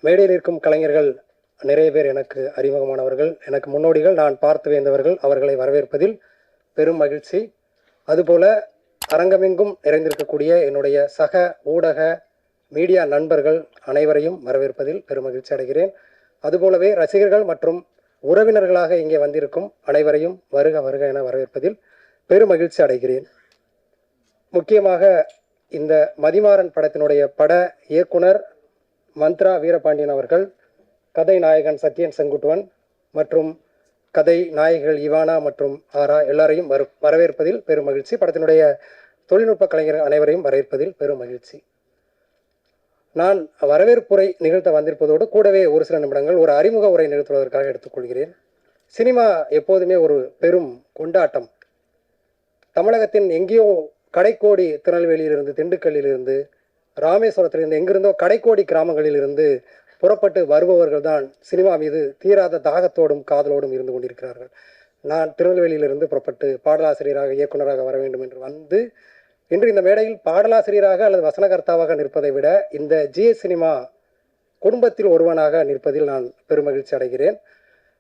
மேடையில் இருக்கும் கலைஞர்கள் நிறைய பேர் எனக்கு அறிமுகமானவர்கள், எனக்கு முன்னோடிகள், நான் பார்த்து வேந்தவர்கள். அவர்களை வரவேற்பதில் பெரும் மகிழ்ச்சி. அதுபோல அரங்கமெங்கும் நிறைந்திருக்கக்கூடிய என்னுடைய சக ஊடக மீடியா நண்பர்கள் அனைவரையும் வரவேற்பதில் பெரும் மகிழ்ச்சி அடைகிறேன். அதுபோலவே ரசிகர்கள் மற்றும் உறவினர்களாக இங்கே வந்திருக்கும் அனைவரையும் வருக வருக என வரவேற்பதில் பெரும் மகிழ்ச்சி அடைகிறேன். முக்கியமாக இந்த மதிமாறன் படத்தினுடைய பட இயக்குனர் மந்த்ரா வீரபாண்டியன் அவர்கள், கதை நாயகன் சத்யன் செங்குட்டுவன் மற்றும் கதை நாயகிகள் இவானா மற்றும் ஆரா எல்லாரையும் வரவேற்பதில் பெரும் மகிழ்ச்சி. படத்தினுடைய தொழில்நுட்ப கலைஞர்கள் அனைவரையும் வரவேற்பதில் பெரும் மகிழ்ச்சி. நான் வரவேற்புரை நிகழ்த்த வந்திருப்பதோடு கூடவே ஒரு சில நிமிடங்கள் ஒரு அறிமுக உரை நிகழ்த்துவதற்காக எடுத்துக்கொள்கிறேன். சினிமா எப்போதுமே ஒரு பெரும் கொண்டாட்டம். தமிழகத்தின் எங்கேயோ கடைக்கோடி, திருநெல்வேலியிலிருந்து, திண்டுக்கல்லிலிருந்து, ராமேஸ்வரத்திலிருந்து, எங்கிருந்தோ கடைக்கோடி கிராமங்களில் இருந்து புறப்பட்டு வருபவர்கள் தான் சினிமா மீது தீராத தாகத்தோடும் காதலோடும் இருந்து கொண்டிருக்கிறார்கள். நான் திருநெல்வேலியிலிருந்து புறப்பட்டு பாடலாசிரியராக இயக்குநராக வர வேண்டும் என்று வந்து இன்று இந்த மேடையில் பாடலாசிரியராக அல்லது வசனகர்த்தாவாக நிற்பதை விட இந்த ஜிஎஸ் சினிமா குடும்பத்தில் ஒருவனாக நிற்பதில் நான் பெருமகிழ்ச்சி அடைகிறேன்.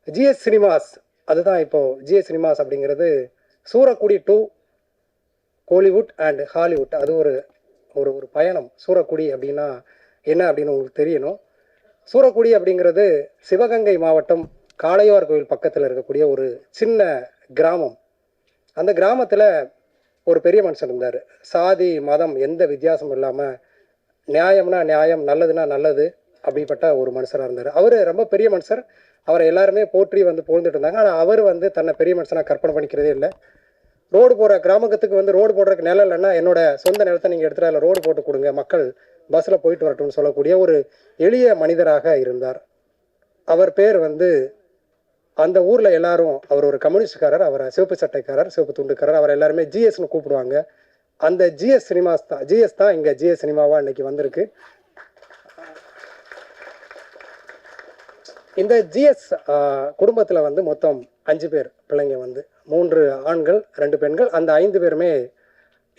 ஜிஎஸ் சினிமாஸ், அதுதான் இப்போ ஜிஎஸ் சினிமாஸ் அப்படிங்கிறது Surakudi to Kollywood and Hollywood. அது ஒரு ஒரு ஒரு பயணம். சூரக்குடி அப்படின்னா என்ன அப்படின்னு உங்களுக்கு தெரியணும். சூரக்குடி அப்படிங்கிறது சிவகங்கை மாவட்டம் காளையார் கோவில் பக்கத்தில் இருக்கக்கூடிய ஒரு சின்ன கிராமம். அந்த கிராமத்தில் ஒரு பெரிய மனுஷன் இருந்தார். சாதி மதம் எந்த வித்தியாசமும் இல்லாமல் நியாயம்னா நியாயம், நல்லதுன்னா நல்லது, அப்படிப்பட்ட ஒரு மனுஷராக இருந்தார். அவர் ரொம்ப பெரிய மனுஷர். அவரை எல்லாருமே போற்றி வந்து புகழ்ந்துட்டு இருந்தாங்க. ஆனால் அவர் வந்து தன்னை பெரிய மனுஷனாக கற்பனை பண்ணிக்கிறதே இல்லை. ரோடு போகிற கிராமத்துக்கு வந்து ரோடு போடுறதுக்கு நிலம் இல்லைன்னா என்னோட சொந்த நிலத்தை நீங்கள் எடுத்துகிட்டு அதில் ரோடு போட்டு கொடுங்க, மக்கள் பஸ்ஸில் போயிட்டு வரட்டும்னு சொல்லக்கூடிய ஒரு எளிய மனிதராக இருந்தார். அவர் பேர் வந்து அந்த ஊரில் எல்லாரும், அவர் ஒரு கம்யூனிஸ்ட்காரர், அவரை சிவப்பு சட்டைக்காரர், சிவப்பு துண்டுக்காரர், அவர் எல்லாருமே ஜிஎஸ்னு கூப்பிடுவாங்க. அந்த ஜிஎஸ் சினிமாஸ் தான், ஜிஎஸ் தான் இங்கே ஜிஎஸ் சினிமாவாக இன்னைக்கு வந்திருக்கு. இந்த ஜிஎஸ் குடும்பத்தில் வந்து மொத்தம் 5 பேர் பிள்ளைங்க, வந்து 3 ஆண்கள் 2 பெண்கள். அந்த 5 பேருமே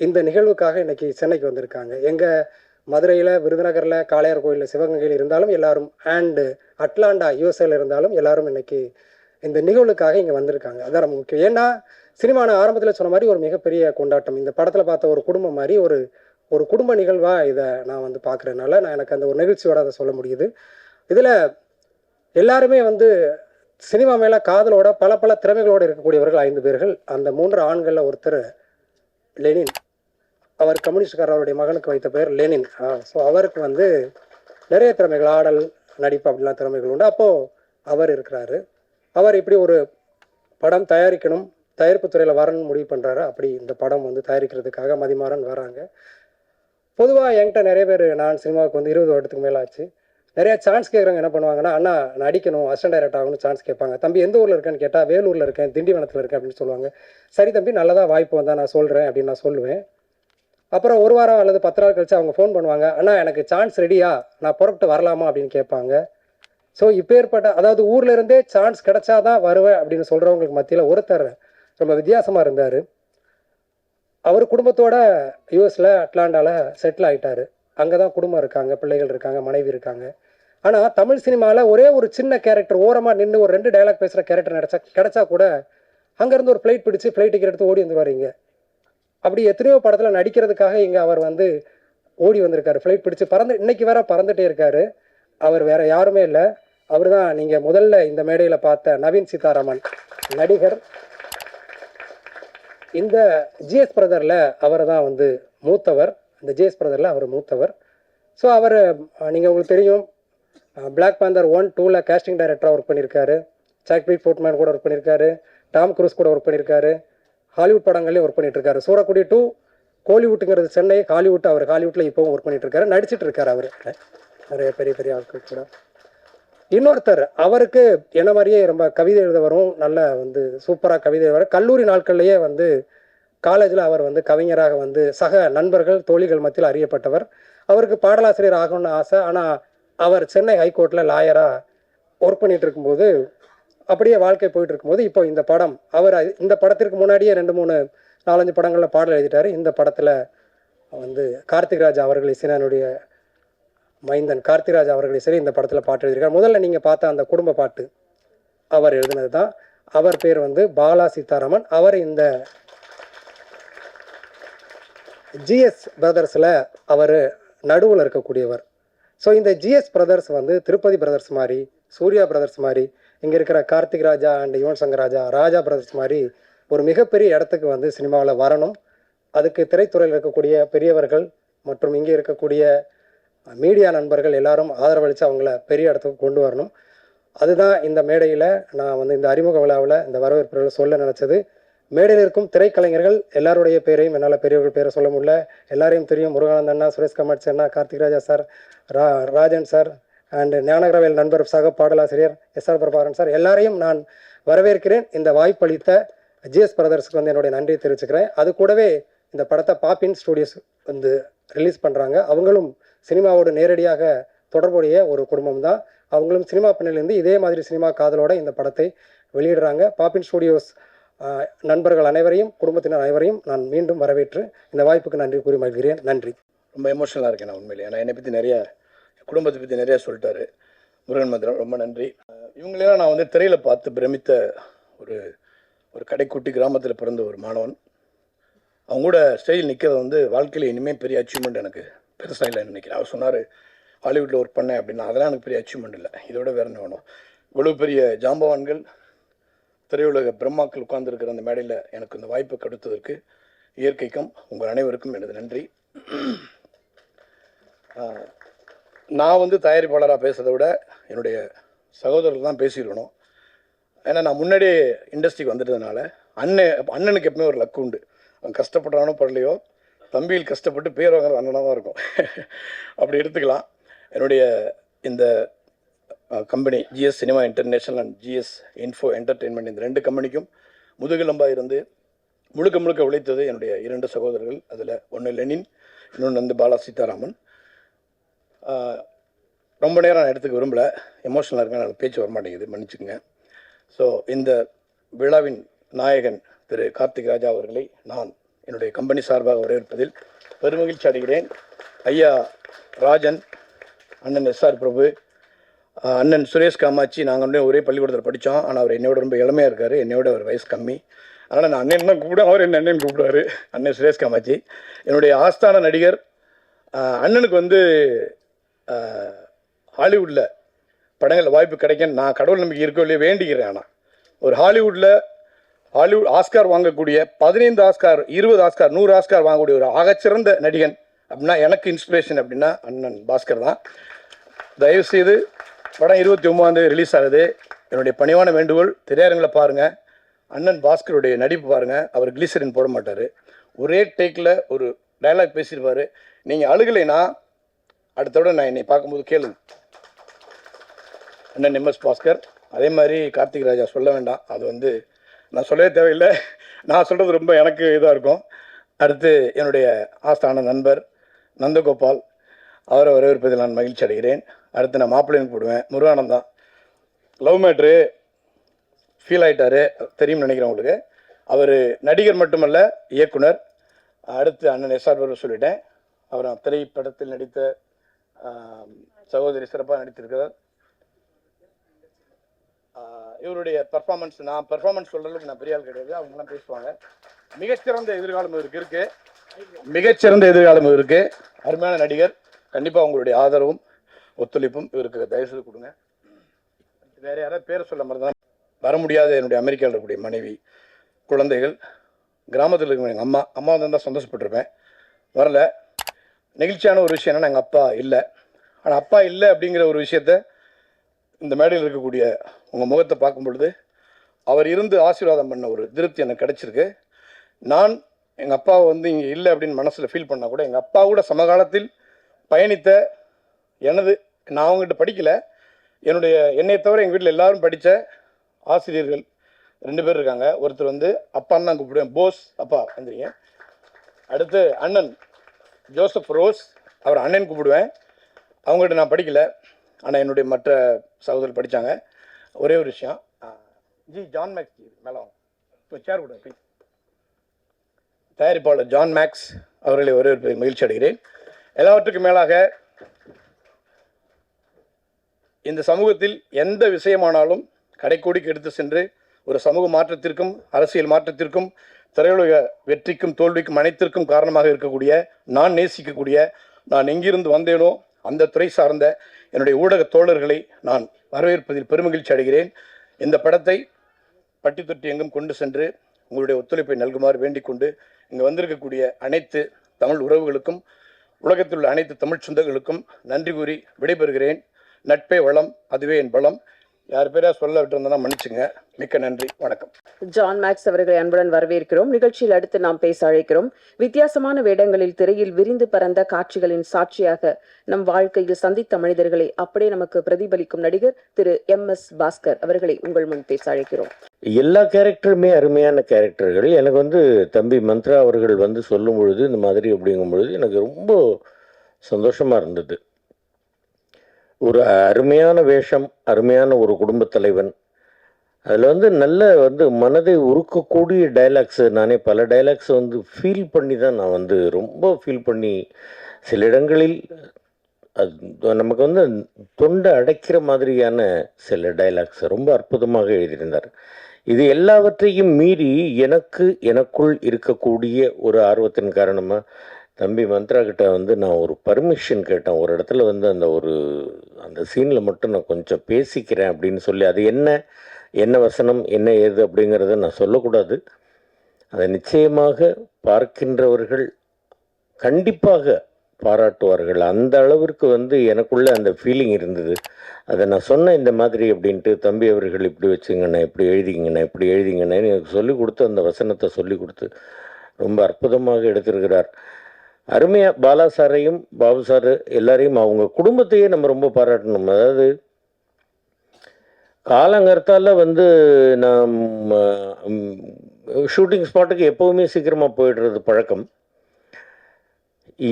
இந்த நிகழ்வுக்காக இன்னைக்கு சென்னைக்கு வந்திருக்காங்க. எங்கள் மதுரையில், விருதுநகரில், காளையார் கோயிலில், சிவகங்கையில் இருந்தாலும் எல்லாரும், அண்டு அட்லாண்டா யூஎஸ்ஏல இருந்தாலும் எல்லாரும் இன்னைக்கு இந்த நிகழ்வுக்காக இங்கே வந்திருக்காங்க. அதான் ரொம்ப முக்கியம். ஏன்னா சினிமா நான் ஆரம்பத்தில் சொன்ன மாதிரி ஒரு மிகப்பெரிய கொண்டாட்டம். இந்த படத்தில் பார்த்த ஒரு குடும்பம் மாதிரி ஒரு குடும்ப நிகழ்வாக இதை நான் வந்து பார்க்குறதுனால எனக்கு அந்த ஒரு நிகழ்ச்சியோட அதை சொல்ல முடியுது. இதில் எல்லாருமே வந்து சினிமா மேலே காதலோட பல பல திறமைகளோடு இருக்கக்கூடியவர்கள் 5 பேர்கள். அந்த 3 ஆண்களில் ஒருத்தர் லெனின். அவர் கம்யூனிஸ்ட்காரர், அவருடைய மகனுக்கு வைத்த பேர் லெனின். ஸோ அவருக்கு வந்து நிறைய திறமைகள், ஆடல், நடிப்பு அப்படிலாம் திறமைகள் உண்டு. அப்போது அவர் இருக்கிறாரு. அவர் இப்படி ஒரு படம் தயாரிக்கணும், தயாரிப்பு துறையில் வரணும்னு முடிவு பண்ணுறாரு. அப்படி இந்த படம் வந்து தயாரிக்கிறதுக்காக மதிமாறன் வராங்க. பொதுவாக என்கிட்ட நிறைய பேர், நான் சினிமாவுக்கு வந்து 20 வருடத்துக்கு மேலே ஆச்சு, நிறைய சான்ஸ் கேட்குறவங்க என்ன பண்ணுவாங்கன்னா, அண்ணா நடிக்கணும், அசிஸ்டன்ட் டைரக்டர் ஆகணும்னு சான்ஸ் கேட்பாங்க. தம்பி எந்த ஊரில் இருக்கேன்னு கேட்டால் வேலூரில் இருக்கேன், திண்டிவனத்தில் இருக்கேன் அப்படின்னு சொல்லுவாங்க. சரி தம்பி, நல்லதாக வாய்ப்பு வந்தால் நான் சொல்கிறேன் அப்படின்னு நான் சொல்லுவேன். அப்புறம் ஒரு வாரம் அல்லது 10 நாள் கழிச்சு அவங்க ஃபோன் பண்ணுவாங்க, அண்ணா எனக்கு சான்ஸ் ரெடியா, நான் புறப்பட்டு வரலாமா அப்படின்னு கேட்பாங்க. ஸோ இப்போ ஏற்பட்ட, அதாவது ஊரில் இருந்தே சான்ஸ் கிடைச்சாதான் வருவேன் அப்படின்னு சொல்கிறவங்களுக்கு மத்தியில் ஒருத்தர் ரொம்ப வித்தியாசமாக இருந்தார். அவர் குடும்பத்தோட யூஎஸில் அட்லாண்டாவில் செட்டில் ஆகிட்டார். அங்கே தான் குடும்பம் இருக்காங்க, பிள்ளைகள் இருக்காங்க, மனைவி இருக்காங்க. ஆனால் தமிழ் சினிமாவில் ஒரே ஒரு சின்ன கேரக்டர், ஓரமாக நின்று ஒரு 2 டைலாக் பேசுகிற கேரக்டர் கிடைச்சா கூட அங்கேருந்து ஒரு ஃப்ளைட் பிடிச்சி ஃப்ளைட் டிக்கெட் எடுத்து ஓடி வந்து வரீங்க. அப்படி எத்தனையோ படத்தில் நடிக்கிறதுக்காக இங்கே அவர் வந்து ஓடி வந்திருக்காரு, ஃப்ளைட் பிடிச்சி இன்னைக்கு வேற பறந்துட்டே இருக்காரு. அவர் வேற யாருமே இல்லை, அவர் தான் நீங்கள் முதல்ல இந்த மேடையில் பார்த்த நவீன் சீதாராமன், நடிகர். இந்த ஜிஎஸ் பிரதரில் அவர் தான் வந்து மூத்தவர். இந்த ஜிஎஸ் பிரதரில் அவர் மூத்தவர். ஸோ அவர், நீங்கள் உங்களுக்கு தெரியும், பிளாக் பேந்தர் 1, 2ல் கேஸ்டிங் டைரக்டராக ஒர்க் பண்ணியிருக்காரு. சாக்பீட் போர்ட்மேன் கூட ஒர்க் பண்ணியிருக்காரு. டாம் குரூஸ் கூட ஒர்க் பண்ணியிருக்காரு. ஹாலிவுட் படங்கள்லேயும் ஒர்க் பண்ணிட்டு இருக்காரு. சூரக்குடி டு கோலிவுட்டுங்கிறது சென்னை, ஹாலிவுட். அவர் ஹாலிவுட்டில் இப்போவும் ஒர்க் பண்ணிட்டு இருக்காரு, நடிச்சிட்டு இருக்காரு. அவர் நிறைய பெரிய பெரிய ஆட்கள் கூட. இன்னொருத்தர், அவருக்கு என்ன மாதிரியே ரொம்ப கவிதை எழுத வரும், நல்ல வந்து சூப்பராக கவிதை வர. கல்லூரி நாட்கள்லேயே வந்து காலேஜில் அவர் வந்து கவிஞராக வந்து சக நண்பர்கள், தோழிகள் மத்தியில் அறியப்பட்டவர். அவருக்கு பாடலாசிரியர் ஆகணும்னு ஆசை. ஆனால் அவர் சென்னை ஹைகோர்ட்டில் லாயராக ஒர்க் பண்ணிட்டு இருக்கும்போது, அப்படியே வாழ்க்கை போயிட்டு இருக்கும்போது, இப்போ இந்த படம், அவர் இந்த படத்திற்கு முன்னாடியே 2, 3, 4, 5 படங்களில் பாடல் எழுதிட்டார். இந்த படத்தில் வந்து கார்த்திக் ராஜ் அவர்கள் இசையனுடைய மைந்தன் கார்த்திராஜ் அவர்களை சரி இந்த படத்தில் பாட்டு எழுதியிருக்கார். முதல்ல நீங்கள் பார்த்த அந்த குடும்ப பாட்டு அவர் எழுதினது தான். அவர் பேர் வந்து பாலா சீதாராமன். அவர் இந்த ஜிஎஸ் பிரதர்ஸில் அவர் நடுவில் இருக்கக்கூடியவர். ஸோ இந்த ஜிஎஸ் பிரதர்ஸ் வந்து திருப்பதி பிரதர்ஸ் மாதிரி, சூர்யா பிரதர்ஸ் மாதிரி, இங்கே இருக்கிற கார்த்திக் ராஜா அண்ட் யுவன் சங்கர் ராஜா, ராஜா பிரதர்ஸ் மாதிரி ஒரு மிகப்பெரிய இடத்துக்கு வந்து சினிமாவில் வரணும். அதுக்கு திரைத்துறையில் இருக்கக்கூடிய பெரியவர்கள் மற்றும் இங்கே இருக்கக்கூடிய மீடியா நண்பர்கள் எல்லாரும் ஆதரவளித்து அவங்கள பெரிய இடத்துக்கு கொண்டு வரணும். அதுதான் இந்த மேடையில் நான் வந்து இந்த அறிமுக விழாவில் இந்த வரவேற்புகளை சொல்ல நினச்சது. மேடையில் இருக்கும் திரைக்கலைஞர்கள் எல்லாருடைய பேரையும் என்னால் பெரியவர்கள் பேரை சொல்ல முடியல. எல்லாரையும் தெரியும். முருகானந்த் அண்ணா, சுரேஷ் கமாட்சி அண்ணா, கார்த்திக் ராஜா சார், ராஜன் சார் அண்ட் ஞானகரவேல் நண்பர் சக பாடலாசிரியர் எஸ்ஆர் பிரபாகரன் சார், எல்லாரையும் நான் வரவேற்கிறேன். இந்த வாய்ப்பளித்த ஜிஎஸ் பிரதர்ஸுக்கு வந்து என்னுடைய நன்றியை தெரிவிச்சுக்கிறேன். அது கூடவே இந்த படத்தை பாப்பின் ஸ்டூடியோஸ் வந்து ரிலீஸ் பண்ணுறாங்க. அவங்களும் சினிமாவோடு நேரடியாக தொடர்புடைய ஒரு குடும்பம் தான். அவங்களும் சினிமா பின்னணியிலேருந்து இதே மாதிரி சினிமா காதலோடு இந்த படத்தை வெளியிடுறாங்க. பாப்பின் ஸ்டூடியோஸ் நண்பர்கள் அனைவரையும், குடும்பத்தினர் அனைவரையும் நான் மீண்டும் வரவேற்று இந்த வாய்ப்புக்கு நன்றி கூறி மகிழ்கிறேன். நன்றி. ரொம்ப எமோஷனலாக இருக்கேன் நான் உண்மையிலே. ஏன்னா என்னை பற்றி நிறையா, குடும்பத்தை பற்றி நிறையா சொல்லிட்டாரு முருகன் மந்திரம். ரொம்ப நன்றி. இவங்களெல்லாம் நான் வந்து திரையில் பார்த்து பிரமித்த ஒரு ஒரு கடைக்குட்டி கிராமத்தில் பிறந்த ஒரு மாணவன். அவங்க கூட ஸ்டேஜில் நிற்கிறது வந்து வாழ்க்கையில் இனிமேல் பெரிய அச்சீவ்மெண்ட் எனக்கு பெருசாக இல்லைன்னு நினைக்கிறேன். அவர் சொன்னார் ஹாலிவுட்டில் ஒர்க் பண்ணேன் அப்படின்னா, அதெல்லாம் எனக்கு பெரிய அச்சீவ்மெண்ட் இல்லை, இதோட வேறு என்ன வேணும். இவ்வளோ பெரிய ஜாம்பவான்கள், திரையுலக பிரம்மாக்கள் உட்கார்ந்துருக்கிற அந்த மேடையில் எனக்கு இந்த வாய்ப்பு கொடுத்ததற்கு இயற்கைக்கும் உங்கள் அனைவருக்கும் எனது நன்றி. நான் வந்து தயாரிப்பாளராக பேசுறதை விட என்னுடைய சகோதரர்கள் தான் பேசியிருக்கணும். ஏன்னா நான் முன்னாடியே இண்டஸ்ட்ரிக்கு வந்துட்டதுனால அண்ணனுக்கு எப்பவுமே ஒரு லக்கு உண்டு. அவன் கஷ்டப்படுறானோ படலையோ, தம்பியில் கஷ்டப்பட்டு பேர் வாங்குறது அண்ணனாக தான் இருக்கும். அப்படி எடுத்துக்கலாம். என்னுடைய இந்த company GS cinema international and GS info entertainment, இந்த 2 கம்பெனிக்கும் முதுகெலும்பாக இருந்து முழுக்க முழுக்க உழைத்தது என்னுடைய 2 சகோதரர்கள். அதில் ஒன்று லெனின், இன்னொன்று வந்து பாலா சீதாராமன். ரொம்ப நேரம் நான் எடுத்துக்க விரும்பலை, எமோஷனலாக இருக்கேன், எனக்கு பேச்சு வரமாட்டேங்குது, மன்னிச்சுக்கோங்க. ஸோ இந்த விழாவின் நாயகன் திரு கார்த்திக் ராஜா அவர்களை நான் என்னுடைய கம்பெனி சார்பாக வரவேற்பதில் பெருமகிழ்ச்சி அடைகிறேன். ஐயா ராஜன், அண்ணன் எஸ்ஆர் பிரபு, அண்ணன் சுரேஷ் காமாட்சி, நாங்கள் ஒரே பள்ளிக்கூடத்தில் படித்தோம். ஆனால் அவர் என்னோட ரொம்ப இளமையாக இருக்கார், என்னோட ஒரு வயசு கம்மி. அதனால் நான் அண்ணன் தான் கூப்பிடுவேன், அவர் என்ன அண்ணன் கூப்பிடுவார். அண்ணன் சுரேஷ் காமாட்சி என்னுடைய ஆஸ்தான நடிகர். அண்ணனுக்கு வந்து ஹாலிவுட்டில் படங்களில் வாய்ப்பு கிடைக்கன்னு நான் கடவுள் நம்பிக்கை இருக்கோ இல்லையே வேண்டிக்கிறேன். ஆனால் ஒரு ஹாலிவுட் ஆஸ்கார் வாங்கக்கூடிய 15 ஆஸ்கார், 20 ஆஸ்கார், 100 ஆஸ்கார் வாங்கக்கூடிய ஒரு ஆகச்சிறந்த நடிகன் அப்படின்னா எனக்கு இன்ஸ்பிரேஷன் அப்படின்னா அண்ணன் பாஸ்கர் தான். தயவுசெய்து படம் 29 ரிலீஸ் ஆகுது. என்னுடைய பணிவான வேண்டுகோள், திரையரங்களை பாருங்கள், அண்ணன் பாஸ்கருடைய நடிப்பு பாருங்கள். அவர் கிளிசரின் போட மாட்டார், ஒரே டேக்கில் ஒரு டைலாக் பேசியிருப்பார். நீங்கள் அழுகலைன்னா அடுத்தோட நான் என்னை பார்க்கும்போது கேளுங்க. அண்ணன் எம்எஸ் பாஸ்கர். அதே மாதிரி கார்த்திக் ராஜா சொல்ல வேண்டாம், அது வந்து நான் சொல்லவே தேவையில்லை, நான் சொல்கிறது ரொம்ப எனக்கு இதாக இருக்கும். அடுத்து என்னுடைய ஆஸ்தான நண்பர் நந்தகோபால், அவரை வரவேற்பதில் நான் மகிழ்ச்சி அடைகிறேன். அடுத்து நான் மாப்பிள்ளைன்னு போடுவேன், முருகானந்த் தான். லவ் மேட்ரு ஃபீல் ஆகிட்டார், தெரியும்னு நினைக்கிறேன் உங்களுக்கு. அவர் நடிகர் மட்டுமல்ல, இயக்குனர். அடுத்து அண்ணன் எஸ்ஆர் பிரபு சொல்லிட்டேன், அவர் திரைப்படத்தில் நடித்த சகோதரி சிறப்பாக நடித்திருக்கிறார். இவருடைய பர்ஃபார்மன்ஸ், நான் பர்ஃபார்மன்ஸ் சொல்கிறதுக்கு நான் பெரிய ஆள் கிடையாது, அவங்களாம் பேசுவாங்க. மிகச்சிறந்த எதிர்காலம் இவருக்கு இருக்குது, மிகச்சிறந்த எதிர்காலம் இவருக்கு. அருமையான நடிகர். கண்டிப்பாக உங்களுடைய ஆதரவும் ஒத்துழைப்பும் இவருக்கு தயவுசெய்து கொடுங்க. வேறு யாராவது பேரை சொல்ல மாதிரி தான் வர முடியாத என்னுடைய அமெரிக்காவில் இருக்கக்கூடிய மனைவி, குழந்தைகள், கிராமத்தில் இருக்கிற எங்கள் அம்மா வந்திருந்தால் சந்தோஷப்பட்டிருப்பேன், வரல. நெகிழ்ச்சியான ஒரு விஷயம் என்னன்னா, எங்கள் அப்பா இல்லை. ஆனால் அப்பா இல்லை அப்படிங்கிற ஒரு விஷயத்த இந்த மேடையில் இருக்கக்கூடிய உங்கள் முகத்தை பார்க்கும் பொழுது அவர் இருந்து ஆசீர்வாதம் பண்ண ஒரு திருப்தி எனக்கு கிடச்சிருக்கு. நான் எங்கள் அப்பாவை வந்து இங்கே இல்லை அப்படின்னு மனசில் ஃபீல் பண்ணால் கூட, எங்கள் அப்பா கூட சமகாலத்தில் பயணித்த நான் அவங்ககிட்ட படிக்கலை, என்னை தவிர எங்கள் வீட்டில் எல்லாரும் படித்த ஆசிரியர்கள் 2 பேர் இருக்காங்க. ஒருத்தர் வந்து அப்பான்னு தான் கூப்பிடுவேன், போஸ் அப்பா வந்துறீங்க. அடுத்து அண்ணன் ஜோசப் ரோஸ், அவர் அண்ணன் கூப்பிடுவேன். அவங்ககிட்ட நான் படிக்கலை, ஆனால் என்னுடைய மற்ற சகோதரர் படித்தாங்க. ஒரே ஒரு விஷயம், ஜான் மேக்ஸ் மேலே சேர் கூட ப்ளீஸ். தயாரிப்பாளர் ஜான் மேக்ஸ் அவர்களை ஒரே ஒரு மகிழ்ச்சி அடைகிறேன். எல்லாவற்றுக்கும் மேலாக இந்த சமூகத்தில் எந்த விஷயமானாலும் கடைக்கோடிக்கு எடுத்து சென்று ஒரு சமூக மாற்றத்திற்கும் அரசியல் மாற்றத்திற்கும் திரையுலக வெற்றிக்கும் தோல்விக்கும் அனைத்திற்கும் காரணமாக இருக்கக்கூடிய, நான் நேசிக்கக்கூடிய, நான் எங்கிருந்து வந்தேனோ அந்த துறை சார்ந்த என்னுடைய ஊடக தோழர்களை நான் வரவேற்பதில் பெருமகிழ்ச்சி அடைகிறேன். இந்த படத்தை பட்டி தொட்டி எங்கும் கொண்டு சென்று உங்களுடைய ஒத்துழைப்பை நல்குமாறு வேண்டிக் கொண்டு, இங்கே வந்திருக்கக்கூடிய அனைத்து தமிழ் உறவுகளுக்கும் உலகத்தில் உள்ள அனைத்து தமிழ் சொந்தங்களுக்கும் நன்றி கூறி விடைபெறுகிறேன். நட்பே வளம், அதுவே என் பலம். யார் பேரா சொல்ல விட்டுருந்தா மன்னிச்சுங்க. மிக்க நன்றி, வணக்கம். ஜான் மேக்ஸ் அவர்களை அன்புடன் வரவேற்கிறோம். நிகழ்ச்சியில் அடுத்து நாம் பேச அழைக்கிறோம். வித்தியாசமான வேடங்களில் திரையில் விரிந்து பறந்த காட்சிகளின் சாட்சியாக நம் வாழ்க்கையில் சந்தித்த மனிதர்களை அப்படியே நமக்கு பிரதிபலிக்கும் நடிகர் திரு MS பாஸ்கர் அவர்களை உங்கள் முன் பேச அழைக்கிறோம். எல்லா கேரக்டருமே அருமையான கேரக்டர்கள். எனக்கு தம்பி மந்த்ரா அவர்கள் சொல்லும் பொழுது இந்த மாதிரி அப்படிங்கும் பொழுது எனக்கு ரொம்ப சந்தோஷமா இருந்தது. ஒரு அருமையான வேஷம், அருமையான ஒரு குடும்பத் தலைவன். அதில் நல்ல மனதை உருக்கக்கூடிய டைலாக்ஸு. நானே பல டைலாக்ஸை ஃபீல் பண்ணி தான் நான் ரொம்ப ஃபீல் பண்ணி, சில இடங்களில் அது நமக்கு தொண்டை அடைக்கிற மாதிரியான சில டைலாக்ஸ் ரொம்ப அற்புதமாக எழுதியிருந்தார். இது எல்லாவற்றையும் மீறி எனக்குள் இருக்கக்கூடிய ஒரு ஆர்வத்தின் காரணமாக தம்பி மந்த்ரா கிட்ட நான் ஒரு பர்மிஷன் கேட்டேன். ஒரு இடத்துல அந்த சீனில் மட்டும் நான் கொஞ்சம் பேசிக்கிறேன் அப்படின்னு சொல்லி, அது என்ன வசனம், என்ன ஏது அப்படிங்கிறத நான் சொல்லக்கூடாது. அதை நிச்சயமாக பார்க்கின்றவர்கள் கண்டிப்பாக பாராட்டுவார்கள். அந்த அளவிற்கு எனக்குள்ள அந்த ஃபீலிங் இருந்தது. அதை நான் சொன்னேன் இந்த மாதிரி அப்படின்ட்டு. தம்பி அவர்கள் இப்படி வச்சுங்கண்ணே, இப்படி எழுதிங்கண்ணே எனக்கு சொல்லிக் கொடுத்து, அந்த வசனத்தை சொல்லி கொடுத்து ரொம்ப அற்புதமாக எடுத்திருக்கிறார். அருமையாக பாலா சாரையும் பாபு சார் எல்லாரையும், அவங்க குடும்பத்தையே நம்ம ரொம்ப பாராட்டணும். அதாவது காலங்கர்த்தால நான் ஷூட்டிங் ஸ்பாட்டுக்கு எப்போவுமே சீக்கிரமாக போயிடுறது பழக்கம்.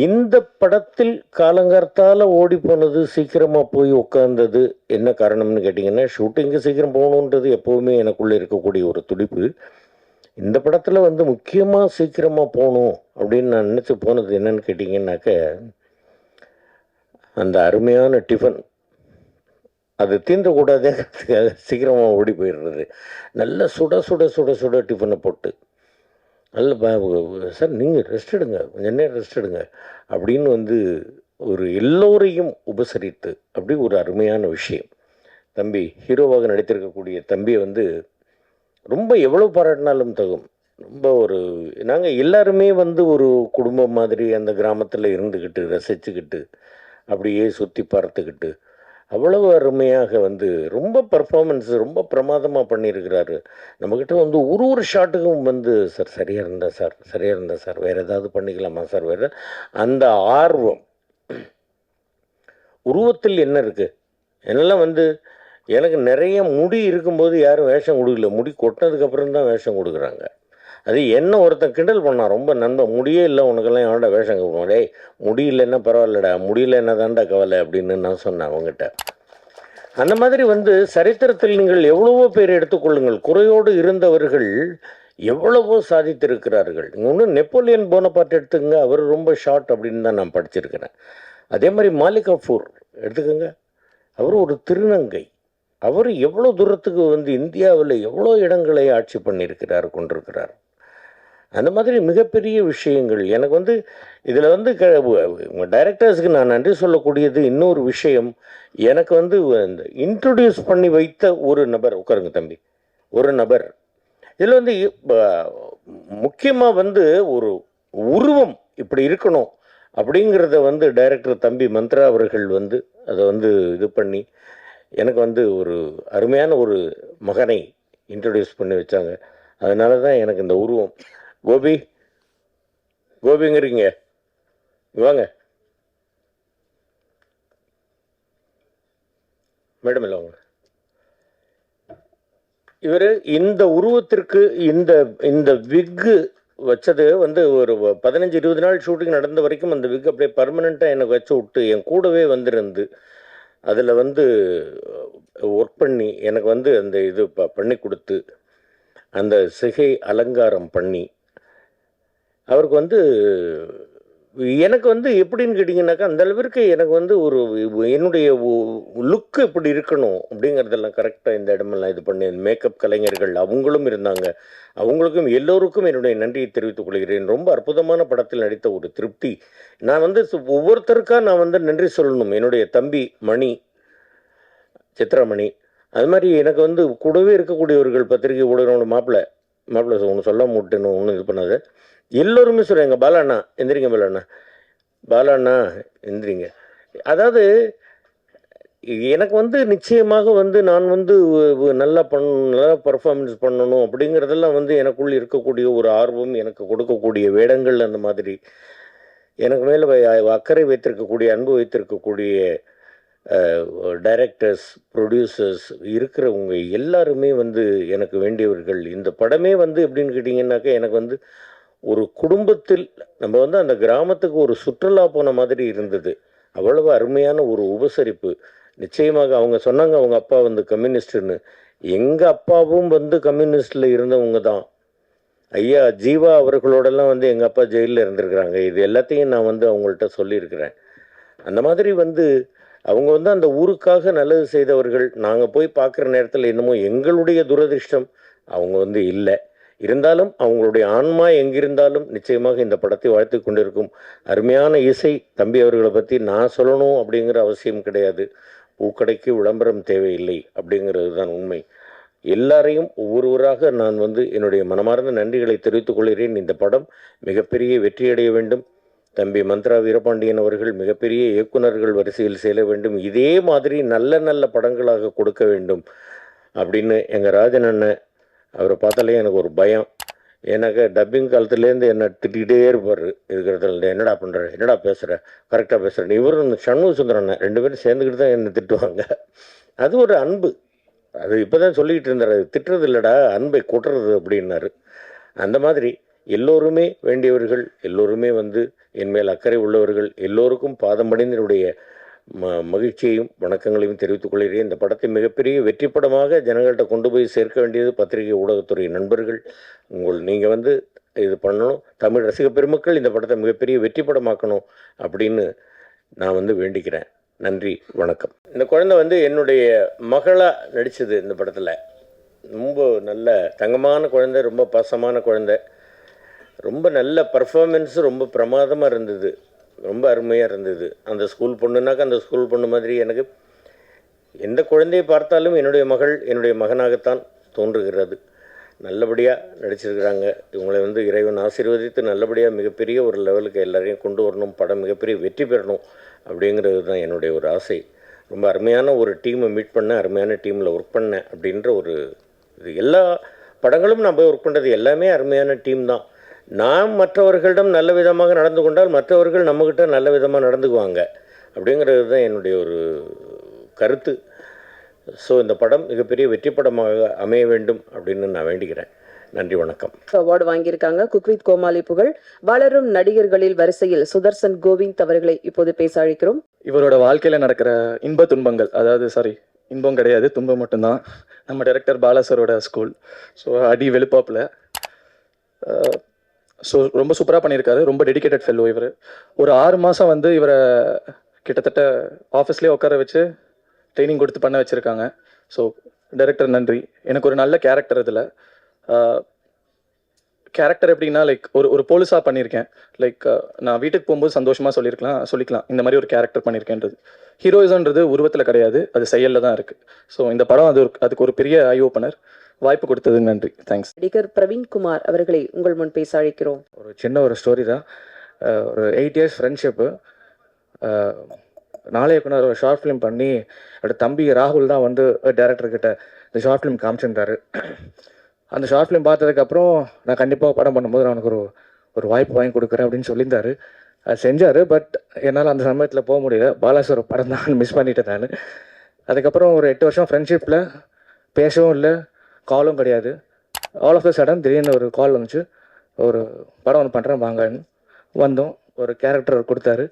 இந்த படத்தில் காலங்கார்த்தால ஓடி போனது, சீக்கிரமாக போய் உட்கார்ந்தது என்ன காரணம்னு கேட்டிங்கன்னா, ஷூட்டிங்கு சீக்கிரம் போகணுன்றது எப்போவுமே எனக்குள்ளே இருக்கக்கூடிய ஒரு துடிப்பு. இந்த படத்தில் முக்கியமாக சீக்கிரமாக போகணும் அப்படின்னு நான் நினச்சி போனது என்னன்னு கேட்டிங்கன்னாக்க, அந்த அருமையான டிஃபன் அது தீண்டக்கூடாதுங்கிறதுக்காக சீக்கிரமாக ஓடி போயிடுறது. நல்ல சுட சுட சுட சுட டிஃபனை போட்டு, நல்ல சார் நீங்கள் ரெஸ்ட் எடுங்க, கொஞ்சம் நேரம் ரெஸ்ட் எடுங்க அப்படின்னு ஒரு எல்லோரையும் உபசரித்து, அப்படி ஒரு அருமையான விஷயம். தம்பி ஹீரோவாக நடித்திருக்கக்கூடிய தம்பியை ரொம்ப எவ்வளோ பாராட்டினாலும் தகும். ரொம்ப நாங்கள் எல்லாருமே ஒரு குடும்பம் மாதிரி அந்த கிராமத்தில் இருந்துக்கிட்டு ரசிச்சுக்கிட்டு அப்படியே சுற்றி பார்த்துக்கிட்டு அவ்வளவு அருமையாக ரொம்ப பர்ஃபார்மன்ஸ் ரொம்ப பிரமாதமாக பண்ணியிருக்கிறாரு. நம்மக்கிட்ட ஒரு ஷாட்டுக்கும் சார் சரியாக இருந்தா சார் வேறு ஏதாவது பண்ணிக்கலாமா சார், வேறு அந்த ஆர்வம். உருவத்தில் என்ன இருக்குது, என்னெல்லாம் எனக்கு நிறைய முடி இருக்கும்போது யாரும் வேஷம் கொடுக்கல, முடி கொட்டினதுக்கப்புறம் தான் வேஷம் கொடுக்குறாங்க. அது என்ன ஒருத்தன் கிண்டல் பண்ணான், ரொம்ப நண்பன், முடியே இல்லை உனக்கெல்லாம் எவன்டா வேஷம் கொடுப்போம், டேய் முடி இல்லைன்னா பரவாயில்லடா, முடியல என்ன தாண்டா கவலை அப்படின்னு நான் சொன்னேன் அவங்ககிட்ட. அந்த மாதிரி சரித்திரத்தில் நீங்கள் எவ்வளவோ பேர் எடுத்துக்கொள்ளுங்கள், குறையோடு இருந்தவர்கள் எவ்வளவோ சாதித்திருக்கிறார்கள். இன்னொன்று நெப்போலியன் போனபார்ட் எடுத்துக்கங்க, அவர் ரொம்ப ஷார்ட் அப்படின்னு தான் நான் படிச்சிருக்கிறேன். அதே மாதிரி மாலிக் கஃபூர் எடுத்துக்கோங்க, அவர் ஒரு திருநங்கை. அவர் எவ்வளோ தூரத்துக்கு இந்தியாவில் எவ்வளோ இடங்களை ஆட்சி பண்ணியிருக்கிறார், கொண்டிருக்கிறார். அந்த மாதிரி மிகப்பெரிய விஷயங்கள் எனக்கு இதில் உங்கள் டைரக்டர்ஸுக்கு நான் நன்றி சொல்லக்கூடியது இன்னொரு விஷயம். எனக்கு இந்த இன்ட்ரடியூஸ் பண்ணி வைத்த ஒரு நபர், உட்காருங்க தம்பி, ஒரு நபர் இதில் முக்கியமாக ஒரு உருவம் இப்படி இருக்கணும் அப்படிங்கிறத டைரக்டர் தம்பி மந்த்ரா அவர்கள் அதை இது பண்ணி எனக்கு ஒரு அருமையான ஒரு மகனை இன்ட்ரடியூஸ் பண்ணி வச்சாங்க. அதனால தான் எனக்கு இந்த உருவம். கோபிங்கிறீங்க, வாங்க மேடம், இல்லை வாங்க. இவர் இந்த உருவத்திற்கு இந்த விக்கு வச்சது ஒரு 15-20 நாள் ஷூட்டிங் நடந்த வரைக்கும் அந்த விக் அப்படியே பர்மனெண்ட்டாக எனக்கு வச்சு விட்டு என் கூடவே வந்திருந்து அதில் ஒர்க் பண்ணி எனக்கு அந்த இது பண்ணி கொடுத்து அந்த சிகை அலங்காரம் பண்ணி அவருக்கு எனக்கு வந்து எப்படின்னு கேட்டிங்கனாக்கா, அந்த அளவிற்கு எனக்கு வந்து ஒரு என்னுடைய லுக் எப்படி இருக்கணும் அப்படிங்கிறதெல்லாம் கரெக்டாக இந்த இடமெல்லாம் இது பண்ணி மேக்கப் கலைஞர்கள் அவங்களும் இருந்தாங்க. அவங்களுக்கும் எல்லோருக்கும் என்னுடைய நன்றியை தெரிவித்துக் கொள்கிறேன். ரொம்ப அற்புதமான படத்தில் நடித்த ஒரு திருப்தி. நான் வந்து ஒவ்வொருத்தருக்கா நான் வந்து நன்றி சொல்லணும். என்னுடைய தம்பி மணி, சித்ராமணி, அது மாதிரி எனக்கு வந்து கூடவே இருக்கக்கூடியவர்கள் பத்திரிகை ஊடகங்களோட மாப்பிள்ளை ஒன்று சொல்லாம விட்டுன்னு ஒன்றும் இது பண்ணாத. எல்லோருமே சொல்கிறாங்க, பாலாண்ணா எந்திரிங்க, பாலாண்ணா எந்திரிங்க. அதாவது எனக்கு வந்து நிச்சயமாக வந்து நான் வந்து நல்லா நல்லா பர்ஃபார்மன்ஸ் பண்ணணும் அப்படிங்கிறதெல்லாம் வந்து எனக்குள் இருக்கக்கூடிய ஒரு ஆர்வம், எனக்கு கொடுக்கக்கூடிய வேடங்கள் அந்த மாதிரி எனக்கு மேலே அக்கறை வைத்திருக்கக்கூடிய, அன்பு வைத்திருக்கக்கூடிய டைரக்டர்ஸ், ப்ரொடியூசர்ஸ் இருக்கிறவங்க எல்லாருமே வந்து எனக்கு வேண்டியவர்கள். இந்த படமே வந்து எப்படின்னு கேட்டிங்கன்னாக்கா, எனக்கு வந்து ஒரு குடும்பத்தில் நம்ம வந்து அந்த கிராமத்துக்கு ஒரு சுற்றுலா போன மாதிரி இருந்தது. அவ்வளவு அருமையான ஒரு உபசரிப்பு. நிச்சயமாக அவங்க சொன்னாங்க அவங்க அப்பா வந்து கம்யூனிஸ்ட்டுன்னு. எங்கள் அப்பாவும் வந்து கம்யூனிஸ்டில் இருந்தவங்க தான். ஐயா ஜீவா அவர்களோடெல்லாம் வந்து எங்கள் அப்பா ஜெயிலில் இருந்திருக்கிறாங்க. இது எல்லாத்தையும் நான் வந்து அவங்கள்ட்ட சொல்லியிருக்கிறேன். அந்த மாதிரி வந்து அவங்க வந்து அந்த ஊருக்காக நல்லது செய்தவர்கள். நாங்கள் போய் பார்க்குற நேரத்தில் என்னமோ எங்களுடைய துரதிர்ஷ்டம் அவங்க வந்து இல்லை. இருந்தாலும் அவங்களுடைய ஆன்மா எங்கிருந்தாலும் நிச்சயமாக இந்த படத்தை வாழ்த்து கொண்டிருக்கும். அருமையான இசை. தம்பி அவர்களை பற்றி நான் சொல்லணும் அப்படிங்கிற அவசியம் கிடையாது. பூக்கடைக்கு விளம்பரம் தேவையில்லை அப்படிங்கிறது தான் உண்மை. எல்லாரையும் ஒவ்வொருவராக நான் வந்து என்னுடைய மனமார்ந்த நன்றிகளை தெரிவித்துக் கொள்கிறேன். இந்த படம் மிகப்பெரிய வெற்றியடைய வேண்டும். தம்பி மந்த்ரா வீரபாண்டியன் அவர்கள் மிகப்பெரிய இயக்குனர்கள் வரிசையில் செல்ல வேண்டும். இதே மாதிரி நல்ல நல்ல படங்களாக கொடுக்க வேண்டும் அப்படின்னு எங்கள் ராஜன் அண்ணன், அவரை பார்த்தாலே எனக்கு ஒரு பயம். எனக்கு டப்பிங் காலத்துலேருந்து என்னை திட்டிகிட்டே இருப்பார். இருக்கிறதுல என்னடா பண்ணுற, என்னடா பேசுகிற, கரெக்டாக பேசுகிறேன். இவரும் சண்முக சுந்தரண்ணன் 2 பேரும் சேர்ந்துக்கிட்டு தான் என்னை திட்டுவாங்க. அது ஒரு அன்பு. அது இப்போ தான் சொல்லிக்கிட்டு இருந்தார், அது திட்டுறது இல்லைடா, அன்பை கொட்டுறது அப்படின்னாரு. அந்த மாதிரி எல்லோருமே வேண்டியவர்கள், எல்லோருமே வந்து என் மேல் அக்கறை உள்ளவர்கள், எல்லோருக்கும் பாதம் பணிந்தனுடைய மகிழ்ச்சியையும் வணக்கங்களையும் தெரிவித்துக் கொள்கிறேன். இந்த படத்தை மிகப்பெரிய வெற்றி படமாக ஜனங்கள்கிட்ட கொண்டு போய் சேர்க்க வேண்டியது பத்திரிகை ஊடகத்துறை நண்பர்கள். நீங்கள் வந்து இது பண்ணணும். தமிழ் ரசிக பெருமக்கள் இந்த படத்தை மிகப்பெரிய வெற்றி படமாக்கணும் அப்படின்னு நான் வந்து வேண்டிக்கிறேன். நன்றி, வணக்கம். இந்த குழந்தை வந்து என்னுடைய மகளாக நடித்தது இந்த படத்தில். ரொம்ப நல்ல தங்கமான குழந்தை, ரொம்ப பாசமான குழந்தை, ரொம்ப நல்ல பர்ஃபார்மன்ஸு ரொம்ப பிரமாதமாக இருந்தது, ரொம்ப அருமையாக இருந்தது. அந்த ஸ்கூல் பொண்ணுனாக்கா அந்த ஸ்கூல் பொண்ணு மாதிரி எனக்கு எந்த குழந்தையை பார்த்தாலும் என்னுடைய மகள் என்னுடைய மகனாகத்தான் தோன்றுகிறது. நல்லபடியாக நடிச்சிருக்கிறாங்க. இவங்களை வந்து இறைவன் ஆசீர்வதித்து நல்லபடியாக மிகப்பெரிய ஒரு லெவலுக்கு எல்லாரையும் கொண்டு வரணும், படம் மிகப்பெரிய வெற்றி பெறணும் அப்படிங்கிறது தான் என்னுடைய ஒரு ஆசை. ரொம்ப அருமையான ஒரு டீமை மீட் பண்ணேன், அருமையான டீமில் ஒர்க் பண்ணேன் அப்படின்ற ஒரு இது. எல்லா படங்களும் நான் போய் ஒர்க் பண்ணுறது எல்லாமே அருமையான டீம் தான். நாம் மற்றவர்களிடம் நல்ல விதமாக நடந்து கொண்டால் மற்றவர்கள் நம்மக்கிட்ட நல்ல விதமாக நடந்துக்குவாங்க அப்படிங்கிறது தான் என்னுடைய ஒரு கருத்து. ஸோ இந்த படம் மிகப்பெரிய வெற்றி படமாக அமைய வேண்டும் அப்படின்னு நான் வேண்டிக்கிறேன். நன்றி, வணக்கம். அவார்டு வாங்கியிருக்காங்க குக்வித் கோமாளி புகழ். வளரும் நடிகர்களில் வரிசையில் சுதர்சன் கோவிந்த் அவர்களை இப்போது பேச அழைக்கிறோம். இவரோட வாழ்க்கையில் நடக்கிற இன்ப துன்பங்கள், அதாவது இன்பம் கிடையாது, துன்பம் மட்டும்தான். நம்ம டைரக்டர் பாலாசரோட ஸ்கூல். ஸோ அடி வெளுப்பாப்பில். ஸோ ரொம்ப சூப்பராக பண்ணியிருக்காரு. ரொம்ப டெடிக்கேட்டட் ஃபெல்லோ இவர். ஒரு 6 மாதம் வந்து இவரை கிட்டத்தட்ட ஆஃபீஸ்லேயே உட்கார வச்சு ட்ரைனிங் கொடுத்து பண்ண வச்சுருக்காங்க. ஸோ டைரக்டர் நன்றி. எனக்கு ஒரு நல்ல கேரக்டர் இதில். கேரக்டர் எப்படின்னா ஒரு போலீஸாக பண்ணியிருக்கேன். நான் வீட்டுக்கு போகும்போது சந்தோஷமாக சொல்லிக்கலாம் இந்த மாதிரி ஒரு கேரக்டர் பண்ணியிருக்கேன்றது. ஹீரோயிசன்றது உருவத்தில் கிடையாது, அது செயலில் தான் இருக்குது. ஸோ இந்த படம் அதுக்கு ஒரு பெரிய ஐ ஓப்பனர். வாய்ப்பு கொடுத்தது நன்றி, தேங்க்ஸ். நடிகர் பிரவீன்குமார் அவர்களை உங்கள் முன் பேச அழைக்கிறோம். ஒரு சின்ன ஒரு ஸ்டோரி தான். ஒரு 8 இயர்ஸ் ஃப்ரெண்ட்ஷிப்பு. நாளை இயக்குனர் ஒரு ஷார்ட் ஃபிலிம் பண்ணி என்னோட தம்பி ராகுல் தான் வந்து டேரக்டர்கிட்ட இந்த ஷார்ட் ஃபிலிம் காமிச்சிருந்தாரு. அந்த ஷார்ட் ஃபிலிம் பார்த்ததுக்கப்புறம் நான் கண்டிப்பாக படம் பண்ணும்போது நான் உனக்கு ஒரு வாய்ப்பு வாங்கி கொடுக்குறேன் அப்படின்னு சொல்லியிருந்தாரு. அது செஞ்சார். பட் என்னால் அந்த சமயத்தில் போக முடியல. பாலாசர் படம் தான் மிஸ் பண்ணிட்டேன் நான். அதுக்கப்புறம் ஒரு 8 வருஷம் ஃப்ரெண்ட்ஷிப்பில் பேசவும் இல்லை, காலும் கிடையாது. ஆல் ஆஃப் த சடன் திடீர்னு ஒரு கால் வந்துச்சு, ஒரு படம் ஒன்று பண்ணுறேன் வாங்கன்னு. வந்தோம். ஒரு கேரக்டர் கொடுத்தாரு.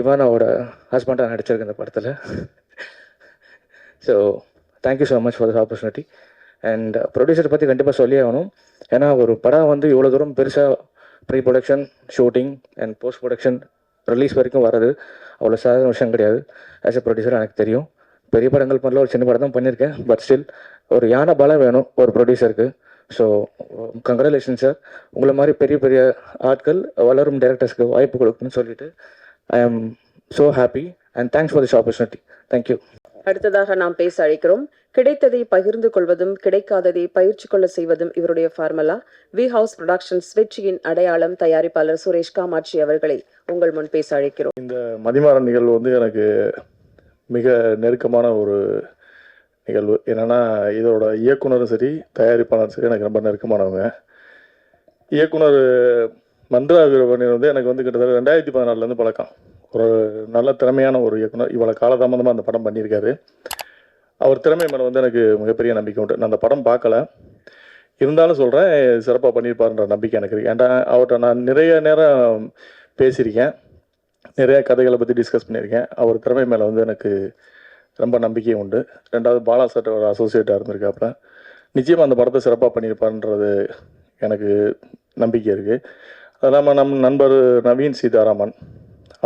இவானாவோட ஹஸ்பண்டாக நடிச்சிருக்கு இந்த படத்தில். So thank you so much for this opportunity. And ப்ரொடியூசரை பற்றி கண்டிப்பாக சொல்லி ஆகணும். ஏன்னா ஒரு படம் வந்து இவ்வளோ தூரம் பெருசாக pre production, shooting and post production, release வரைக்கும் வர்றது அவ்வளோ சாதாரண விஷயம் கிடையாது. ஆஸ் எ ப்ரொடியூசர் எனக்கு தெரியும். பெரிய படங்கள் பண்ணல, ஒரு சின்ன படம் தான் பண்ணியிருக்கேன். பட் ஸ்டில் ஒரு யானை பலம் வேணும் ஒரு ப்ரொடியூசருக்கு. So congratulation sir. உங்களை மாதிரி பெரிய பெரிய ஆட்கள் வளரும் டைரக்டர்ஸ்க்கு வாய்ப்பு கொடுக்கணும்னு சொல்லிட்டு ஐ am so happy and thanks for this opportunity. Thank you. அடுத்ததாக நாம் பேச அழைக்கிறோம். கிடைத்ததை பகிர்ந்து கொள்வதும் கிடைக்காததை பயிற்சி கொள்ள செய்வதும் இவருடைய ஃபார்முலா. வி ஹவுஸ் புரொடக்ஷன்ஸ் வெற்றியின் அடையாளம் தயாரிப்பாளர் சுரேஷ் காமாட்சி அவர்களை உங்கள் முன் பேச அழைக்கிறோம். இந்த மதிமாறன் நிகழ்வு வந்து எனக்கு மிக நெருக்கமான ஒரு நிகழ்வு. என்னென்னா இதோட இயக்குனரும் சரி தயாரிப்பாளரும் சரி எனக்கு ரொம்ப நெருக்கமானவங்க. இயக்குனர் மந்த்ரா வீரபாண்டியன் வந்து எனக்கு வந்து கிட்டத்தட்ட 2014 பழக்கம். ஒரு நல்ல திறமையான ஒரு இயக்குனர். இவ்வளோ காலதாமதமாக அந்த படம் பண்ணியிருக்காரு. அவர் திறமை மேலே வந்து எனக்கு மிகப்பெரிய நம்பிக்கை உண்டு. நான் அந்த படம் பார்க்கல, இருந்தாலும் சொல்கிறேன் சிறப்பாக பண்ணியிருப்பாருன்ற நம்பிக்கை எனக்கு இருக்குது. ஏன்டா அவர்கிட்ட நான் நிறைய நேரம் பேசியிருக்கேன், நிறைய கதைகளை பற்றி டிஸ்கஸ் பண்ணியிருக்கேன். அவர் திறமை மேலே வந்து எனக்கு ரொம்ப நம்பிக்கை உண்டு. ரெண்டாவது பாலா சார் ஒரு அசோசியேட்டாக இருந்திருக்காப்புல. நிச்சயமாக அந்த படத்தை சிறப்பாக பண்ணியிருப்பாருன்றது எனக்கு நம்பிக்கை இருக்குது. அது இல்லாமல் நம் நண்பர் நவீன் சீதாராமன்,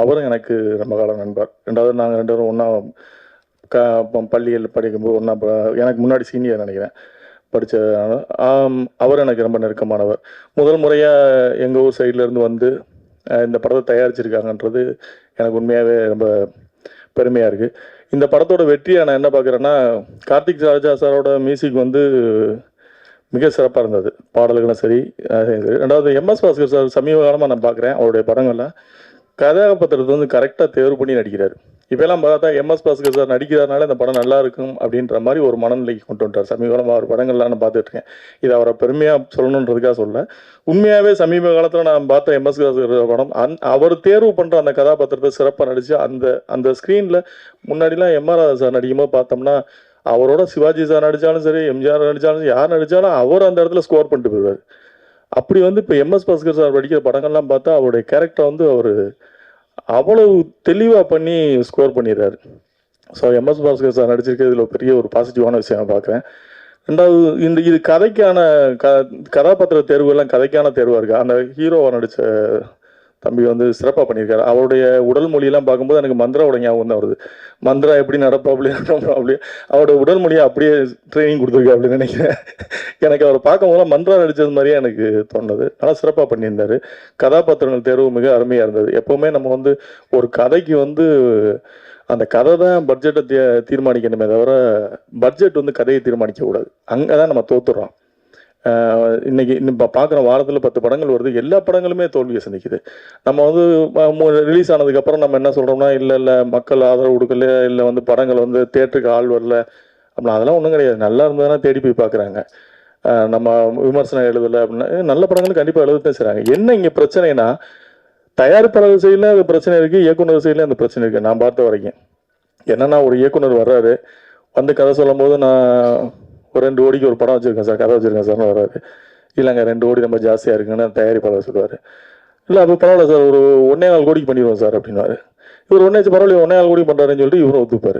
அவரும் எனக்கு ரொம்ப கால நண்பர். ரெண்டாவது நாங்கள் 2 பேரும் ஒன்றா பள்ளியில் படிக்கும்போது ஒன்றா, எனக்கு முன்னாடி சீனியர் நினைக்கிறேன் படித்த. அவர் எனக்கு ரொம்ப நெருக்கமானவர். முதல் முறையாக எங்கள் ஊர் சைட்லேருந்து வந்து இந்த படத்தை தயாரிச்சிருக்காங்கன்றது எனக்கு உண்மையாகவே ரொம்ப பெருமையாக இருக்குது. இந்த படத்தோட வெற்றியை நான் என்ன பார்க்குறேன்னா, கார்த்திக் ராஜா சாரோட மியூசிக் வந்து மிக சிறப்பாக இருந்தது. பாடல்களும் சரி. ரெண்டாவது எம்எஸ் பாஸ்கர் சார் சமீப காலமாக நான் பார்க்குறேன் அவருடைய படங்களில் கதாபாத்திரத்தை வந்து கரெக்டாக தேர்வு பண்ணி நடிக்கிறார். இப்போலாம் பார்த்தா எம்எஸ் பாஸ்கர் சார் நடிக்கிறதுனால இந்த படம் நல்லா இருக்கும் அப்படின்ற மாதிரி ஒரு மனநிலைக்கு கொண்டு வந்துட்டார். சமீப காலமாக அவர் படங்கள்லாம் நான் பார்த்துட்ருக்கேன். இது அவரை பெருமையாக சொல்லணுன்றதுக்காக சொல்ல, உண்மையாகவே சமீப காலத்தில் நான் பார்த்த எம்எஸ் பாஸ்கர் படம் அவர் தேர்வு பண்ணுற அந்த கதாபாத்திரத்தை சிறப்பாக நடித்து அந்த ஸ்க்ரீனில் முன்னாடிலாம் எம்ஆர் ராதா சார் நடிக்கும்போது பார்த்தோம்னா அவரோட சிவாஜி சார் நடித்தாலும் சரி, எம்ஜிஆர் நடித்தாலும் யார் நடித்தாலும் அவர் அந்த இடத்துல ஸ்கோர் பண்ணிட்டு போயிடுவார். அப்படி வந்து இப்போ எம்எஸ் பாஸ்கர் சார் நடிக்கிற படங்கள்லாம் பார்த்தா அவருடைய கேரக்டரை வந்து அவர் அவ்வளவு தெளிவாக பண்ணி ஸ்கோர் பண்ணிடுறாரு. ஸோ எம்எஸ் பாஸ்கர் சார் நடிச்சிருக்கிறதுல பெரிய ஒரு பாசிட்டிவான விஷயம் நான் பார்க்குறேன். ரெண்டாவது இது கதைக்கான கதாபாத்திர தேர்வுகள்லாம் கதைக்கான தேர்வாக இருக்குது. அந்த ஹீரோவை நடித்த தம்பி வந்து சிறப்பாக பண்ணியிருக்காரு. அவருடைய உடல் மொழியெல்லாம் பார்க்கும்போது எனக்கு மந்த்ராவோட ஞாபகம் தான் வருது. மந்த்ரா எப்படி நடப்பாப்ளே அவருடைய உடல் மொழியை அப்படியே ட்ரைனிங் கொடுத்துருக்கா அப்படின்னு நினைக்கிறேன். எனக்கு அவர் பார்க்கும்போது மந்த்ரா நடித்தது மாதிரியே எனக்கு தோணுது. நல்லா சிறப்பாக பண்ணியிருந்தார். கதாபாத்திரங்கள் தேர்வு மிக அருமையாக இருந்தது. எப்போவுமே நம்ம வந்து ஒரு கதைக்கு வந்து அந்த கதை தான் பட்ஜெட்டை தீர்மானிக்கணுமே தவிர பட்ஜெட் வந்து கதையை தீர்மானிக்கக்கூடாது. அங்கே தான் நம்ம தோத்துடுறோம். இன்னைக்கு இப்போ பார்க்குற வாரத்தில் 10 படங்கள் வருது. எல்லா படங்களுமே தோல்வியை சந்திக்குது. நம்ம வந்து ரிலீஸ் ஆனதுக்கப்புறம் நம்ம என்ன சொல்கிறோம்னா, இல்லை மக்கள் ஆதரவு கொடுக்கல, இல்லை வந்து படங்கள் வந்து தேட்டருக்கு ஆள் வரல அப்படின்னா அதெல்லாம் ஒன்றும் கிடையாது. நல்லா இருந்ததுன்னா தேடி போய் பார்க்குறாங்க. நம்ம விமர்சனம் எழுதலை அப்படின்னா நல்ல படங்கள் கண்டிப்பாக எழுதத்தான் செய்கிறாங்க. என்ன இங்கே பிரச்சனைனா, தயாரிப்பாளர் சைடில் அது பிரச்சனை இருக்குது, இயக்குனர் சைடில் அந்த பிரச்சனை இருக்குது. நான் பார்த்த வரைக்கும் என்னன்னா, ஒரு இயக்குனர் வர்றாரு, வந்து கதை சொல்லும் போது நான் ஒரு 2 கோடிக்கு ஒரு படம் வச்சுருக்கேன் சார், கதை வச்சுருக்கேன் சார்னு வர்றாரு. இல்லைங்க 2 கோடி ரொம்ப ஜாஸ்தியாக இருக்குன்னு தயாரிப்பாளர் சொல்லுவார். இல்லை அப்போ பரவாயில்ல சார், ஒரு 1.25 கோடிக்கு பண்ணிடுவோம் சார் அப்படின்னாரு. இவர் பரவாயில்ல 1.25 கோடி பண்ணுறாருன்னு சொல்லிட்டு இவரும் ஒத்துப்பார்.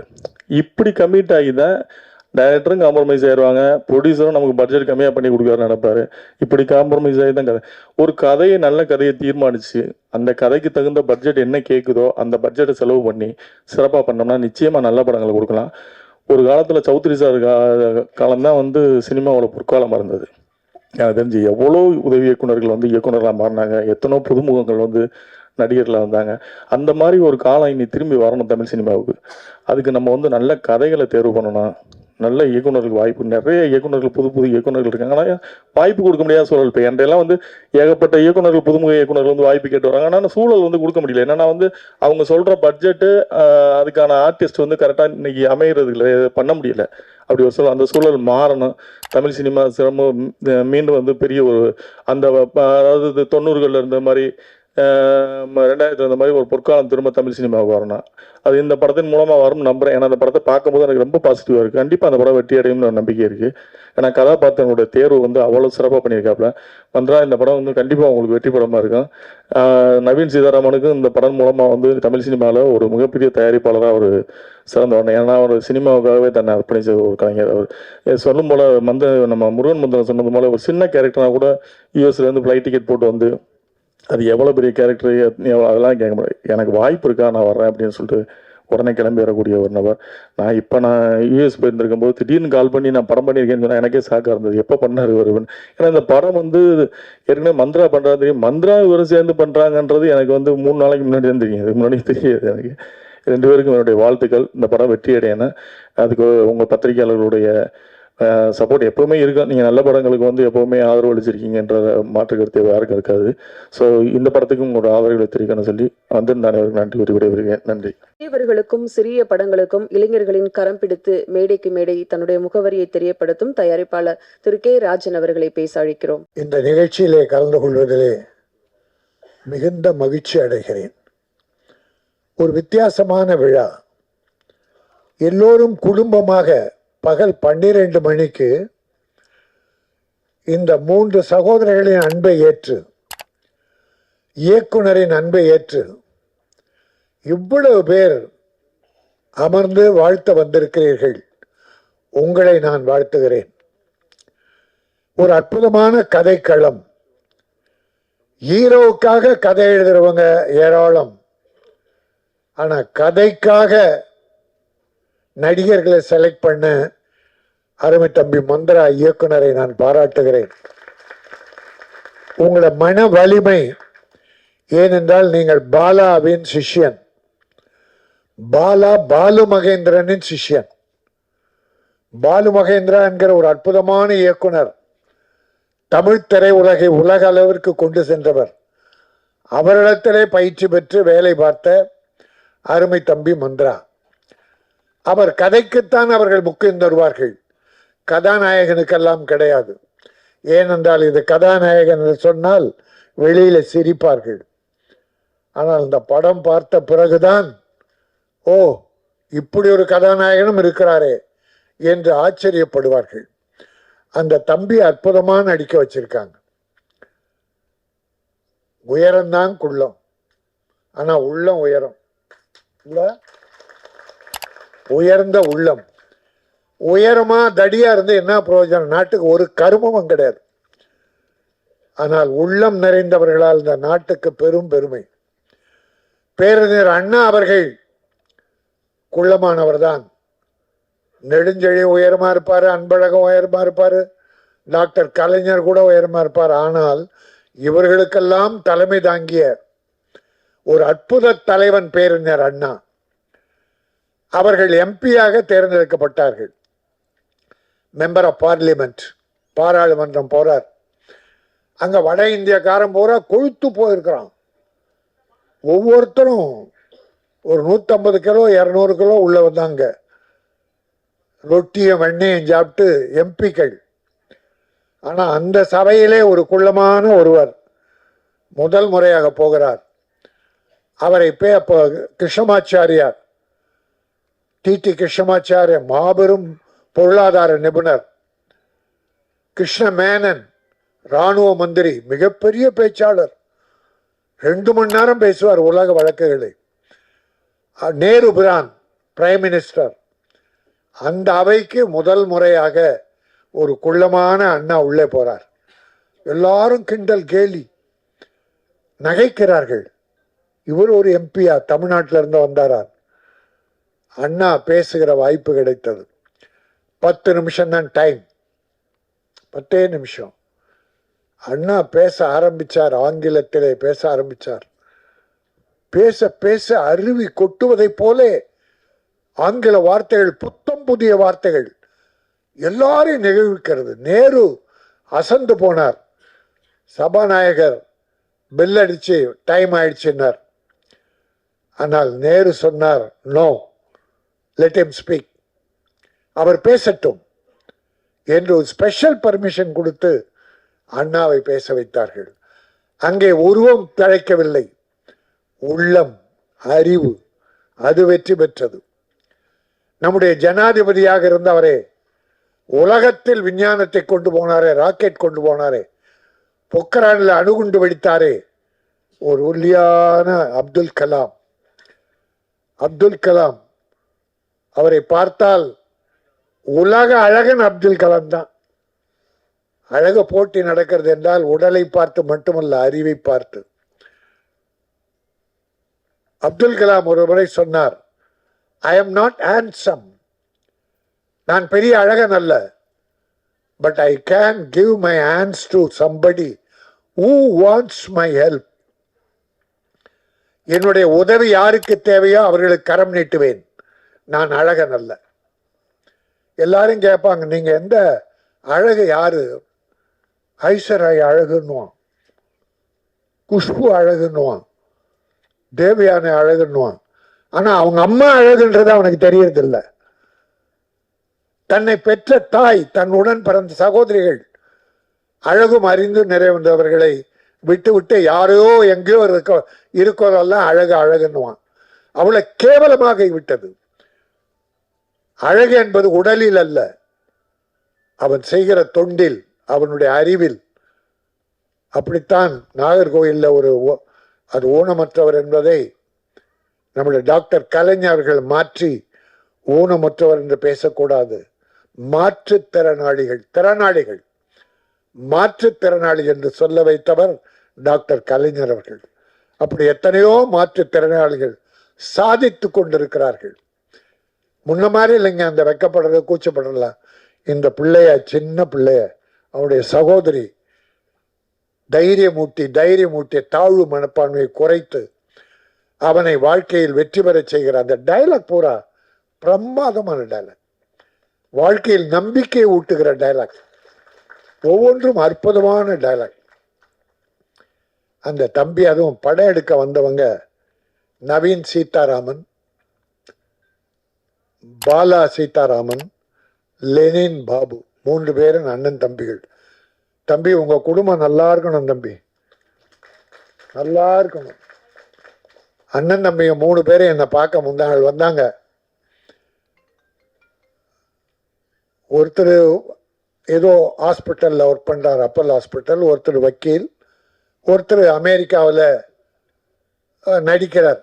இப்படி கமிட் ஆகி தான் டைரக்டரும் காம்ப்ரமைஸ் ஆயிடுவாங்க, ப்ரொடியூசரும் நமக்கு பட்ஜெட் கம்மியாக பண்ணி கொடுக்குறாரு நினைப்பாரு. இப்படி காம்ப்ரமைஸ் ஆகி தான் கதை. ஒரு கதையை நல்ல கதையை தீர்மானித்து அந்த கதைக்கு தகுந்த பட்ஜெட் என்ன கேட்குதோ அந்த பட்ஜெட்டை செலவு பண்ணி சிறப்பாக பண்ணோம்னா நிச்சயமாக நல்ல படங்களை கொடுக்கலாம். ஒரு காலத்தில் சௌத்ரி சார் காலம்தான் வந்து சினிமாவோட பொற்காலமாக இருந்தது. எனக்கு தெரிஞ்சு எவ்வளோ உதவி இயக்குநர்கள் வந்து இயக்குநர்களாக மாறினாங்க, எத்தனோ புதுமுகங்கள் வந்து நடிகர்களாக வந்தாங்க. அந்த மாதிரி ஒரு காலம் இனி திரும்பி வரணும் தமிழ் சினிமாவுக்கு. அதுக்கு நம்ம வந்து நல்ல கதைகளை தேர்வு பண்ணணும், நல்ல இயக்குநர்களுக்கு வாய்ப்பு. நிறைய இயக்குநர்கள் புது இயக்குநர்கள் இருக்காங்க, ஆனால் வாய்ப்பு கொடுக்க முடியாத சூழல். இப்போ என்கிட்டலாம் வந்து ஏகப்பட்ட இயக்குநர்கள் புதுமுக இயக்குநர்கள் வந்து வாய்ப்பு கேட்டு வராங்க, ஆனால் சூழல் வந்து கொடுக்க முடியல. என்னன்னா வந்து அவங்க சொல்கிற பட்ஜெட்டு அதுக்கான ஆர்டிஸ்ட் வந்து கரெக்டாக இன்னைக்கு அமைகிறது இல்லை, பண்ண முடியல. அப்படி ஒரு சூழல், அந்த சூழல் மாறணும். தமிழ் சினிமா சிரமம் மீண்டும் வந்து பெரிய ஒரு அந்த அதாவது 90களில் இருந்த மாதிரி 2000 அந்த மாதிரி ஒரு பொற்காலம் திரும்ப தமிழ் சினிமாவுக்கு வரணும். அது இந்த படத்தின் மூலமாக வரும்னு நம்புகிறேன். ஏன்னா அந்த படத்தை பார்க்கும்போது எனக்கு ரொம்ப பாசிட்டிவாக இருக்குது. கண்டிப்பாக அந்த படம் வெற்றி அடையும்னு ஒரு நம்பிக்கை இருக்குது. ஏன்னா கதாபாத்திரங்களுடைய தேர்வு வந்து அவ்வளோ சிறப்பாக பண்ணியிருக்காப்புல. மந்த்ரா இந்த படம் வந்து கண்டிப்பாக உங்களுக்கு வெற்றி படமாக இருக்கும். நவீன் சீதாராமனுக்கும் இந்த படம் மூலமாக வந்து தமிழ் சினிமாவில் ஒரு மிகப்பெரிய தயாரிப்பாளராக அவர் சிறந்தவன். ஏன்னா அவர் சினிமாவுக்காகவே தன்னை அர்ப்பணித்த ஒரு கலைஞர். அவர் சொல்லும் போல் நம்ம முருகன் முந்தன் சொன்னது போல் ஒரு சின்ன கேரக்டராக கூட யூஎஸ்லேருந்து ஃப்ளைட் டிக்கெட் போட்டு வந்து அது எவ்வளோ பெரிய கேரக்டர் அதெல்லாம் கேட்க முடியாது. எனக்கு வாய்ப்பு இருக்கா, நான் வர்றேன் அப்படின்னு சொல்லிட்டு உடனே கிளம்பி வரக்கூடிய ஒரு நபர். நான் யூஎஸ் போயிருந்திருக்கும் போது திடீர்னு கால் பண்ணி நான் படம் பண்ணியிருக்கேன்னு சொன்னால் எனக்கே ஷாக்காக இருந்தது. எப்போ பண்ணார் வருவன். ஏன்னா இந்த படம் ஏற்கனவே மந்த்ரா பண்ணுறது தெரியும், மந்த்ரா இவரும் சேர்ந்து பண்ணுறாங்கன்றது எனக்கு 3 நாளைக்கு முன்னாடி தான் தெரியும். அதுக்கு முன்னாடி தெரியாது எனக்கு. 2 பேருக்கும் என்னுடைய வாழ்த்துக்கள். இந்த படம் வெற்றி அடையணும். அதுக்கு உங்கள் பத்திரிகையாளர்களுடைய சப்போர்ட் எப்போவுமே இருக்கும். நீங்கள் நல்ல படங்களுக்கு எப்போவுமே ஆதரவு அளிச்சிருக்கீங்கன்ற மாற்று கருத்து யாருக்கும் இருக்காது. ஸோ இந்த படத்துக்கும் உங்களோட ஆதரவுகளை தெரிவிக்கணும்னு சொல்லி நான் நன்றி கூறி விடைபெறுகிறேன். நன்றி. பெரியவர்களுக்கும் சிறிய படங்களுக்கும் இளைஞர்களின் கரம் பிடித்து மேடைக்கு மேடை தன்னுடைய முகவரியை தெரியப்படுத்தும் தயாரிப்பாளர் திரு கே ராஜன் அவர்களை பேச அழைக்கிறோம். இந்த நிகழ்ச்சியிலே கலந்து கொள்வதிலே மிகுந்த மகிழ்ச்சி அடைகிறேன். ஒரு வித்தியாசமான விழா. எல்லோரும் குடும்பமாக பகல் 12 மணிக்கு இந்த 3 சகோதரர்களின் அன்பை ஏற்று, இயக்குனரின் அன்பை ஏற்று இவ்வளவு பேர் அமர்ந்து வாழ்த்த வந்திருக்கிறீர்கள். உங்களை நான் வாழ்த்துகிறேன். ஒரு அற்புதமான கதைக்களம். ஹீரோவுக்காக கதை எழுதுறவங்க ஏராளம். ஆனா கதைக்காக நடிகர்களை செலக்ட் பண்ண அருமை தம்பி மந்த்ரா இயக்குனரை நான் பாராட்டுகிறேன். உங்களோட மன வலிமை. ஏனென்றால் நீங்கள் பாலாவின் சிஷ்யன். பாலு மகேந்திரனின் சிஷ்யன். பாலு மகேந்திரா என்கிற ஒரு அற்புதமான இயக்குனர். தமிழ் திரையுலகை உலக அளவிற்கு கொண்டு சென்றவர். அவரிடத்திலே பயிற்சி பெற்று வேலை பார்த்த அருமை தம்பி மந்த்ரா. அவர் கதைக்குத்தான் அவர்கள் முக்கியம் தருவார்கள், கதாநாயகனுக்கெல்லாம் கிடையாது. ஏனென்றால் இது கதாநாயகன் என்று சொன்னால் வெளியில சிரிப்பார்கள். ஆனால் இந்த படம் பார்த்த பிறகுதான், ஓ இப்படி ஒரு கதாநாயகனும் இருக்கிறாரே என்று ஆச்சரியப்படுவார்கள். அந்த தம்பி அற்புதமா நடிக்க வச்சிருக்காங்க. உயரம்தான் குள்ளம், ஆனா உள்ளம் உயரம் இல்ல. உயர்ந்த உள்ளம். உயரமா தடியா இருந்து என்ன பிரயோஜனம்? நாட்டுக்கு ஒரு கருமமும் கிடையாது. ஆனால் உள்ளம் நிறைந்தவர்களால் இந்த நாட்டுக்கு பெரும் பெருமை. பேரறிஞர் அண்ணா அவர்கள் குள்ளமானவர் தான். நெடுஞ்செழி உயரமா இருப்பாரு, அன்பழகம் உயரமா இருப்பாரு, டாக்டர் கலைஞர் கூட உயரமா இருப்பார். ஆனால் இவர்களுக்கெல்லாம் தலைமை தாங்கிய ஒரு அற்புத தலைவன் பேரறிஞர் அண்ணா. அவர்கள் எம்பியாக தேர்ந்தெடுக்கப்பட்டார்கள். மெம்பர் ஆஃப் பார்லிமெண்ட், பாராளுமன்றம் போறார். அங்க வட இந்தியக்காரன் போற கொழுத்து போயிருக்கிறான். ஒவ்வொருத்தரும் ஒரு 150 கிலோ 200 கிலோ உள்ள வந்தாங்க. ரொட்டியும் வெண்ணையும் சாப்பிட்டு எம்பிக்கள். ஆனா அந்த சபையிலே ஒரு குள்ளமான ஒருவர் முதல் முறையாக போகிறார். அவரை அப்போ கிருஷ்ணமாச்சாரியார், டி கிருஷ்ணமாச்சாரிய மாபெரும் பொருளாதார நிபுணர். கிருஷ்ண மேனன் இராணுவ மந்திரி, மிகப்பெரிய பேச்சாளர், 2 மணி நேரம் பேசுவார் உலக வழக்குகளை. நேரு பிரான் பிரைம் மினிஸ்டர். அந்த அவைக்கு முதல் முறையாக ஒரு குள்ளமான அண்ணா உள்ளே போறார். எல்லாரும் கிண்டல் கேலி நகைக்கிறார்கள். இவர் ஒரு எம்பியா, தமிழ்நாட்டில இருந்து வந்தாரார். அண்ணா பேசுகிற வாய்ப்பு கிடைத்தது. 10 நிமிஷம் தான் டைம், 10 நிமிஷம். அண்ணா பேச ஆரம்பிச்சார். ஆங்கிலத்திலே பேச ஆரம்பிச்சார். பேச பேச அருவி கொட்டுவதை போலே ஆங்கில வார்த்தைகள், புத்தம் புதிய வார்த்தைகள் எல்லாரையும் நிகழ்விக்கிறது. நேரு அசந்து போனார். சபாநாயகர் பெல் அடிச்சு டைம் ஆயிடுச்சுன்னார். ஆனால் நேரு சொன்னார், நோ, லெட் ஹிம் ஸ்பீக், அவர் பேசட்டும் என்று ஒரு ஸ்பெஷல் பர்மிஷன் கொடுத்து அண்ணாவை பேச வைத்தார்கள். அங்கே உருவம் தழைக்கவில்லை, உள்ளம், அறிவு, அது வெற்றி பெற்றது. நம்முடைய ஜனாதிபதியாக இருந்தவரே உலகத்தில் விஞ்ஞானத்தை கொண்டு போனாரே, ராக்கெட் கொண்டு போனாரே, பொக்ரானில் அணுகுண்டு வெடித்தாரே, ஒரு ஒல்லியான அப்துல் கலாம். அப்துல் கலாம், அவரை பார்த்தால் உலக அழகன் அப்துல் கலாம் தான். அழக போட்டி நடக்கிறது என்றால் உடலை பார்த்து மட்டுமல்ல, அறிவை பார்த்து. அப்துல் கலாம் ஒரு முறை சொன்னார், ஐ எம் நாட் ஹேண்ட்சம், நான் பெரிய அழகன் அல்ல, but I can give my hands to somebody who wants my help. என்னுடைய உதவி யாருக்கு தேவையோ அவர்களுக்கு கரம் நீட்டுவேன், நான் அழகன் அல்ல. எல்லாரும் கேட்பாங்க, நீங்க எந்த அழகு யாரு? ஐஸ்வர்யா அழகுன்னுவான், குஷ்பு அழகுன்னுவான், தேவயானை அழகுன்னுவான். ஆனா அவங்க அம்மா அழகுன்றது அவனுக்கு தெரியறதில்லை. தன்னை பெற்ற தாய், தன் உடன் பிறந்த சகோதரிகள் அழகும் அறிந்து நிறைவந்தவர்களை விட்டு விட்டு யாரோ எங்கேயோ இருக்கிறதெல்லாம் அழகு அழகுன்னுவான். அவளை கேவலமாக விட்டது. அழகு என்பது உடலில் அல்ல, அவன் செய்கிற தொண்டில், அவனுடைய அறிவில். அப்படித்தான் நாகர்கோயிலில் அது ஊனமற்றவர் என்பதை நம்முடைய டாக்டர் கலைஞர்கள் மாற்றி ஊனமற்றவர் என்று பேசக்கூடாது, மாற்றுத்திறனாளிகள் மாற்றுத்திறனாளி என்று சொல்ல வைத்தவர் டாக்டர் கலைஞர் அவர்கள். அப்படி எத்தனையோ மாற்றுத்திறனாளிகள் சாதித்து கொண்டிருக்கிறார்கள். முன்ன மாதிரி இல்லைங்க, அந்த வெக்கப்படுறது கூச்சப்படலாம். இந்த பிள்ளைய, சின்ன பிள்ளைய, அவனுடைய சகோதரி தைரியமூட்டி தாழ்வு மனப்பான்மையை குறைத்து அவனை வாழ்க்கையில் வெற்றி பெற செய்கிற அந்த டயலாக் பூரா பிரமாதமான டயலாக், வாழ்க்கையில் நம்பிக்கையை ஊட்டுகிற டயலாக், ஒவ்வொன்றும் அற்புதமான டயலாக். அந்த தம்பி, அதுவும் படம் எடுக்க வந்தவங்க நவீன் சீதாராமன், பாலா சீதாராமன், லெனின் பாபு, 3 பேரும் அண்ணன் தம்பிகள். தம்பி, உங்க குடும்பம் நல்லா இருக்கணும் தம்பி, நல்லா இருக்கணும். அண்ணன் தம்பிங்க 3 பேரும் என்னை பார்க்க முந்தா நாள் வந்தாங்க. ஒருத்தர் ஏதோ ஹாஸ்பிட்டலில் ஒர்க் பண்ணுறார், அப்பல் ஹாஸ்பிட்டல். ஒருத்தர் வக்கீல், ஒருத்தர் அமெரிக்காவில் நடிக்கிறார்,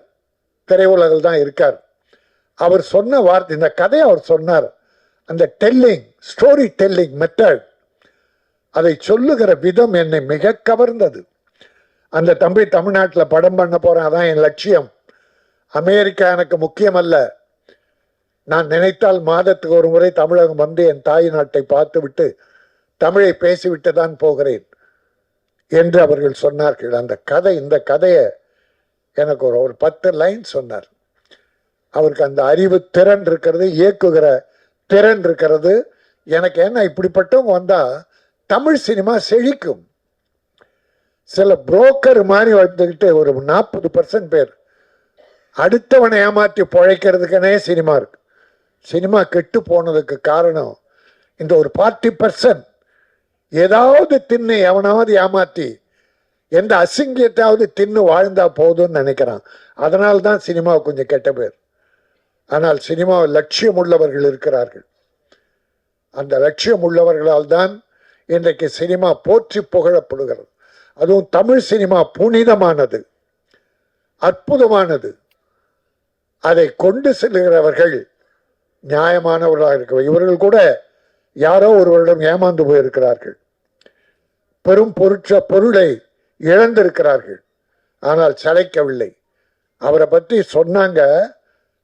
திரையுலகில் தான் இருக்கார். அவர் சொன்ன வார்த்தை, இந்த கதையை அவர் சொன்னார், அந்த ஸ்டோரி டெல்லிங் மெத்தட், அதை சொல்லுகிற விதம் என்னை மிக கவர்ந்தது. அந்த தம்பி தமிழ்நாட்டில் படம் பண்ண போறேன், அதான் என் லட்சியம். அமெரிக்கா எனக்கு முக்கியம் அல்ல, நான் நினைத்தால் மாதத்துக்கு ஒரு முறை தமிழகம் வந்து என் தாய் நாட்டை பார்த்து விட்டு தமிழை பேசிவிட்டு தான் போகிறேன் என்று அவர்கள் சொன்னார்கள். அந்த கதை, இந்த கதையை எனக்கு ஒரு 10 லைன் சொன்னார். அவருக்கு அந்த அறிவு திறன் இருக்கிறது, இயக்குகிற திறன் இருக்கிறது. எனக்கு என்ன, இப்படிப்பட்டவங்க வந்தா தமிழ் சினிமா செழிக்கும். சில புரோக்கர் மாதிரி வந்துக்கிட்டு ஒரு 40% பேர் அடுத்தவனை ஏமாற்றி பிழைக்கிறதுக்குனே சினிமா இருக்கு. சினிமா கெட்டு போனதுக்கு காரணம் இந்த ஒரு 40% ஏதாவது தின்னு எவனாவது ஏமாற்றி எந்த அசிங்கத்தாவது தின்னு வாழ்ந்தா போதும்னு நினைக்கிறான். அதனால்தான் சினிமா கொஞ்சம் கெட்ட பேர். ஆனால் சினிமாவில் லட்சியம் உள்ளவர்கள் இருக்கிறார்கள். அந்த லட்சியம் உள்ளவர்களால் தான் இன்றைக்கு சினிமா போற்றி புகழப்படுகிறது. அதுவும் தமிழ் சினிமா புனிதமானது, அற்புதமானது. அதை கொண்டு செல்கிறவர்கள் நியாயமானவர்களாக இருக்க. இவர்கள் கூட யாரோ ஒருவரிடம் ஏமாந்து போயிருக்கிறார்கள், பெரும் பொருளை இழந்திருக்கிறார்கள், ஆனால் சளைக்கவில்லை. அவரை பற்றி சொன்னாங்க,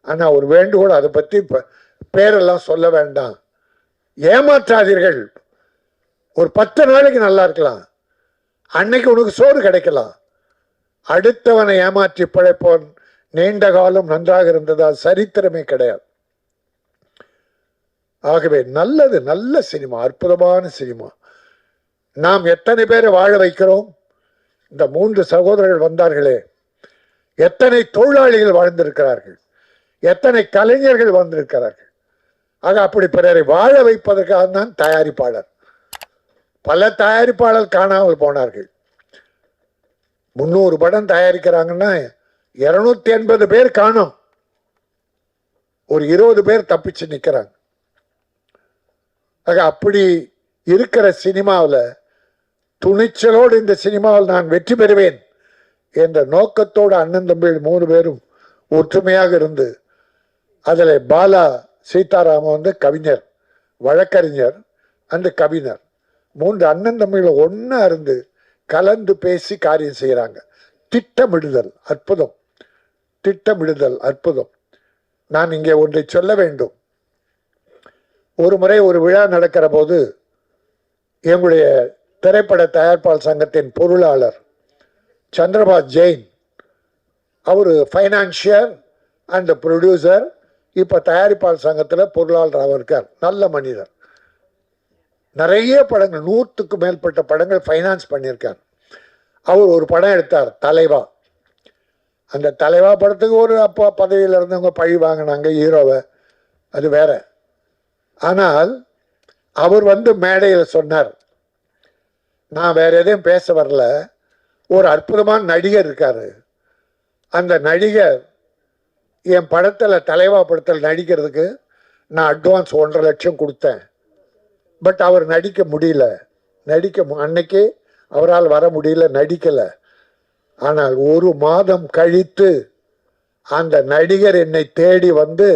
ஆனால் ஒரு வேண்டுகோள், அதை பற்றி பேரெல்லாம் சொல்ல வேண்டாம், ஏமாற்றாதீர்கள். ஒரு 10 நாளைக்கு நல்லா இருக்கலாம், அன்னைக்கு உனக்கு சோறு கிடைக்கலாம். அடுத்தவனை ஏமாற்றி பிழைப்போன் நீண்ட காலம் நன்றாக இருந்ததா சரித்திரமே கிடையாது. ஆகவே நல்ல சினிமா, அற்புதமான சினிமா. நாம் எத்தனை பேரை வாழ வைக்கிறோம்? இந்த 3 சகோதரர்கள் வந்தார்களே, எத்தனை தொழிலாளிகள் வாழ்ந்திருக்கிறார்கள், எத்தனை கலைஞர்கள் வந்திருக்கிறார்கள். ஆக அப்படி பிறரை வாழ வைப்பதற்காக தான் தயாரிப்பாளர். பல தயாரிப்பாளர் காணாமல் போனார்கள். 300 படம் தயாரிக்கிறாங்கன்னா 280 பேர் காணோம், ஒரு 20 பேர் தப்பிச்சு நிற்கிறாங்க. ஆக அப்படி இருக்கிற சினிமாவில் துணிச்சலோடு இந்த சினிமாவில் நான் வெற்றி பெறுவேன் என்ற நோக்கத்தோடு அண்ணன் தம்பிகள் 3 பேரும் ஒற்றுமையாக இருந்து, அதில் பாலா சீதாராமன் கவிஞர், வழக்கறிஞர், அந்த கவிஞர், 3 அண்ணன் தம்பிகள் ஒன்னா இருந்து கலந்து பேசி காரியம் செய்கிறாங்க. திட்டமிடுதல் அற்புதம். திட்டமிடுதல் அற்புதம். நான் இங்கே ஒன்றை சொல்ல வேண்டும். ஒரு முறை ஒரு விழா நடக்கிற போது எங்களுடைய திரைப்பட தயாரிப்பாளர் சங்கத்தின் பொருளாளர் சந்திரபாஸ் ஜெயின், அவர் ஃபைனான்சியர் அண்ட் ப்ரொடியூசர், இப்போ தயாரிப்பாளர் சங்கத்தில் பொருளாளராக இருக்கார். நல்ல மனிதர். நிறைய படங்கள், 100க்கு மேற்பட்ட படங்கள் ஃபைனான்ஸ் பண்ணியிருக்கார். அவர் ஒரு படம் எடுத்தார், தலைவா. அந்த தலைவா படத்துக்கு ஒரு அப்போ பதவியில் இருந்தவங்க பழி வாங்கினாங்க ஹீரோவை, அது வேற. ஆனால் அவர் மேடையில் சொன்னார், நான் வேற எதையும் பேச வரல, ஒரு அற்புதமான நடிகர் இருக்காரு, அந்த நடிகர் என் படத்தில் தலைவா படத்தில் நடிக்கிறதுக்கு நான் அட்வான்ஸ் 1.5 லட்சம் கொடுத்தேன். பட் அவர் நடிக்க முடியல. அன்னைக்கு அவரால் வர முடியல, நடிக்கலை. ஆனால் 1 மாதம் கழித்து அந்த நடிகர் என்னை தேடி வந்து,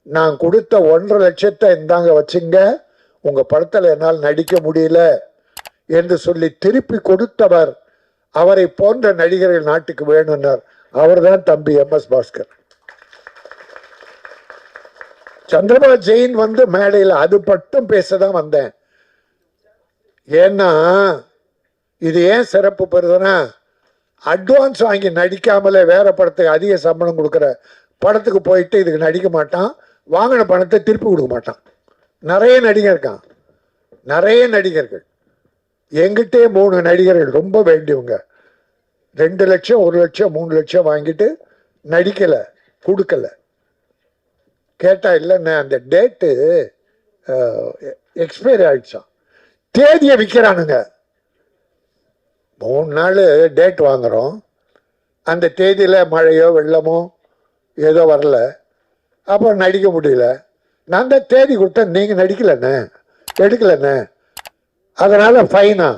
நான் கொடுத்த 1.5 லட்சத்தை இந்தாங்க வச்சுங்க, உங்கள் படத்தில் என்னால் நடிக்க முடியல என்று சொல்லி திருப்பி கொடுத்தவர். அவரை போன்ற நடிகர்கள் நாட்டுக்கு வேணும்னார். அவர் தான் தம்பி MS பாஸ்கர். சந்திரபாஸ் ஜெயின் மேடையில் அது மட்டும் பேசதான் வந்தேன். ஏன்னா இது ஏன் சிறப்பு பெறுதுன்னா, அட்வான்ஸ் வாங்கி நடிக்காமலே வேற படத்துக்கு அதிக சம்பளம் கொடுக்குற படத்துக்கு போயிட்டு இதுக்கு நடிக்க மாட்டான், வாங்கின பணத்தை திருப்பி கொடுக்க மாட்டான். நிறைய நடிகர் இருக்கான், நிறைய நடிகர்கள். எங்கிட்டே 3 நடிகர்கள் ரொம்ப வேண்டியவங்க 2 லட்சம் 1 லட்சம் 3 லட்சம் வாங்கிட்டு நடிக்கல, கொடுக்கல. கேட்டா இல்லைண்ணே அந்த டேட்டு எக்ஸ்பைரி ஆயிடுச்சான், தேதியை விற்கிறானுங்க. 3 நாள் டேட் வாங்குறோம், அந்த தேதியில் மழையோ வெள்ளமோ ஏதோ வரல, அப்போ நடிக்க முடியல. நான் தான் தேதி கொடுத்தேன், நீங்கள் நடிக்கலண்ணே, எடுக்கலண்ணே, அதனால ஃபைனா.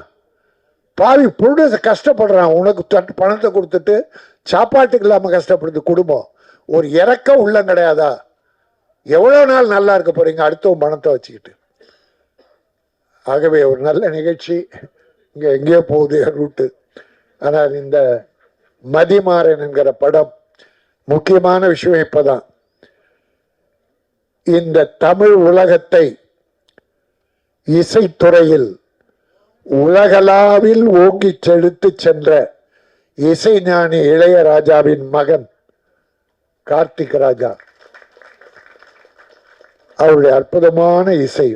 பாவி ப்ரொடியூசர் கஷ்டப்படுறான், உனக்கு பணத்தை கொடுத்துட்டு சாப்பாட்டுக்கு இல்லாமல் கஷ்டப்படுது குடும்பம். ஒரு இறக்கம் உள்ளம் கிடையாதா? எவ்வளோ நாள் நல்லா இருக்க போறீங்க அடுத்தவன் பணத்தை வச்சுக்கிட்டு? ஆகவே ஒரு நல்ல நிகழ்ச்சி. இங்கே எங்கேயோ போகுது ரூட்டு. ஆனால் இந்த மதிமாறன் என்கிற படம் முக்கியமான விஷயம். இப்பதான் இந்த தமிழ் உலகத்தை இசைத்துறையில் உலகளாவில் ஓங்கி செலுத்து சென்ற இசைஞானி இளையராஜாவின் மகன் கார்த்திக் ராஜா, அவருடைய அற்புதமான இசை.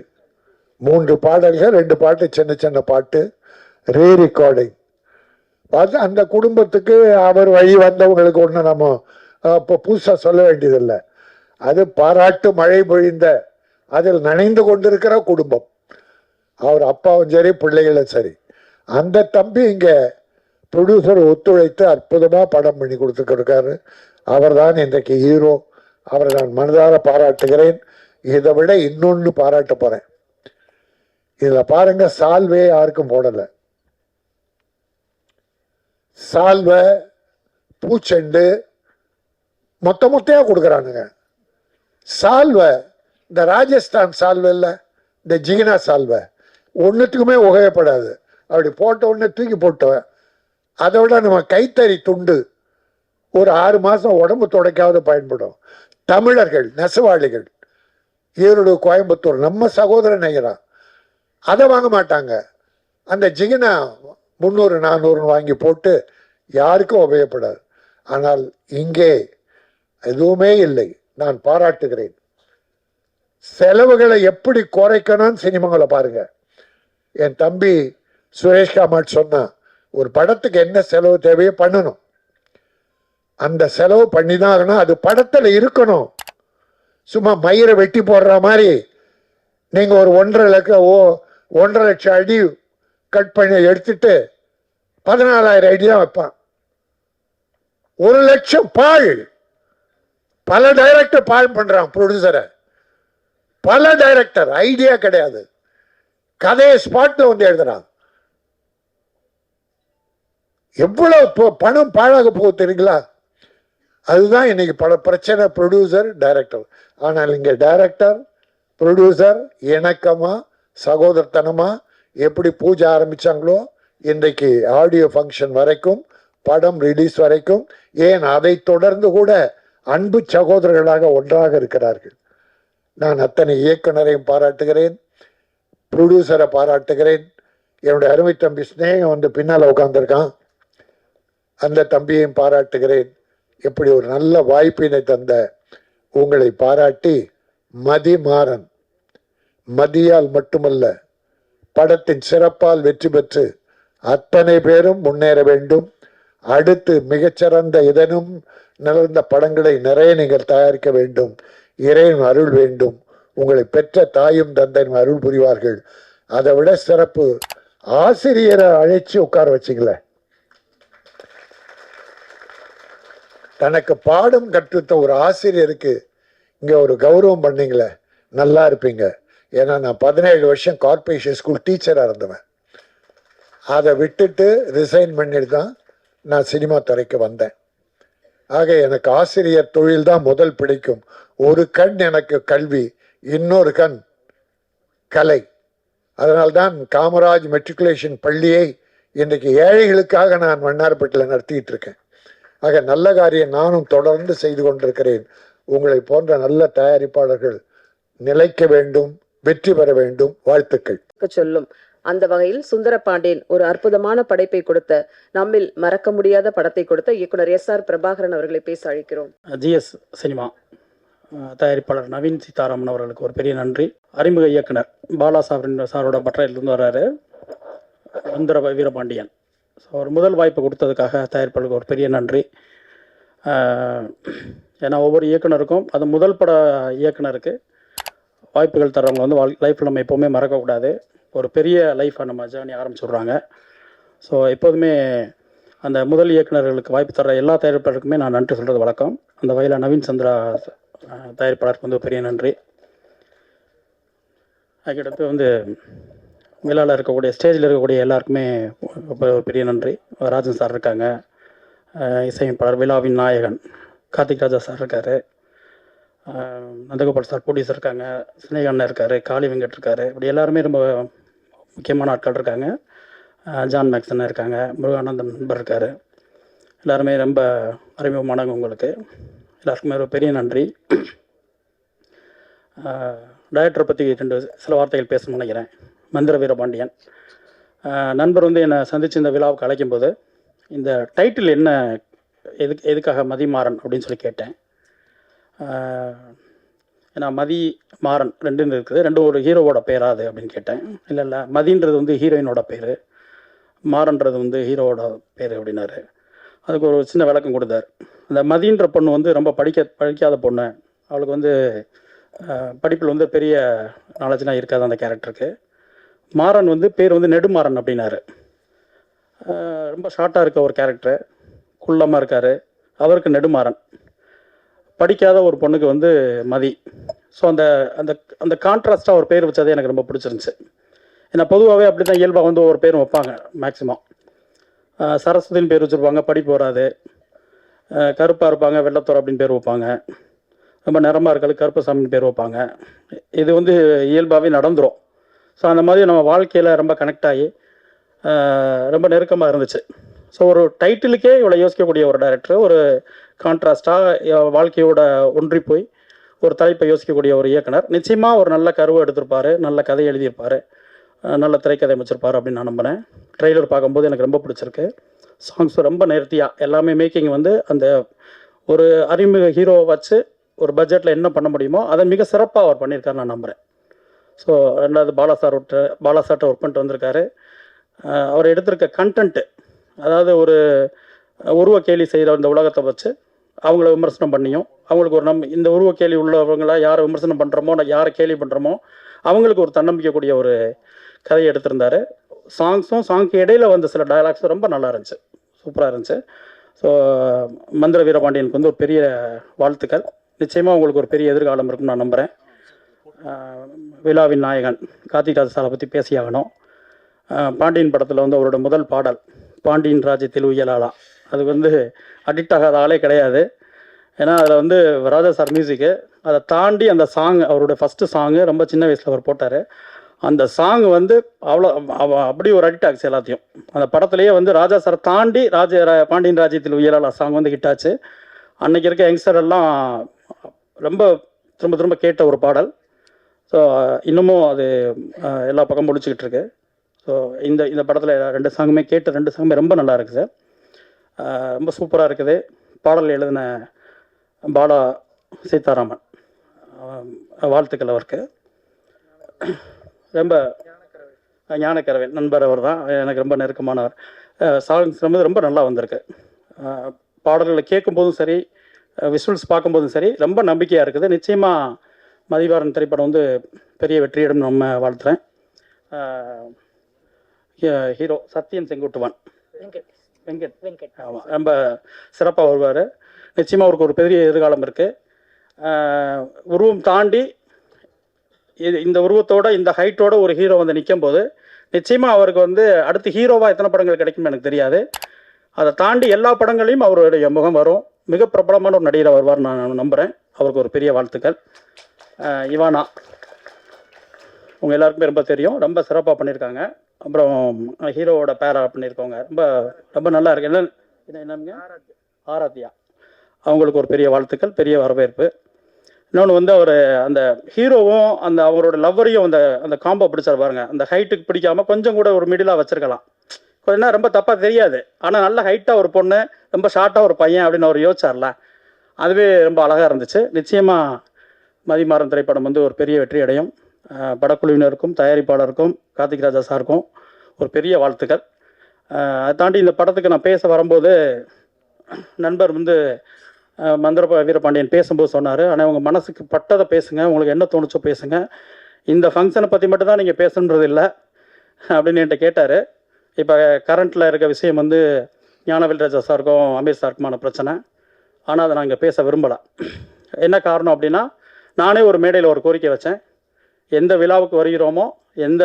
3 பாடல்கள், 2 பாட்டு சின்ன சின்ன பாட்டு, ரீ ரெக்கார்டிங். அந்த குடும்பத்துக்கு அவர் வழி வந்தவங்களுக்கு ஒன்று நம்ம இப்போ புதுசாக சொல்ல வேண்டியதில்லை. அது பாராட்டு மழை பொழிந்த, அதில் நனைந்து கொண்டிருக்கிற குடும்பம். அவர் அப்பாவும் சரி, பிள்ளைகளும் சரி. அந்த தம்பி இங்கே ப்ரொடியூசர் ஒத்துழைத்து அற்புதமாக படம் பண்ணி கொடுத்துருக்காரு. அவர் தான் இன்றைக்கு ஹீரோ. அவரை நான் மனதார பாராட்டுகிறேன். இதை விட இன்னொன்று பாராட்ட போகிறேன். இதில் பாருங்க, சால்வே யாருக்கும் போடலை. சால்வை, பூச்செண்டு மொத்தையாக கொடுக்குறானுங்க. சால்வை, இந்த ராஜஸ்தான் சால்வை இல்லை, இந்த ஜிகினா சால்வை ஒன்றுத்துக்குமே உகையப்படாது. அப்படி போட்ட உடனே தூக்கி போட்டவன். அதை விட நம்ம கைத்தறி துண்டு ஒரு 6 மாதம் உடம்பு துடைக்காவது பயன்படும். தமிழர்கள் நெசவாளிகள், ஈரோடு, கோயம்புத்தூர், நம்ம சகோதரன் நெய்கிறான், அதை வாங்க மாட்டாங்க. அந்த ஜிகினா 300-400 வாங்கி போட்டு யாருக்கும் உபயோகப்படாது. ஆனால் இங்கே எதுவுமே இல்லை. நான் பாராட்டுகிறேன். செலவுகளை எப்படி குறைக்கணும்னு சினிமாவில் பாருங்க. என் தம்பி சுரேஷ் காமாட் சொன்னா, ஒரு படத்துக்கு என்ன செலவு தேவையோ பண்ணணும். அந்த செலவு பண்ணி தான் ஆகணும். அது படத்தில் இருக்கணும். சும்மா மயிரை வெட்டி போடுற மாதிரி நீங்க ஒரு 1.5 லட்சம் அடி கட் பண்ணி எடுத்துட்டு 14,000 அடி தான் வைப்பான். 1 லட்சம் பால். பல டைரக்டர் பால் பண்றான் ப்ரொடியூசரை. பல டைரக்டர் ஐடியா கிடையாது, கதையை ஸ்பாட்ல எழுதுறான். எவ்வளவு பணம் பாழாக போகுது தெரியுங்களா? அதுதான் இன்னைக்கு பல பிரச்சனை, ப்ரொடியூசர் டைரக்டர். ஆனால் இங்க டைரக்டர் ப்ரொடியூசர் இணக்கமா சகோதரத்தனமா எப்படி பூஜை ஆரம்பிச்சாங்களோ இன்றைக்கு ஆடியோ ஃபங்க்ஷன் வரைக்கும் படம் ரிலீஸ் வரைக்கும், ஏன் அதை தொடர்ந்து கூட அன்பு சகோதரர்களாக ஒன்றாக இருக்கிறார்கள். நான் அத்தனை இயக்குனரையும் பாராட்டுகிறேன், ப்ரொடியூசரை பாராட்டுகிறேன். என்னுடைய அருமை தம்பி ஸ்னேகம் வந்து பின்னால் உட்கார்ந்துருக்கான், அந்த தம்பியையும் பாராட்டுகிறேன். எப்படி ஒரு நல்ல வாய்ப்பினை தந்த உங்களை பாராட்டி, மதிமாறன் மதியால் மட்டுமல்ல படத்தின் சிறப்பால் வெற்றி பெற்று அத்தனை பேரும் முன்னேற வேண்டும். அடுத்து மிகச்சிறந்த இதனும் நிலர்ந்த படங்களை நிறைய நீங்கள் தயாரிக்க வேண்டும். இறைவன் அருள் வேண்டும். உங்களை பெற்ற தாயும் தந்தையும் அருள் புரிவார்கள். அதை விட சிறப்பு, ஆசிரியரை அழைச்சி உட்கார வச்சிங்களே, தனக்கு பாடம் கற்றுத்த ஒரு ஆசிரியருக்கு இங்க ஒரு கௌரவம் பண்ணீங்களே, நல்லா இருப்பீங்க. ஏன்னா நான் 17 வருஷம் கார்பரேஷன் ஸ்கூல் டீச்சராக இருந்தவன். அதை விட்டுட்டு ரிசைன் பண்ணிட்டு தான் நான் சினிமா துறைக்கு வந்தேன். ஆக எனக்கு ஆசிரியர் தொழில் தான் முதல் பிடிக்கும். ஒரு கண் எனக்கு கல்வி, இன்னொரு கண் கலை. அதனால்தான் காமராஜ் மெட்ரிகுலேஷன் பள்ளியை இன்றைக்கு ஏழைகளுக்காக நான் வண்ணாரப்பேட்டையில் நடத்திட்டு இருக்கேன். ஆக நல்ல காரியம் நானும் தொடர்ந்து செய்து கொண்டிருக்கிறேன். உங்களை போன்ற நல்ல தயாரிப்பாளர்கள் நிலைக்க வேண்டும், வெற்றி பெற வேண்டும். வாழ்த்துக்கள் சொல்லும். அந்த வகையில் சுந்தரபாண்டியன் ஒரு அற்புதமான படைப்பை கொடுத்த, நம்மில் மறக்க முடியாத படத்தை கொடுத்த இயக்குனர் SR பிரபாகரன் அவர்களை பேச அழைக்கிறோம். GS சினிமா தயாரிப்பாளர் நவீன் சீதாராமன் அவர்களுக்கு ஒரு பெரிய நன்றி. அறிமுக இயக்குனர் பாலா சாரோட பட்டறையிலிருந்து வர்றாரு சுந்தர வீரபாண்டியன். ஸோ ஒரு முதல் வாய்ப்பு கொடுத்ததுக்காக தயாரிப்பாளருக்கு ஒரு பெரிய நன்றி. ஏன்னா ஒவ்வொரு இயக்குனருக்கும், அது முதல் பட இயக்குனருக்கு வாய்ப்புகள் தர்றவங்க வந்து லைஃப்பில் நம்ம எப்போவுமே மறக்கக்கூடாது. ஒரு பெரிய லைஃப்பை நம்ம ஜேர்னி ஆரம்பிச்சுடுறாங்க. ஸோ எப்போதுமே அந்த முதல் இயக்குனர்களுக்கு வாய்ப்பு தர்ற எல்லா தயாரிப்பாளருக்குமே நான் நன்றி சொல்கிறது வழக்கம். அந்த வகையில் நவீன் சந்திரா தயாரிப்பாளருக்கு வந்து பெரிய நன்றி. அதுக்கடுத்து வந்து விழாவில் இருக்கக்கூடிய, ஸ்டேஜில் இருக்கக்கூடிய எல்லாருக்குமே ஒரு பெரிய நன்றி. ராஜன் சார் இருக்காங்க, இசையமைப்பாளர் விழாவின் நாயகன் கார்த்திக் ராஜா சார் இருக்கார், நந்தகோபால் சார் ப்ரொடியூசர் இருக்காங்க, ஸ்னேக அண்ணன் இருக்கார், காளி வெங்கட் இருக்கார். இப்படி எல்லாருமே ரொம்ப முக்கியமான ஆட்கள் இருக்காங்க. ஜான் மேக்ஸன் இருக்காங்க, முருகானந்தன் நண்பர் இருக்கார். எல்லாருமே ரொம்ப அறிமுகமானவங்க. உங்களுக்கு எல்லாருக்குமே ஒரு பெரிய நன்றி. டைரக்டரை பற்றி சில வார்த்தைகள் பேசணும்னு நினைக்கிறேன். மந்திர வீரபாண்டியன் நண்பர் வந்து என்னை சந்தித்து இந்த விழாவுக்கு அழைக்கும்போது, இந்த டைட்டில் என்ன, எதுக்காக மதிமாறன் அப்படின்னு சொல்லி கேட்டேன். ஏன்னா மதி மாறன் ரெண்டு இருக்குது, ரெண்டும் ஒரு ஹீரோவோட பேரா அது அப்படின்னு கேட்டேன். இல்லை மதின்றது வந்து ஹீரோயினோட பேர், மாறன்றது வந்து ஹீரோவோட பேர் அப்படின்னாரு. அதுக்கு ஒரு சின்ன விளக்கம் கொடுத்தார். அந்த மதின்ற பொண்ணு வந்து ரொம்ப படிக்காத பொண்ணு, அவளுக்கு வந்து படிப்பில் வந்து பெரிய நாலேஜ்லாம் இருக்காது அந்த கேரக்டருக்கு. மாறன் வந்து பேர் வந்து நெடுமாறன் அப்படின்னாரு. ரொம்ப ஷார்ட்டாக இருக்க ஒரு கேரக்டர், குள்ளமாக இருக்கார், அவருக்கு நெடுமாறன். படிக்காத ஒரு பொண்ணுக்கு வந்து மதி. ஸோ அந்த அந்த அந்த கான்ட்ராஸ்ட்டாக ஒரு பேர் வச்சதே எனக்கு ரொம்ப பிடிச்சிருந்துச்சு. ஏன்னா பொதுவாகவே அப்படி தான் இயல்பாக வந்து ஒவ்வொரு பேரும் வைப்பாங்க. மேக்ஸிமம் சரஸ்வதின்னு பேர் வச்சுருப்பாங்க, படிப்பு வராது. கருப்பாக இருப்பாங்க, வெள்ளத்தோர் அப்படின்னு பேர் வைப்பாங்க. ரொம்ப நிறமாக இருக்கிறது கருப்பசாமின்னு பேர் வைப்பாங்க. இது வந்து இயல்பாகவே நடந்துடும். ஸோ அந்த மாதிரி நம்ம வாழ்க்கையில் ரொம்ப கனெக்ட் ஆகி ரொம்ப நெருக்கமாக இருந்துச்சு. ஸோ ஒரு டைட்டிலுக்கே இவ்வளோ யோசிக்கக்கூடிய ஒரு டைரக்டர், ஒரு கான்ட்ராஸ்டாக வாழ்க்கையோட ஒன்றி போய் ஒரு தலைப்பை யோசிக்கக்கூடிய ஒரு இயக்குனர். நிச்சயமாக ஒரு நல்ல கருவை எடுத்திருப்பார், நல்ல கதை எழுதியிருப்பார், நல்ல திரைக்கதை அமைச்சிருப்பார் அப்படின்னு நான் நம்பினேன். ட்ரெய்லர் பார்க்கும்போது எனக்கு ரொம்ப பிடிச்சிருக்கு. சாங்ஸ் ரொம்ப நேர்த்தியாக, எல்லாமே மேக்கிங் வந்து அந்த ஒரு அறிமுக ஹீரோவை வச்சு ஒரு பட்ஜெட்டில் என்ன பண்ண முடியுமோ அதை மிக சிறப்பாக அவர் பண்ணியிருக்காரு நான் நம்புகிறேன். ஸோ ரெண்டாவது பாலா சார்ட்ட ஒர்க் பண்ணிட்டு வந்திருக்காரு. அவர் எடுத்திருக்க கண்டென்ட்டு, அதாவது ஒரு உருவ கேலி செய்கிற இந்த உலகத்தை வச்சு அவங்கள விமர்சனம் பண்ணியும், அவங்களுக்கு ஒரு இந்த உருவ கேலி உள்ளவங்களா யாரை விமர்சனம் பண்ணுறோமோ, யாரை கேலி பண்ணுறோமோ அவங்களுக்கு ஒரு தன்னம்பிக்கக்கூடிய ஒரு கதையை எடுத்திருந்தார். சாங்க்கு இடையில வந்த சில டயலாக்ஸும் ரொம்ப நல்லா இருந்துச்சு, சூப்பராக இருந்துச்சு. ஸோ மந்திர வீரபாண்டியனுக்கு வந்து ஒரு பெரிய வாழ்த்துக்கள். நிச்சயமாக உங்களுக்கு ஒரு பெரிய எதிர்காலம் இருக்குன்னு நான் நம்புகிறேன். விழாவின் நாயகன் கார்த்திக் ராஜ் சாரை பற்றி பேசியாகணும். பாண்டியன் படத்தில் வந்து அவரோட முதல் பாடல் பாண்டியன் ராஜ்யத்தில் உயலாளா, அது வந்து அடிக்ட் ஆகாத ஆளே கிடையாது. ஏன்னா அதில் வந்து ராஜா சார் மியூசிக்கு, அதை தாண்டி அந்த சாங், அவரோட ஃபஸ்ட்டு சாங்கு ரொம்ப சின்ன வயசில் அவர் போட்டார். அந்த சாங் வந்து அவ்வளோ அப்படி ஒரு அடிக்ட் ஆச்சு எல்லாத்தையும். அந்த படத்துலேயே வந்து ராஜா சார் தாண்டி பாண்டியன் ராஜ்யத்தில் உயரலா சாங் வந்து ஹிட் ஆச்சு. அன்னைக்கு இருக்க யங்ஸ்டர் எல்லாம் ரொம்ப திரும்ப திரும்ப கேட்ட ஒரு பாடல். ஸோ இன்னமும் அது எல்லா பக்கம் முடிச்சுக்கிட்டு இருக்கு. ஸோ இந்த படத்தில் 2 சாங்குமே கேட்ட 2 சாங்குமே ரொம்ப நல்லா இருக்குது சார். ரொம்ப சூப்பராக இருக்குது. பாடல் எழுதின பாலா சீதாராமன், வாழ்த்துக்கள் அவருக்கு. ரொம்ப ஞானக்கரவேல் நண்பர் அவர் தான், எனக்கு ரொம்ப நெருக்கமானவர். சாங்ஸ் ரொம்ப நல்லா வந்திருக்கு. பாடல்களை கேட்கும்போதும் சரி, விஷுவல்ஸ் பார்க்கும்போதும் சரி, ரொம்ப நம்பிக்கையாக இருக்குது. நிச்சயமாக மதிவாரன் திரைப்படம் வந்து பெரிய வெற்றியிடம் நம்ம வாழ்த்துறேன். ஹீரோ சத்யன் செங்குட்டுவன், வெங்கட் ஆமாம், ரொம்ப சிறப்பாக வருவார். நிச்சயமாக அவருக்கு ஒரு பெரிய எதிர்காலம் இருக்குது. உருவம் தாண்டி இந்த உருவத்தோட இந்த ஹைட்டோட ஒரு ஹீரோ வந்து நிற்கும் போது நிச்சயமாக அவருக்கு வந்து அடுத்து ஹீரோவாக எத்தனை படங்கள் கிடைக்கும்னு எனக்கு தெரியாது. அதை தாண்டி எல்லா படங்களையும் அவருடைய முகம் வரும். மிக பிரபலமான ஒரு நடிகராக வருவார் நான் நம்புகிறேன். அவருக்கு ஒரு பெரிய வாழ்த்துக்கள். இவானா உங்கள் எல்லாருக்குமே ரொம்ப தெரியும், ரொம்ப சிறப்பாக பண்ணியிருக்காங்க. அப்புறம் ஹீரோவோட பேரா பண்ணியிருக்கவங்க ரொம்ப ரொம்ப நல்லா இருக்கு. என்னங்க ஆராத்தியா, அவங்களுக்கு ஒரு பெரிய வாழ்த்துக்கள், பெரிய வரவேற்பு. இன்னொன்று வந்து அவர் அந்த ஹீரோவும் அந்த அவரோட லவ்வரையும் அந்த காம்போ பிடிச்சார் பாருங்க. அந்த ஹைட்டுக்கு பிடிக்காமல் கொஞ்சம் கூட ஒரு மிடிலாக வச்சிருக்கலாம். கொஞ்ச நேரம் ரொம்ப தப்பாக தெரியாது. ஆனால் நல்ல ஹைட்டாக ஒரு பொண்ணு, ரொம்ப ஷார்ட்டாக ஒரு பையன் அப்படின்னு அவர் யோசிச்சார்ல, அதுவே ரொம்ப அழகாக இருந்துச்சு. நிச்சயமாக மதிமாறன் திரைப்படம் வந்து ஒரு பெரிய வெற்றி அடையும். படக்குழுவினருக்கும் தயாரிப்பாளருக்கும் கார்த்திக் ராஜா சாருக்கும் ஒரு பெரிய வாழ்த்துக்கள். அதை தாண்டி இந்த படத்துக்கு நான் பேச வரும்போது நண்பர் வந்து மந்திர வீரபாண்டியன் பேசும்போது சொன்னார், ஆனால் உங்கள் மனசுக்கு பட்டதை பேசுங்க, உங்களுக்கு என்ன தோணுச்சோ பேசுங்க, இந்த ஃபங்க்ஷனை பற்றி மட்டும் தான் நீங்கள் பேசணுன்றது இல்லை அப்படின்னு என்கிட்ட கேட்டார். இப்போ கரண்ட்டில் இருக்க விஷயம் வந்து ஞானவேல் ராஜா சாருக்கும் அமீர் சாருக்குமான பிரச்சனை. ஆனால் அதை நான் இங்கே பேச விரும்பலை. என்ன காரணம் அப்படின்னா, நானே ஒரு மேடையில் ஒரு கோரிக்கை வச்சேன். எந்த விழாவுக்கு வருகிறோமோ, எந்த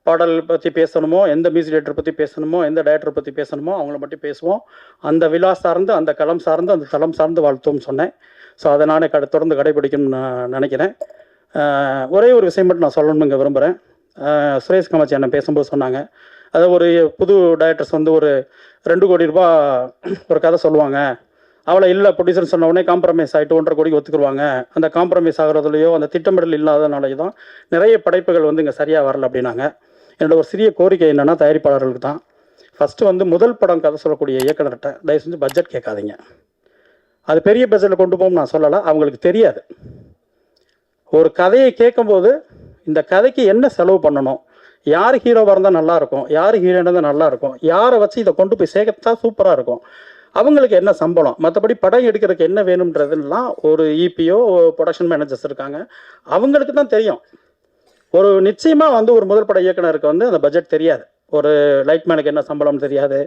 பாடல் பற்றி பேசணுமோ, எந்த மியூசிக் டைரக்டர் பற்றி பேசணுமோ, எந்த டைரக்டர் பற்றி பேசணுமோ அவங்கள மட்டும் பேசுவோம். அந்த விழா சார்ந்து, அந்த களம் சார்ந்து, அந்த தளம் சார்ந்து வாழ்த்துவோம்னு சொன்னேன். ஸோ அதை நானே தொடர்ந்து கடைபிடிக்கணும்னு நான் நினைக்கிறேன். ஒரே ஒரு விஷயம் மட்டும் நான் சொல்லணும்னு இங்கே விரும்புகிறேன். சுரேஷ் காமாட்சி அண்ணன் பேசும்போது சொன்னாங்க, அதை ஒரு புது டைரக்டர்ஸ் வந்து ஒரு 2 கோடி ரூபா ஒரு கதை சொல்லுவாங்க, அவளை இல்லை ப்ரொடியூசர் சொன்ன உடனே காம்ப்ரமைஸ் ஆகிட்டு 1.5 கோடிக்கு ஒத்துக்குருவாங்க. அந்த காம்ப்ரமைஸ் ஆகிறதுலையோ அந்த திட்டமிடல் இல்லாதனாலேயோ தான் நிறைய படைப்புகள் வந்து இங்கே சரியாக வரல அப்படின்னாங்க. என்னோட ஒரு சிறிய கோரிக்கை என்னென்னா, தயாரிப்பாளர்களுக்கு தான் ஃபஸ்ட்டு வந்து முதல் படம் கதை சொல்லக்கூடிய இயக்குனர்கிட்ட தயவு செஞ்சு பட்ஜெட் கேட்காதீங்க. அது பெரிய பட்ஜெட்டில் கொண்டு போகும் நான் சொல்லலை, அவங்களுக்கு தெரியாது. ஒரு கதையை கேட்கும்போது இந்த கதைக்கு என்ன செலவு பண்ணணும், யார் ஹீரோவாக இருந்தால் நல்லாயிருக்கும், யார் ஹீரோயினாக இருந்தால் நல்லாயிருக்கும், யாரை வச்சு இதை கொண்டு போய் சேர்க்கத்தா சூப்பராக இருக்கும், அவங்களுக்கு என்ன சம்பளம், மற்றபடி படம் எடுக்கிறதுக்கு என்ன வேணுன்றதுலாம் ஒரு இபிஓ ப்ரொடக்ஷன் மேனேஜர்ஸ் இருக்காங்க, அவங்களுக்கு தான் தெரியும். ஒரு நிச்சயமாக வந்து ஒரு முதல் பட இயக்குனருக்கு வந்து அந்த பட்ஜெட் தெரியாது. ஒரு லைட்மேனுக்கு என்ன சம்பளம்னு தெரியாது,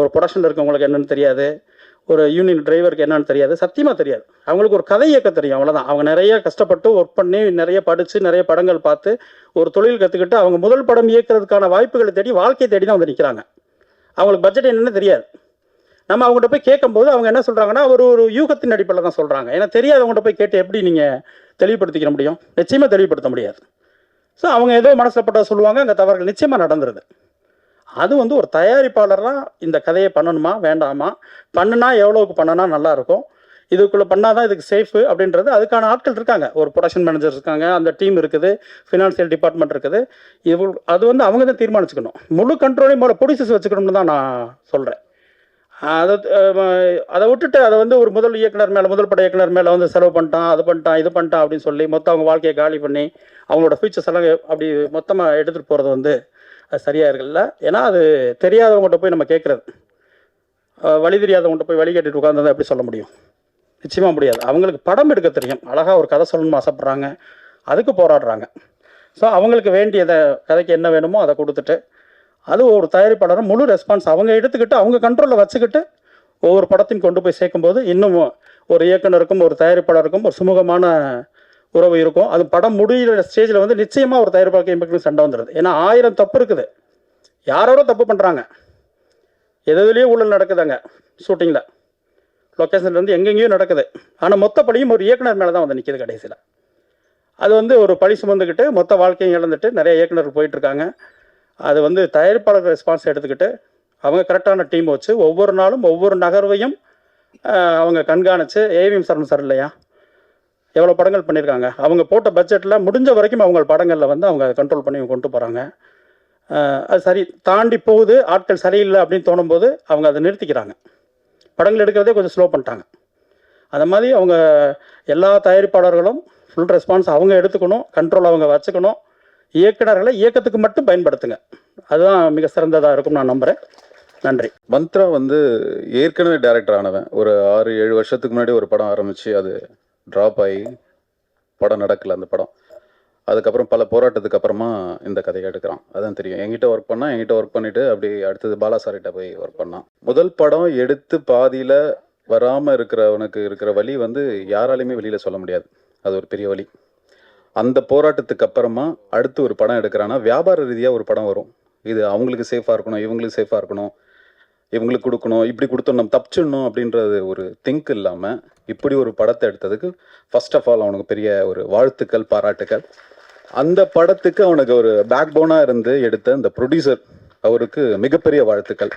ஒரு ப்ரொடக்ஷனில் இருக்கவங்களுக்கு என்னென்னு தெரியாது, ஒரு யூனியன் டிரைவருக்கு என்னன்னு தெரியாது, சத்தியமாக தெரியாது. அவங்களுக்கு ஒரு கதை இயக்க தெரியும், அவ்வளோதான். அவங்க நிறைய கஷ்டப்பட்டு ஒர்க் பண்ணி நிறைய படித்து நிறைய படங்கள் பார்த்து ஒரு தொழில் கற்றுக்கிட்டு அவங்க முதல் படம் இயக்கிறதுக்கான வாய்ப்புகளை தேடி வாழ்க்கையை தேடி தான் வந்து நிற்கிறாங்க. அவங்களுக்கு பட்ஜெட் என்னன்னு தெரியாது. நம்ம அவங்ககிட்ட போய் கேட்கும்போது அவங்க என்ன சொல்கிறாங்கன்னா, ஒரு யூகத்தின் அடிப்படையில் தான் சொல்கிறாங்க. ஏன்னா தெரியாதவங்ககிட்ட போய் கேட்டு எப்படி நீங்கள் தெளிவுபடுத்திக்க முடியும்? நிச்சயமாக தெளிவுபடுத்த முடியாது. ஸோ அவங்க ஏதோ மனசப்பட்ட சொல்லுவாங்க, அங்கே தவறுகள் நிச்சயமாக நடந்துருது. அது வந்து ஒரு தயாரிப்பாளராக இந்த கதையை பண்ணணுமா வேண்டாமா, பண்ணுனா எவ்வளோவுக்கு பண்ணனா நல்லாயிருக்கும், இதுக்குள்ளே பண்ணாதான் இதுக்கு சேஃபு அப்படின்றது அதுக்கான ஆட்கள் இருக்காங்க. ஒரு ப்ரொடக்ஷன் மேனேஜர் இருக்காங்க, அந்த டீம் இருக்குது, ஃபினான்சியல் டிபார்ட்மெண்ட் இருக்குது. அது வந்து அவங்க தான் தீர்மானிச்சுக்கணும். முழு கண்ட்ரோலையும் போல ப்ரொடியூசர்ஸ் வச்சுக்கணும்னு தான் நான் சொல்கிறேன். அதை விட்டுட்டு அதை வந்து ஒரு முதல் இயக்குனர் மேலே, முதல் பட இயக்குனர் மேலே வந்து செலவு பண்ணிட்டான், அது பண்ணிட்டான், இது பண்ணிட்டான் அப்படின்னு சொல்லி மொத்தம் அவங்க வாழ்க்கையை காலி பண்ணி அவங்களோட ஃபியூச்சர்ஸ் எல்லாம் அப்படி மொத்தமாக எடுத்துகிட்டு போகிறது வந்து அது சரியாக இருக்குல்ல. ஏன்னா அது தெரியாதவங்கள்ட்ட போய் நம்ம கேட்குறது, வழி தெரியாதவங்கள்ட்ட போய் வழி கேட்டுட்டு உட்காந்து எப்படி சொல்ல முடியும்? நிச்சயமாக முடியாது. அவங்களுக்கு படம் எடுக்க தெரியும், அழகாக ஒரு கதை சொல்லணும்னு ஆசைப்பட்றாங்க, அதுக்கு போராடுறாங்க. ஸோ அவங்களுக்கு வேண்டியதை கதைக்கு என்ன வேணுமோ அதை கொடுத்துட்டு, அது ஒரு தயாரிப்பாளரும் முழு ரெஸ்பான்ஸ் அவங்க எடுத்துக்கிட்டு அவங்க கண்ட்ரோலில் வச்சுக்கிட்டு ஒவ்வொரு படத்தையும் கொண்டு போய் சேர்க்கும்போது இன்னும் ஒரு இயக்குனருக்கும் ஒரு தயாரிப்பாளருக்கும் ஒரு சுமூகமான உறவு இருக்கும். அது படம் முடிகிற ஸ்டேஜில் வந்து நிச்சயமாக ஒரு தயாரிப்பாளருக்கு சண்டை வந்துடுது. ஏன்னா 1000 தப்பு இருக்குது, யாரோட தப்பு பண்ணுறாங்க, எதுலேயும் ஊழல் நடக்குதாங்க, ஷூட்டிங்கில் லொக்கேஷன்லேருந்து எங்கெங்கேயும் நடக்குது. ஆனால் மொத்தப்படியும் ஒரு இயக்குனர் மேலே தான் வந்து நிற்கிது கடைசியில். அது வந்து ஒரு பழி சுமந்துக்கிட்டு மொத்த வாழ்க்கையும் இழந்துட்டு நிறைய இயக்குனர்கள் போயிட்டுருக்காங்க. அது வந்து தயாரிப்பாளர் ரெஸ்பான்ஸ் எடுத்துக்கிட்டு அவங்க கரெக்டான டீம் வச்சு ஒவ்வொரு நாளும் ஒவ்வொரு நகர்வையும் அவங்க கண்காணித்து ஏவிஎம் சரண் சார் இல்லையா எவ்வளோ படங்கள் பண்ணியிருக்காங்க. அவங்க போட்ட பட்ஜெட்டில் முடிஞ்ச வரைக்கும் அவங்க படங்களில் வந்து அவங்க கண்ட்ரோல் பண்ணி கொண்டு போகிறாங்க. அது சரி தாண்டி போகுது, ஆட்கள் சரியில்லை அப்படின்னு தோணும்போது அவங்க அதை நிறுத்திக்கிறாங்க. படங்கள் எடுக்கிறதே கொஞ்சம் ஸ்லோ பண்ணிட்டாங்க. அந்த மாதிரி அவங்க எல்லா தயாரிப்பாளர்களும் ஃபுல் ரெஸ்பான்ஸ் அவங்க எடுத்துக்கணும், கண்ட்ரோல் அவங்க வச்சுக்கணும். இயக்குனர்களை இயக்கத்துக்கு மட்டும் பயன்படுத்துங்க, அதுதான் மிக சிறந்ததாக இருக்கும் நான் நம்புகிறேன். நன்றி. மந்த்ரா வந்து ஏற்கனவே டைரக்டர் ஆனவன். ஒரு 6-7 வருஷத்துக்கு முன்னாடி ஒரு படம் ஆரம்பித்து அது ட்ராப் ஆகி படம் நடக்கல அந்த படம். அதுக்கப்புறம் பல போராட்டத்துக்கு அப்புறமா இந்த கதையை எடுக்கிறான். அதான் தெரியும். என்கிட்ட ஒர்க் பண்ணிவிட்டு அப்படி அடுத்தது பாலா சார்கிட்ட போய் ஒர்க் பண்ணான். முதல் படம் எடுத்து பாதியில் வராமல் இருக்கிறவனுக்கு இருக்கிற வலி வந்து யாராலையுமே வெளியில் சொல்ல முடியாது. அது ஒரு பெரிய வலி. அந்த போராட்டத்துக்கு அப்புறமா அடுத்து ஒரு படம் எடுக்கிறான்னா வியாபார ரீதியாக ஒரு படம் வரும். இது அவங்களுக்கு சேஃபாக இருக்கணும், இவங்களுக்கு சேஃபாக இருக்கணும், இவங்களுக்கு கொடுக்கணும், இப்படி கொடுத்தோம் நம்ம தப்பிச்சிடணும் அப்படின்றது ஒரு திங்க் இல்லாமல் இப்படி ஒரு படத்தை எடுத்ததுக்கு ஃபர்ஸ்ட் ஆஃப் ஆல் அவனுக்கு பெரிய ஒரு வாழ்த்துக்கள், பாராட்டுக்கள். அந்த படத்துக்கு அவனுக்கு ஒரு பேக் போனாக இருந்து எடுத்த அந்த ப்ரொடியூசர் அவருக்கு மிகப்பெரிய வாழ்த்துக்கள்.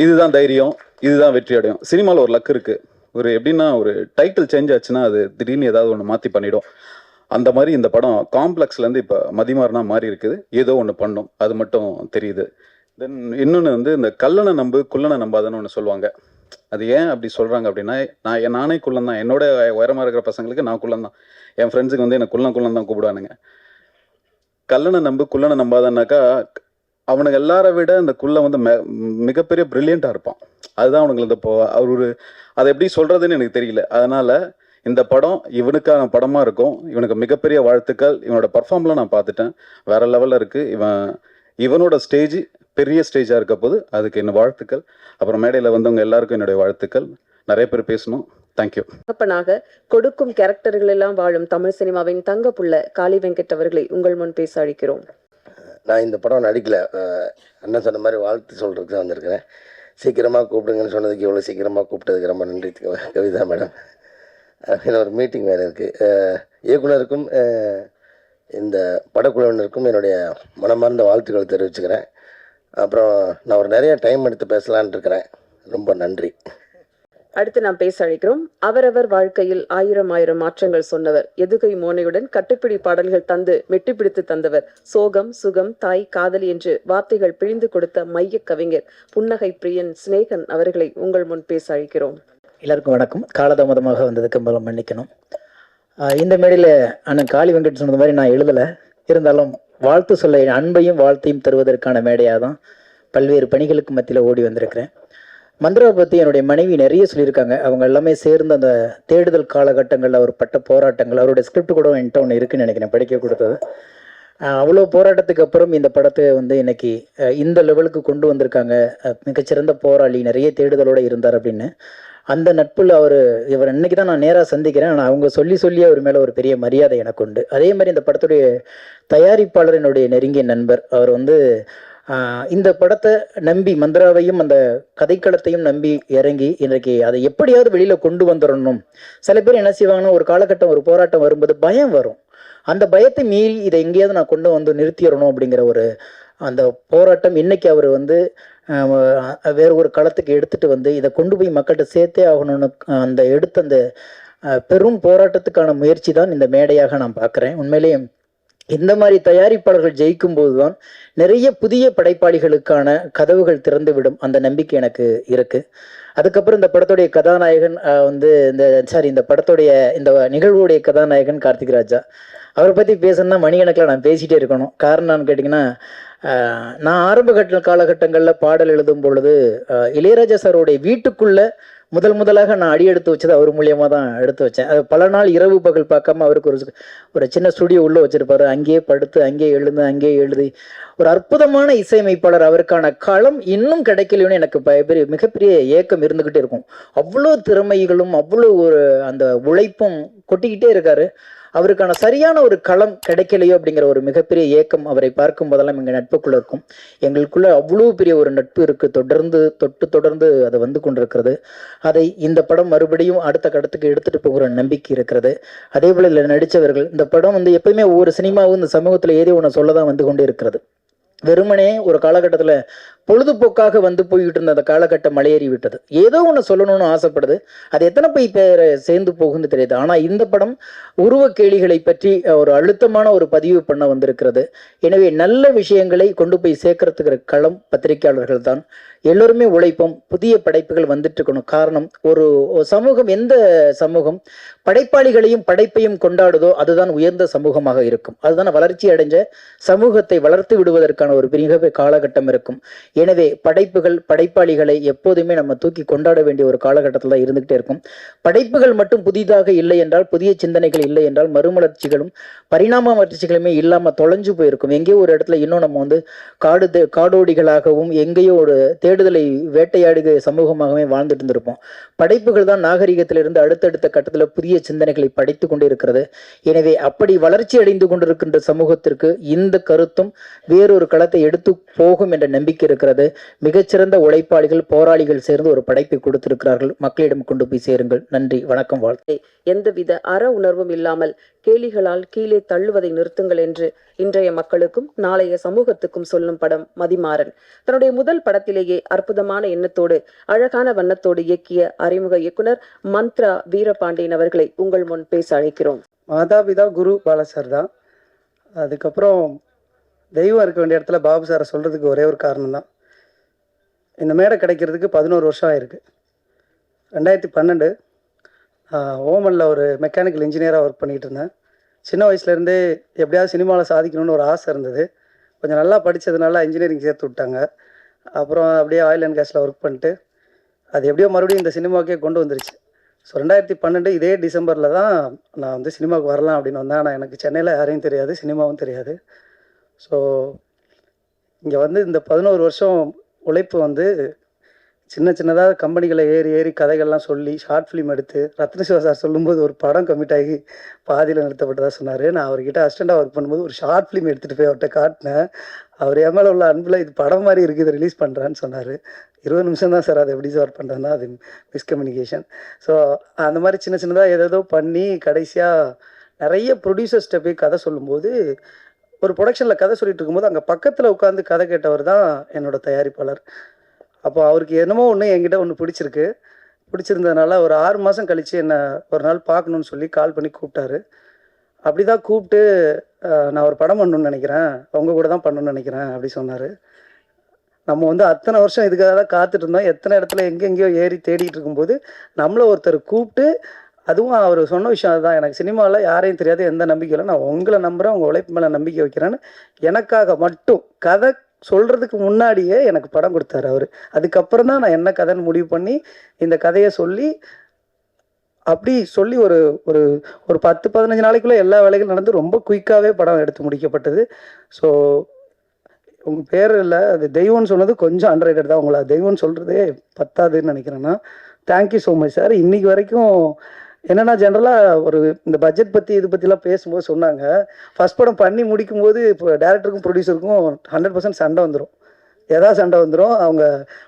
இதுதான் தைரியம், இதுதான் வெற்றி அடையும். சினிமாவில் ஒரு லக் இருக்குது. ஒரு எப்படின்னா ஒரு டைட்டில் சேஞ்ச் ஆச்சுன்னா அது திடீர்னு ஏதாவது ஒன்று மாற்றி பண்ணிடும். அந்த மாதிரி இந்த படம் காம்ப்ளெக்ஸ்லேருந்து இப்போ மதிமாறனா மாறி இருக்குது. ஏதோ ஒன்று பண்ணும், அது மட்டும் தெரியுது. தென் இன்னொன்று வந்து இந்த கல்லனை நம்பு குள்ளனை நம்பாதன்னு ஒன்று சொல்லுவாங்க. அது ஏன் அப்படி சொல்கிறாங்க அப்படின்னா, நானே குள்ளன் தான். என்னோட உயரமாக இருக்கிற பசங்களுக்கு நான் குள்ளன் தான். என் ஃப்ரெண்ட்ஸுக்கு வந்து என்னை குள்ளன் தான் கூப்பிடுவானுங்க. கல்லனை நம்பு குள்ளனை நம்பாதன்னாக்கா அவனுக்கு எல்லாரை விட இந்த குள்ள வந்து மிகப்பெரிய ப்ரில்லியண்ட்டாக இருப்பான். அதுதான் அவனுக்கு இந்த அவர் அதை எப்படி சொல்கிறதுன்னு எனக்கு தெரியல. அதனால் இந்த படம் இவனுக்கான படமாக இருக்கும். இவனுக்கு மிகப்பெரிய வாழ்த்துக்கள். இவனோட பர்ஃபார்ம்லாம் நான் பார்த்துட்டேன், வேற லெவலில் இருக்குது. இவனோட ஸ்டேஜ் பெரிய ஸ்டேஜாக இருக்க போது அதுக்கு என்ன வாழ்த்துக்கள். அப்புறம் மேடையில் வந்தவங்க எல்லாருக்கும் என்னுடைய வாழ்த்துக்கள். நிறைய பேர் பேசணும். தேங்க்யூ. தகப்பனாக கொடுக்கும் கேரக்டர்கள் எல்லாம் வாழும் தமிழ் சினிமாவின் தங்கப்புள்ள காளி வெங்கட் அவர்களை உங்கள் முன் பேச அழைக்கிறோம். நான் இந்த படம் நடிக்கல, அண்ணன் சொன்ன மாதிரி வாழ்த்து சொல்கிறதுக்கு தான் வந்திருக்கிறேன். சீக்கிரமாக கூப்பிடுங்கன்னு சொன்னதுக்கு எவ்வளோ சீக்கிரமாக கூப்பிட்டதுக்கு ரொம்ப நன்றி கவிதா மேடம். ஒரு மீட்டிங் வேறு இருக்குது. இயக்குனருக்கும் இந்த படக்குழுவினருக்கும் என்னுடைய மனமார்ந்த வாழ்த்துக்களை தெரிவிச்சுக்கிறேன். அப்புறம் நான் ஒரு நிறைய டைம் எடுத்து பேசலான் இருக்கிறேன். ரொம்ப நன்றி. அடுத்து நாம் பேச அழைக்கிறோம். அவரவர் வாழ்க்கையில் ஆயிரம் மாற்றங்கள் சொன்னவர், எதுகை மோனையுடன் கட்டுப்பிடி பாடல்கள் தந்து மெட்டி பிடித்து தந்தவர், சோகம் சுகம் தாய் காதலி என்று வார்த்தைகள் பிழிந்து கொடுத்த மைய கவிஞர் புன்னகை பிரியன் சிநேகன் அவர்களை உங்கள் முன் பேச அழைக்கிறோம். எல்லாருக்கும் வணக்கம். காலதாமதமாக வந்ததுக்கு மூலம் மன்னிக்கணும். இந்த மேடையில் அண்ணன் காளி வெங்கட் சொன்னது மாதிரி நான் எழுதலை, இருந்தாலும் வாழ்த்து சொல்ல அன்பையும் வாழ்த்தையும் தருவதற்கான மேடையாக தான் பல்வேறு பணிகளுக்கு மத்தியில் ஓடி வந்திருக்கிறேன். மந்த்ராவை பற்றி என்னுடைய மனைவி நிறைய சொல்லியிருக்காங்க. அவங்க எல்லாமே சேர்ந்து அந்த தேடுதல் காலகட்டங்களில் அவர் பட்ட போராட்டங்கள், அவருடைய ஸ்கிரிப்ட் கூட என்கிட்ட ஒன்று இருக்குன்னு நினைக்கிறேன், படிக்க கொடுத்தது. அவ்வளோ போராட்டத்துக்கு அப்புறம் இந்த படத்தை வந்து இன்னைக்கு இந்த லெவலுக்கு கொண்டு வந்திருக்காங்க. மிகச்சிறந்த போராளி, நிறைய தேடுதலோடு இருந்தார் அப்படின்னு. அந்த நட்பில் இவர் இன்னைக்கு தான் நான் நேராக சந்திக்கிறேன். ஆனால் அவங்க சொல்லி அவர் மேலே ஒரு பெரிய மரியாதை எனக்கு உண்டு. அதே மாதிரி இந்த படத்துடைய தயாரிப்பாளர் என்னுடைய நெருங்கிய நண்பர். அவர் வந்து இந்த படத்தை நம்பி மந்த்ராவையும் அந்த கதைக்களத்தையும் நம்பி இறங்கி இன்றைக்கு அதை எப்படியாவது வெளியில் கொண்டு வந்துடணும். சில பேர் என்ன செய்வாங்கன்னா, ஒரு காலகட்டம் ஒரு போராட்டம் வரும்போது பயம் வரும். அந்த பயத்தை மீறி இதை எங்கேயாவது நான் கொண்டு வந்து நிறுத்திடணும் அப்படிங்கிற அந்த போராட்டம் இன்னைக்கு அவர் வந்து வேறு ஒரு களத்துக்கு எடுத்துகிட்டு வந்து இதை கொண்டு போய் மக்கள்கிட்ட சேர்த்தே ஆகணும்னு அந்த எடுத்த அந்த பெரும் போராட்டத்துக்கான முயற்சி தான் இந்த மேடையாக நான் பார்க்குறேன். உண்மையிலேயே இந்த மாதிரி தயாரிப்பாளர்கள் ஜெயிக்கும் போது தான் நிறைய புதிய படைப்பாளிகளுக்கான கதவுகள் திறந்து விடும் அந்த நம்பிக்கை எனக்கு இருக்குது. அதுக்கப்புறம் இந்த படத்துடைய கதாநாயகன் இந்த படத்துடைய இந்த நிகழ்வுடைய கதாநாயகன் கார்த்திக் ராஜா. அவரை பற்றி பேசணும்னா மணிக்கணக்கில் நான் பேசிகிட்டே இருக்கணும். காரணம்னு கேட்டிங்கன்னா, நான் ஆரம்ப காலகட்டங்களில் பாடல் எழுதும் பொழுது இளையராஜா சாருடைய வீட்டுக்குள்ளே முதலாக நான் அடி எடுத்து வச்சது அவர் மூலியமாக தான் எடுத்து வச்சேன். அது பல நாள் இரவு பகல் பார்க்காம அவருக்கு ஒரு சின்ன ஸ்டுடியோ உள்ளே வச்சுருப்பாரு. அங்கேயே படுத்து அங்கேயே எழுதி ஒரு அற்புதமான இசையமைப்பாளர். அவருக்கான களம் இன்னும் கிடைக்கலைன்னு எனக்கு மிகப்பெரிய ஏக்கம் இருந்துக்கிட்டே இருக்கும். அவ்வளோ திறமைகளும் அவ்வளோ அந்த உழைப்பும் கொட்டிக்கிட்டே இருக்காரு. அவருக்கான சரியான ஒரு களம் கிடைக்கலையோ அப்படிங்கிற ஒரு மிகப்பெரிய ஏக்கம் அவரை பார்க்கும் போதெல்லாம் எங்கள் நட்புக்குள்ள இருக்கும். எங்களுக்குள்ள அவ்வளோ பெரிய ஒரு நட்பு இருக்கு, தொடர்ந்து அது வந்து கொண்டிருக்கிறது. அதை இந்த படம் மறுபடியும் அடுத்த கட்டத்துக்கு எடுத்துட்டு போகிற நம்பிக்கை இருக்கிறது. அதே போல இதில் நடித்தவர்கள், இந்த படம் வந்து எப்பயுமே ஒவ்வொரு சினிமாவும் இந்த சமூகத்தில் ஏதோ ஒன்று சொல்ல தான் வந்து கொண்டே இருக்கிறது. வெறுமனே ஒரு காலகட்டத்தில் பொழுதுபோக்காக வந்து போய்கிட்டு இருந்த அந்த காலகட்டம் மலையேறி விட்டது. ஏதோ ஒன்று சொல்லணும்னு ஆசைப்படுது, அது எத்தனை பேர் சேர்ந்து போகுன்னு தெரியுது. ஆனால் இந்த படம் உருவ கேளிகளை பற்றி ஒரு அழுத்தமான ஒரு பதிவு பண்ண வந்திருக்கிறது. எனவே நல்ல விஷயங்களை கொண்டு போய் சேர்க்கறதுக்கு களம் பத்திரிகையாளர்கள் தான். எல்லோருமே உழைப்போம், புதிய படைப்புகள் வந்துட்டு இருக்கணும். காரணம், ஒரு சமூகம், எந்த சமூகம் படைப்பாளிகளையும் படைப்பையும் கொண்டாடுதோ அதுதான் உயர்ந்த சமூகமாக இருக்கும். அதுதான் வளர்ச்சி அடைஞ்ச சமூகத்தை வளர்த்து விடுவதற்கான ஒரு பெரிய காலகட்டம் இருக்கும். எனவே படைப்புகள், படைப்பாளிகளை எப்போதுமே நம்ம தூக்கி கொண்டாட வேண்டிய ஒரு காலகட்டத்தில் தான் இருந்துகிட்டே இருக்கும். படைப்புகள் மட்டும் புதிதாக இல்லை என்றால், புதிய சிந்தனைகள் இல்லை என்றால், மறுமலர்ச்சிகளும் பரிணாம வளர்ச்சிகளுமே இல்லாமல் தொலைஞ்சு போயிருக்கும். எங்கேயோ ஒரு இடத்துல இன்னும் நம்ம வந்து காடோடிகளாகவும் எங்கேயோ ஒரு தேடுதலை வேட்டையாடுக சமூகமாகவே வாழ்ந்துட்டு இருந்திருப்போம். படைப்புகள் தான் நாகரிகத்திலிருந்து அடுத்தடுத்த கட்டத்தில் புதிய சிந்தனைகளை படைத்து கொண்டு இருக்கிறது. எனவே அப்படி வளர்ச்சி அடைந்து கொண்டிருக்கின்ற சமூகத்திற்கு இந்த கருத்தும் வேறொரு களத்தை எடுத்து போகும் என்ற நம்பிக்கை இருக்கிறது. மிகச்சிறந்த உழைப்பாளிகள், போராளிகள் சேர்ந்து ஒரு படைப்பை கொடுத்திருக்கிறார்கள். மக்களிடம் கொண்டு போய் சேருங்கள். நன்றி, வணக்கம், வாழ்த்து. எந்தவித அற உணர்வும் இல்லாமல் கேலிகளால் கீழே தள்ளுவதை நிறுத்துங்கள் என்று இன்றைய மக்களுக்கும் நாளைய சமூகத்துக்கும் சொல்லும் படம் மதிமாறன். தன்னுடைய முதல் படத்திலேயே அற்புதமான எண்ணத்தோடு அழகான வண்ணத்தோடு இயக்கிய அறிமுக இயக்குனர் மந்த்ரா வீரபாண்டியன் அவர்களை உங்கள் முன் பேச அழைக்கிறோம். மாதாபிதா குரு பாலசார் தான். அதுக்கப்புறம் தெய்வம் இருக்க வேண்டிய இடத்துல பாபு சாரை சொல்கிறதுக்கு ஒரே ஒரு காரணம் தான். இந்த மேடை கிடைக்கிறதுக்கு 11 வருஷம் ஆயிருக்கு. 2012 ஓமனில் ஒரு மெக்கானிக்கல் இன்ஜினியராக ஒர்க் பண்ணிகிட்டு இருந்தேன். சின்ன வயசுலேருந்தே எப்படியாவது சினிமாவில் சாதிக்கணும்னு ஒரு ஆசை இருந்தது. கொஞ்சம் நல்லா படித்ததுனால இன்ஜினியரிங் சேர்த்து விட்டாங்க. அப்புறம் அப்படியே ஆயில் அண்ட் கேஸில் ஒர்க் பண்ணிட்டு அது எப்படியோ மறுபடியும் இந்த சினிமாவுக்கே கொண்டு வந்துருச்சு. ஸோ 2012 இதே டிசம்பரில் தான் நான் வந்து சினிமாவுக்கு வரலாம் அப்படின்னு வந்தேன். ஆனால் எனக்கு சென்னையில் யாரையும் தெரியாது, சினிமாவும் தெரியாது. ஸோ இங்கே வந்து இந்த 11 வருஷம் உழைப்பு வந்து சின்னதாக கம்பெனிகளை ஏறி கதைகள்லாம் சொல்லி ஷார்ட் ஃபிலிம் எடுத்து ரத்னசிவா சார் சொல்லும்போது ஒரு படம் கமிட் ஆகி பாதியில் நிறுத்தப்பட்டதாக சொன்னார். நான் அவர்கிட்ட அசிஸ்டண்ட்டாக ஒர்க் பண்ணும்போது ஒரு ஷார்ட் ஃபிலிம் எடுத்துகிட்டு போய் அவர்கிட்ட காட்டினேன். அவர் என் மேலே உள்ள அன்பில் இது படம் மாதிரி இருக்குது, இதை ரிலீஸ் பண்ணுறான்னு சொன்னார். 20 நிமிஷம் தான் சார், அதை எப்படி சார் பண்ணுறேன்னா அது மிஸ்கம்யூனிகேஷன். ஸோ அந்த மாதிரி சின்னதாக ஏதோ பண்ணி கடைசியாக நிறைய ப்ரொடியூசர்ஸ்கிட்ட போய் கதை சொல்லும்போது, ஒரு ப்ரொடக்ஷனில் கதை சொல்லிட்டு இருக்கும்போது அங்கே பக்கத்தில் உட்காந்து கதை கேட்டவர் தான் என்னோடய தயாரிப்பாளர். அப்போ அவருக்கு என்னமோ ஒன்று என்கிட்ட ஒன்று பிடிச்சிருந்ததுனால ஒரு 6 மாதம் கழித்து என்னை ஒரு நாள் பார்க்கணுன்னு சொல்லி கால் பண்ணி கூப்பிட்டாரு. அப்படி தான் கூப்பிட்டு நான் ஒரு படம் பண்ணணுன்னு நினைக்கிறேன், உங்கள் கூட தான் பண்ணணுன்னு நினைக்கிறேன் அப்படி சொன்னார். நம்ம வந்து அத்தனை வருஷம் இதுக்காக தான் காத்துட்டு இருந்தோம். எத்தனை இடத்துல எங்கெங்கேயோ ஏறி தேடிட்டு இருக்கும்போது நம்மளை ஒருத்தர் கூப்பிட்டு, அதுவும் அவர் சொன்ன விஷயம் அதுதான், எனக்கு சினிமாவில் யாரையும் தெரியாது, எந்த நம்பிக்கை இல்லை, நான் உங்களை நம்புகிறேன், உங்கள் உழைப்பு மேலே நம்பிக்கை வைக்கிறேன்னு எனக்காக மட்டும் கதை சொல்கிறதுக்கு முன்னாடியே எனக்கு படம் கொடுத்தாரு அவர். அதுக்கப்புறம் தான் நான் என்ன கதைன்னு முடிவு பண்ணி இந்த கதையை சொல்லி அப்படி சொல்லி ஒரு ஒரு ஒரு 10-15 நாளைக்குள்ளே எல்லா வேலைகளும் நடந்து ரொம்ப குயிக்காகவே படம் எடுத்து முடிக்கப்பட்டது. ஸோ உங்கள் பேர் இல்லை, அது தெய்வம்னு சொன்னது கொஞ்சம் அண்டர்ரேட்டட் தான். உங்களை தெய்வம்னு சொல்கிறதே பத்தாதுன்னு நினைக்கிறேன்னா. Thank you so much sir. இன்றைக்கி வரைக்கும் என்னென்னா, ஜென்ரலாக ஒரு இந்த பட்ஜெட் பற்றி இது பற்றிலாம் பேசும்போது சொன்னாங்க, ஃபஸ்ட் படம் பண்ணி முடிக்கும்போது இப்போ டேரக்டருக்கும் ப்ரொடியூசருக்கும் 100% சண்டை வந்துடும். ஏதாவது சண்டை வந்துடும், அவங்க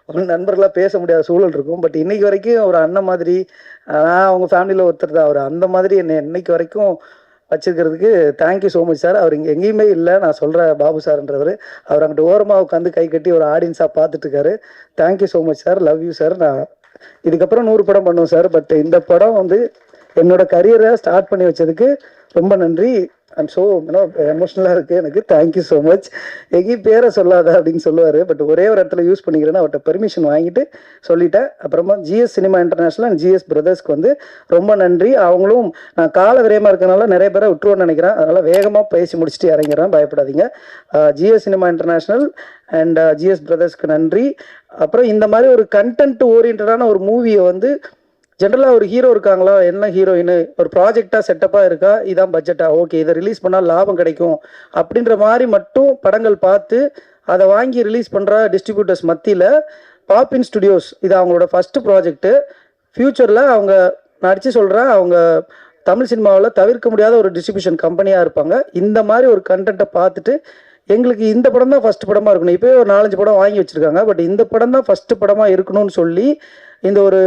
ஒரு நண்பர்களாக பேச முடியாத சூழல் இருக்கும். பட் இன்றைக்கி வரைக்கும் ஒரு அண்ணன் மாதிரி, நான் அவங்க ஃபேமிலியில் ஒருத்தர் தான் அவர், அந்த மாதிரி என்னை இன்னைக்கு வரைக்கும் வச்சுருக்கிறதுக்கு தேங்க்யூ ஸோ மச் சார். அவர் இங்கே எங்கேயுமே இல்லை, நான் சொல்கிற பாபு சார்ன்றவர். அவர் அங்கிட்ட ஓரமாக உட்காந்து கை கட்டி ஒரு ஆடியன்ஸாக பார்த்துட்ருக்காரு. Thank you so much sir, love you sir. நான் இதுக்கப்புறம் 100 படம் பண்ணுவோம் சார். பட் இந்த படம் வந்து என்னோட கரியரை ஸ்டார்ட் பண்ணி வச்சதுக்கு ரொம்ப நன்றி. ஐம் ஸோ எமோஷ்னலாக இருக்குது எனக்கு. Thank you so much. எங்கேயும் பேரை சொல்லாத அப்படின்னு சொல்லுவார், பட் ஒரே ஒரு இடத்துல யூஸ் பண்ணிக்கிறேன்னு அவர்கிட்ட பெர்மிஷன் வாங்கிட்டு சொல்லிட்டேன். அப்புறமா GS cinema international and GS பிரதர்ஸ்க்கு வந்து ரொம்ப நன்றி. அவங்களும் நான் கால விரயமாக இருக்கனால நிறைய பேரை விட்டுருவோன்னு நினைக்கிறேன், அதனால் வேகமாக பேசி முடிச்சுட்டு இறங்கிறேன், பயப்படாதீங்க. GS cinema international and GS பிரதர்ஸ்க்கு நன்றி. அப்புறம் இந்த மாதிரி ஒரு கண்டென்ட் ஓரியன்டான ஒரு மூவியை வந்து ஜென்ரலாக ஒரு ஹீரோ இருக்காங்களா, என்ன ஹீரோயின், ஒரு ப்ராஜெக்டாக செட்டப்பாக இருக்கா, இதான் பட்ஜெட்டா, ஓகே இதை ரிலீஸ் பண்ணால் லாபம் கிடைக்கும் அப்படின்ற மாதிரி மட்டும் படங்கள் பார்த்து அதை வாங்கி ரிலீஸ் பண்ணுற டிஸ்ட்ரிபியூட்டர்ஸ் மத்தியில் பாப்பின் ஸ்டுடியோஸ் இது அவங்களோட ஃபஸ்ட்டு ப்ராஜெக்ட்டு. ஃப்யூச்சரில் அவங்க நடித்து சொல்கிறேன், அவங்க தமிழ் சினிமாவில் தவிர்க்க முடியாத ஒரு டிஸ்ட்ரிபியூஷன் கம்பெனியாக இருப்பாங்க. இந்த மாதிரி ஒரு கண்டென்ட்டை பார்த்துட்டு எங்களுக்கு இந்த படம் தான் ஃபஸ்ட்டு படமாக இருக்கணும். இப்போயே ஒரு 4-5 படம் வாங்கி வச்சுருக்காங்க. பட் இந்த படம் தான் ஃபஸ்ட்டு படமாக இருக்கணும்னு சொல்லி இந்த ஒரு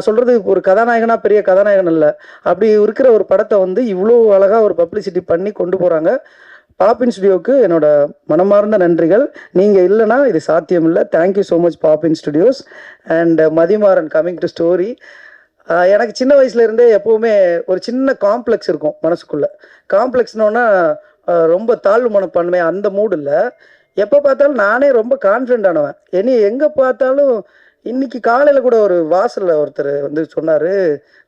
சொல்கிறது ஒரு கதாநாயகனா பெரிய கதாநாயகன் இல்லை, அப்படி இருக்கிற ஒரு படத்தை வந்து இவ்வளோ அழகாக ஒரு பப்ளிசிட்டி பண்ணி கொண்டு போகிறாங்க. பாப்பின் ஸ்டுடியோவுக்கு என்னோட மனமார்ந்த நன்றிகள். நீங்கள் இல்லைனா இது சாத்தியம் இல்லை. Thank you so much Poppin Studios. And Mathimaran coming to story. எனக்கு சின்ன வயசுலேருந்தே எப்போவுமே ஒரு சின்ன காம்ப்ளெக்ஸ் இருக்கும் மனசுக்குள்ளே. காம்ப்ளெக்ஸ்னோன்னா ரொம்ப தாழ்வு மனப்பான்மை அந்த மூடு இல்லை. எப்போ பார்த்தாலும் நானே ரொம்ப கான்ஃபிடென்ட் ஆனவன். எங்கே பார்த்தாலும் இன்னைக்கு காலையில் கூட ஒரு வாசலில் ஒருத்தர் வந்து சொன்னார்,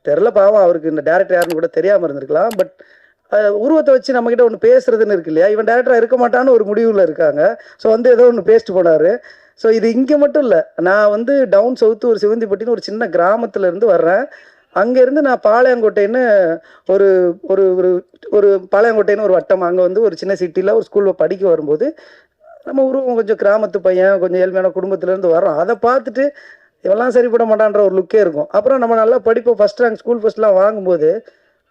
தெரில பாவம் அவருக்கு இந்த டேரக்டர் யாருன்னு கூட தெரியாமல் இருந்திருக்கலாம், பட் உருவத்தை வச்சு நம்மக்கிட்ட ஒன்று பேசுறதுன்னு இருக்கு இல்லையா, இவன் டேரக்டராக இருக்க மாட்டான்னு ஒரு முடிவில் இருக்காங்க. ஸோ வந்து ஏதோ ஒன்று பேசிட்டு போனார். ஸோ இது இங்கே மட்டும் இல்லை, நான் வந்து டவுன் சவுத்து ஒரு சிவந்திப்பட்டின்னு ஒரு சின்ன கிராமத்துலேருந்து வர்றேன். அங்கேருந்து நான் பாளையங்கோட்டைன்னு ஒரு ஒரு ஒரு ஒரு பாளையங்கோட்டைன்னு ஒரு வட்டம், அங்கே வந்து ஒரு சின்ன சிட்டியில் ஒரு ஸ்கூலில் படிக்க வரும்போது நம்ம உருவம் கொஞ்சம் கிராமத்து பையன், கொஞ்சம் ஏழ்மையான குடும்பத்துலேருந்து வரோம். அதை பார்த்துட்டு இவெல்லாம் சரிப்பட மாட்டான்ற ஒரு லுக்கே இருக்கும். அப்புறம் நம்ம நல்லா படிப்போம், ஃபஸ்ட் ரேங்க் ஸ்கூல் ஃபஸ்ட்லாம் வாங்கும்போது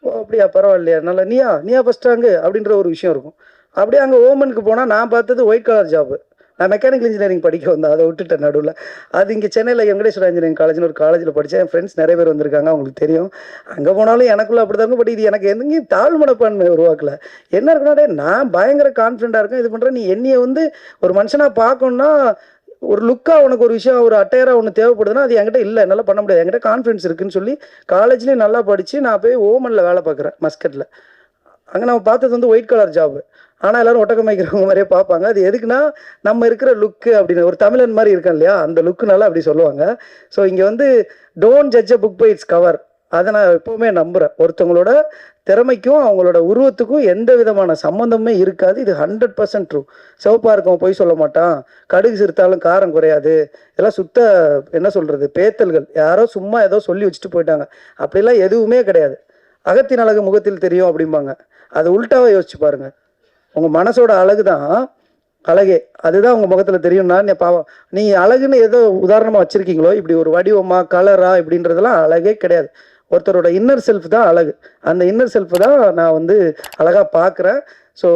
ஓ அப்படியா பரவாயில்லையா நல்லா நீயா ஃபஸ்ட் ரேங்கு அப்படின்ற ஒரு விஷயம் இருக்கும். அப்படியே அங்கே ஓமனுக்கு போனால் நான் பார்த்தது ஒயிட் கலர் ஜாப்பு. நான் மெக்கானிக்கல் இன்ஜினியரிங் படிக்க வந்தேன், அதை விட்டுட்டேன் நடுவில். அது இங்கே சென்னையில் வெங்கடேஸ்வரா இன்ஜினியரிங் காலேஜ்னு ஒரு காலேஜில் படித்தேன். என் ஃப்ரெண்ட்ஸ் நிறைய பேர் வந்திருக்காங்க, அவங்களுக்கு தெரியும். அங்கே போனாலும் எனக்குள்ளே அப்படி தான். பட் இது எனக்கு எங்கேயும் தாழ்மனப்பான்மை உருவாக்கல. என்ன இருக்குன்னா, நான் பயங்கர கான்ஃபிடென்ட்டாக இருக்கேன், இது பண்ணுறேன். நீ என்னையை வந்து ஒரு மனுஷனாக பார்க்கணுன்னா ஒரு லுக்காக உனக்கு ஒரு விஷயம் ஒரு அட்டையராக ஒன்று தேவைப்படுதுன்னா அது என்கிட்ட இல்லை, என்னால் பண்ண முடியாது, என்கிட்ட கான்ஃபிடன்ஸ் இருக்குன்னு சொல்லி காலேஜ்லேயும் நல்லா படித்து நான் போய் ஓமனில் வேலை பார்க்குறேன், மஸ்கட்டில். அங்கே நம்ம பார்த்தது வந்து ஒயிட் கலர் ஜாபு. ஆனால் எல்லோரும் ஒட்டக்கம் வைக்கிறவங்க மாதிரியே பார்ப்பாங்க. அது எதுக்குன்னா நம்ம இருக்கிற லுக்கு அப்படின்னு ஒரு தமிழன் மாதிரி இருக்கேன் இல்லையா, அந்த லுக்குனால அப்படி சொல்லுவாங்க. ஸோ இங்கே வந்து don't judge a book by its cover. அதை நான் எப்போவுமே நம்புகிறேன். ஒருத்தவங்களோட திறமைக்கும் அவங்களோட உருவத்துக்கும் எந்த விதமான சம்மந்தமே இருக்காது. இது 100% ட்ரூ. சிவப்பாக இருக்கவன் பொய் சொல்ல மாட்டான், கடுகு சிறுத்தாலும் காரம் குறையாது, இதெல்லாம் சுத்த என்ன சொல்கிறது பேத்தல்கள். யாரோ சும்மா ஏதோ சொல்லி வச்சுட்டு போயிட்டாங்க. அப்படிலாம் எதுவுமே கிடையாது. அகத்தின் அழகு முகத்தில் தெரியும் அப்படிம்பாங்க. அது உள்டாவை யோசிச்சு பாருங்கள். உங்கள் மனசோட அழகு தான் அழகே, அதுதான் உங்கள் முகத்தில் தெரியும்னா பாவம். நீங்கள் அழகுன்னு ஏதோ உதாரணமாக வச்சுருக்கீங்களோ, இப்படி ஒரு வடிவமா கலரா இப்படின்றதெல்லாம் அழகே கிடையாது. ஒருத்தரோட இன்னர் செல்ஃப் தான் அழகு. அந்த இன்னர் செல்ஃப் தான் நான் வந்து அழகாக பார்க்குறேன். ஸோ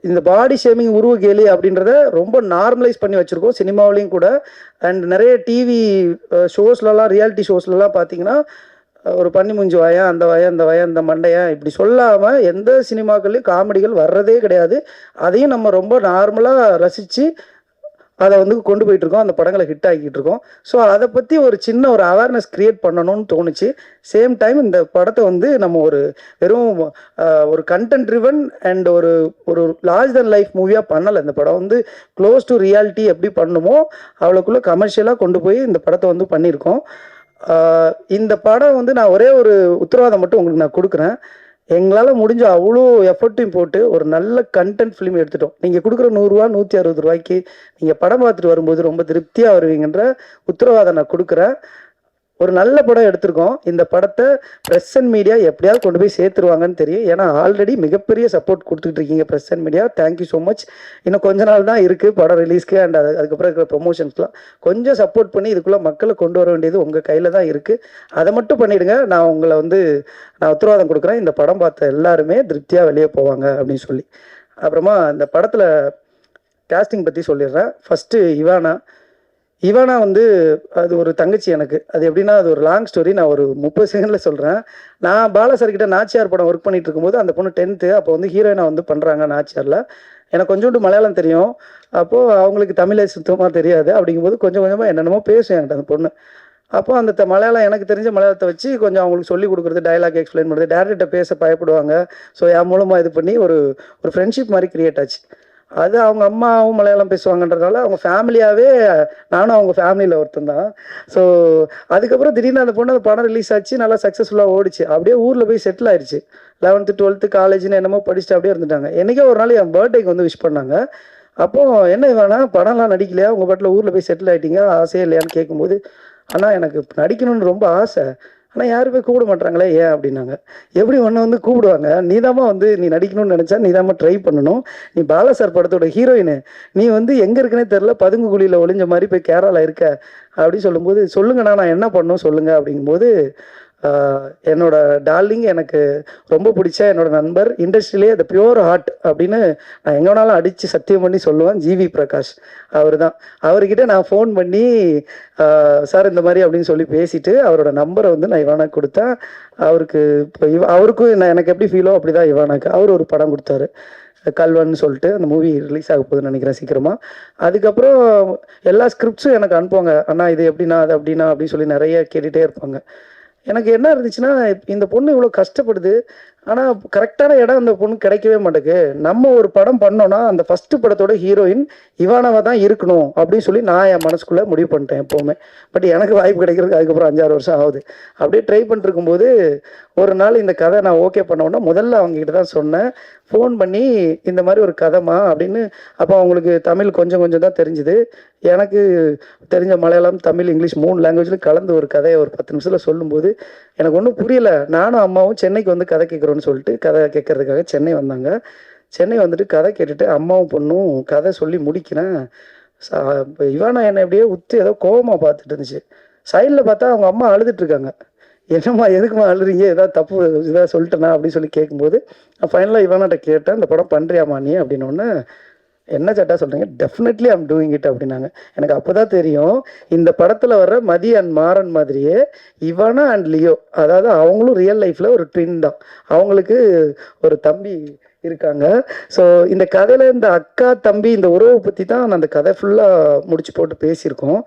இந்த பாடி ஷேமிங் உருவ கேலி அப்படின்றத ரொம்ப நார்மலைஸ் பண்ணி வச்சுருக்கோம் சினிமாவிலையும் கூட. அண்ட் நிறைய டிவி ஷோஸ்லலாம் ரியாலிட்டி ஷோஸ்லலாம் பார்த்தீங்கன்னா ஒரு பண்ணி முஞ்சி வாயா அந்த வாயா இந்த வாயா இந்த மண்டையா இப்படி சொல்லாமல் எந்த சினிமாக்கள்லையும் காமெடிகள் வர்றதே கிடையாது. அதையும் நம்ம ரொம்ப நார்மலாக ரசித்து அதை வந்து கொண்டு போயிட்டுருக்கோம், அந்த படங்களை ஹிட் ஆகிக்கிட்டு இருக்கோம். ஸோ அதை பற்றி ஒரு சின்ன ஒரு அவேர்னஸ் க்ரியேட் பண்ணணும்னு தோணுச்சு. சேம் டைம் இந்த படத்தை வந்து நம்ம ஒரு வெறும் ஒரு கண்டென்ட் ட்ரிவன் அண்ட் ஒரு லார்ஜ் தென் லைஃப் மூவியாக பண்ணலை. இந்த படம் வந்து க்ளோஸ் டு ரியாலிட்டி எப்படி பண்ணுமோ அவ்வளோக்குள்ளே கமர்ஷியலாக கொண்டு போய் இந்த படத்தை வந்து பண்ணியிருக்கோம். இந்த படம் வந்து நான் ஒரே ஒரு உத்தரவாதம் மட்டும் உங்களுக்கு நான் கொடுக்குறேன். எங்களால் முடிஞ்ச அவ்வளோ எஃபர்ட்டையும் போட்டு ஒரு நல்ல கண்டென்ட் ஃபிலிம் எடுத்துட்டோம். நீங்கள் கொடுக்குற 100 ரூபா 160 ரூபாய்க்கு நீங்கள் படம் பார்த்துட்டு வரும்போது ரொம்ப திருப்தியாக வருவீங்கன்ற உத்தரவாதம் நான் கொடுக்குறேன். ஒரு நல்ல படம் எடுத்திருக்கோம். இந்த படத்தை ப்ரெஸ் அண்ட் மீடியா எப்படியாவது கொண்டு போய் சேர்த்துருவாங்கன்னு தெரியும். ஏன்னா ஆல்ரெடி மிகப்பெரிய சப்போர்ட் கொடுத்துட்டு இருக்கீங்க press and media. Thank you so much. இன்னும் கொஞ்ச நாள் தான் இருக்குது படம் ரிலீஸ்க்கு. அண்ட் அதுக்கப்புறம் இருக்கிற ப்ரொமோஷன்ஸ்லாம் கொஞ்சம் சப்போர்ட் பண்ணி இதுக்குள்ளே மக்களை கொண்டு வர வேண்டியது உங்கள் கையில் தான் இருக்குது. அதை மட்டும் பண்ணிவிடுங்க. நான் உங்களை வந்து நான் உத்தரவாதம் கொடுக்குறேன், இந்த படம் பார்த்த எல்லாருமே திருப்தியாக வெளியே போவாங்க அப்படின்னு சொல்லி. அப்புறமா இந்த படத்தில் கேஸ்டிங் பற்றி சொல்லிடுறேன். ஃபஸ்ட்டு இவானா வந்து அது ஒரு தங்கச்சி எனக்கு. அது எப்படின்னா அது ஒரு லாங் ஸ்டோரி, நான் ஒரு 30 செகண்டில் சொல்கிறேன். நான் பாலா சார்கிட்ட நாச்சியார் படம் ஒர்க் பண்ணிட்டு இருக்கும்போது அந்த பொண்ணு 10th அப்போ வந்து ஹீரோயினா வந்து பண்ணுறாங்க நாச்சியாரில். எனக்கு கொஞ்சோண்டு மலையாளம் தெரியும், அப்போது அவங்களுக்கு தமிழே சுத்தமாக தெரியாது. அப்படிங்கும்போது கொஞ்சம் கொஞ்சமாக என்னென்னமோ பேசும் என்கிட்ட அந்த பொண்ணு. அப்போ அந்த மலையாளம் எனக்கு தெரிஞ்ச மலையாளத்தை வச்சு கொஞ்சம் அவங்களுக்கு சொல்லி கொடுக்குறது, டைலாக் எக்ஸ்பிளைன் பண்ணுறது, டேரக்டர்கிட்ட பேச பயப்படுவாங்க. ஸோ என் மூலமாக இது பண்ணி ஒரு ஃப்ரெண்ட்ஷிப் மாதிரி க்ரியேட் ஆச்சு. அது அவங்க அம்மாவும் மலையாளம் பேசுவாங்கன்றதுனால அவங்க ஃபேமிலியாகவே நானும் அவங்க ஃபேமிலியில் ஒருத்தன் தான். ஸோ அதுக்கப்புறம் திடீர்னு அந்த பொண்ணு அந்த படம் ரிலீஸ் ஆச்சு, நல்லா சக்ஸஸ்ஃபுல்லாக ஓடிச்சு. அப்படியே ஊரில் போய் செட்டில் ஆயிடுச்சு. 11th 12th காலேஜ்னு என்னமோ படிச்சுட்டு அப்படியே இருந்துட்டாங்க. என்றைக்கே ஒரு நாள் என் பர்த்டேக்கு வந்து விஷ் பண்ணாங்க. அப்போது என்ன வேணா படம்லாம் நடிக்கலையா, உங்கள் பாட்டில் ஊரில் போய் செட்டில் ஆகிட்டீங்க, ஆசையே இல்லையான்னு கேட்கும்போது, ஆனால் எனக்கு நடிக்கணும்னு ரொம்ப ஆசை, ஆனால் யாருமே கூப்பிட மாட்டாங்களே ஏன் அப்படின்னாங்க. எப்படி ஒன்று வந்து கூப்பிடுவாங்க, நீதாம்மா வந்து நீ நடிக்கணும்னு நினச்சா நீதாம்மா ட்ரை பண்ணணும், நீ பாலா சார் படத்தோட ஹீரோயின், நீ வந்து எங்கே இருக்குன்னே தெரில, பதுங்கு குழியில் ஒளிஞ்ச மாதிரி போய் கேரளா இருக்க அப்படின்னு சொல்லும்போது, சொல்லுங்கண்ணா நான் என்ன பண்ணணும் சொல்லுங்கள் அப்படிங்கும்போது என்னோட டார்லிங், எனக்கு ரொம்ப பிடிச்ச என்னோட நண்பர், இண்டஸ்ட்ரியிலே த பியூர் ஹார்ட் அப்படின்னு நான் எங்கே வேணாலும் அடித்து சத்தியம் பண்ணி சொல்லுவேன், ஜிவி பிரகாஷ். அவர் தான். அவர்கிட்ட நான் ஃபோன் பண்ணி சார் இந்த மாதிரி அப்படின்னு சொல்லி பேசிட்டு அவரோட நம்பரை வந்து நான் இவானாக்கு கொடுத்தேன். அவருக்கு இப்போ அவருக்கும் எனக்கு எப்படி ஃபீலோ அப்படி தான் இவானாக்கு. அவர் ஒரு படம் கொடுத்தாரு, கல்வன் சொல்லிட்டு. அந்த மூவி ரிலீஸ் ஆக போகுதுன்னு நினைக்கிறேன் சீக்கிரமாக. அதுக்கப்புறம் எல்லா ஸ்கிரிப்ட்ஸும் எனக்கு அனுப்புவாங்க, அண்ணா இது எப்படின்னா அது அப்படின்னா அப்படின்னு சொல்லி நிறைய கேட்டுகிட்டே இருப்பாங்க. எனக்கு என்ன இருந்துச்சுன்னா, இந்த பொண்ணு இவ்வளோ கஷ்டப்படுது, ஆனால் கரெக்டான இடம் அந்த பொண்ணு கிடைக்கவே மாட்டேங்குது. நம்ம ஒரு படம் பண்ணோன்னா அந்த ஃபஸ்ட்டு படத்தோட ஹீரோயின் இவானாவாக தான் இருக்கணும் அப்படின்னு சொல்லி நான் என் மனசுக்குள்ளே முடிவு பண்ணிட்டேன் எப்போவுமே. பட் எனக்கு வாய்ப்பு கிடைக்கிறதுக்கு அதுக்கப்புறம் 5-6 வருஷம் ஆகுது. அப்படியே ட்ரை பண்ணிருக்கும்போது ஒரு நாள் இந்த கதை நான் ஓகே பண்ணோன்னா முதல்ல அவங்ககிட்ட தான் சொன்னேன், ஃபோன் பண்ணி இந்த மாதிரி ஒரு கதைமா அப்படின்னு. அப்போ அவங்களுக்கு தமிழ் கொஞ்சம் கொஞ்சம் தான் தெரிஞ்சுது. எனக்கு தெரிஞ்ச மலையாளம், தமிழ், இங்கிலீஷ் 3 லாங்குவேஜில் கலந்து ஒரு கதையை ஒரு 10 நிமிஷத்தில் சொல்லும்போது எனக்கு ஒன்றும் புரியல. நானும் அம்மாவும் சென்னைக்கு வந்து கதை கேட்குறோன்னு சொல்லிட்டு கதை கேட்கறதுக்காக சென்னை வந்தாங்க. சென்னை வந்துட்டு கதை கேட்டுட்டு அம்மாவும் பொண்ணும் கதை சொல்லி முடிக்கிறேன். இவானா என்னை எப்படியே உத்து ஏதோ கோபமாக பார்த்துட்டு இருந்துச்சு. சைடில் பார்த்தா அவங்க அம்மா அழுதுட்டு இருக்காங்க. என்னம்மா எதுக்குமா அழுறீங்க, ஏதாவது தப்பு இதாக சொல்லிட்டேனா அப்படின்னு சொல்லி கேட்கும்போது ஃபைனலாக இவானாட்ட கேட்டேன், இந்த படம் பண்ணுறியாமா நீ அப்படின்னோடனே, என்ன சட்டா சொல்கிறீங்க, டெஃபினெட்லி ஐம் டூயிங் இட் அப்படின்னாங்க. எனக்கு அப்போ தான் தெரியும், இந்த படத்தில் வர்ற மதி அண்ட் மாறன் மாதிரியே இவானா அண்ட் லியோ, அதாவது அவங்களும் ரியல் லைஃப்பில் ஒரு ட்வின் தான். அவங்களுக்கு ஒரு தம்பி இருக்காங்க. ஸோ இந்த கதையில் இந்த அக்கா தம்பி இந்த உறவை பற்றி தான் நான் அந்த கதை ஃபுல்லாக முடிச்சு போட்டு பேசியிருக்கோம்.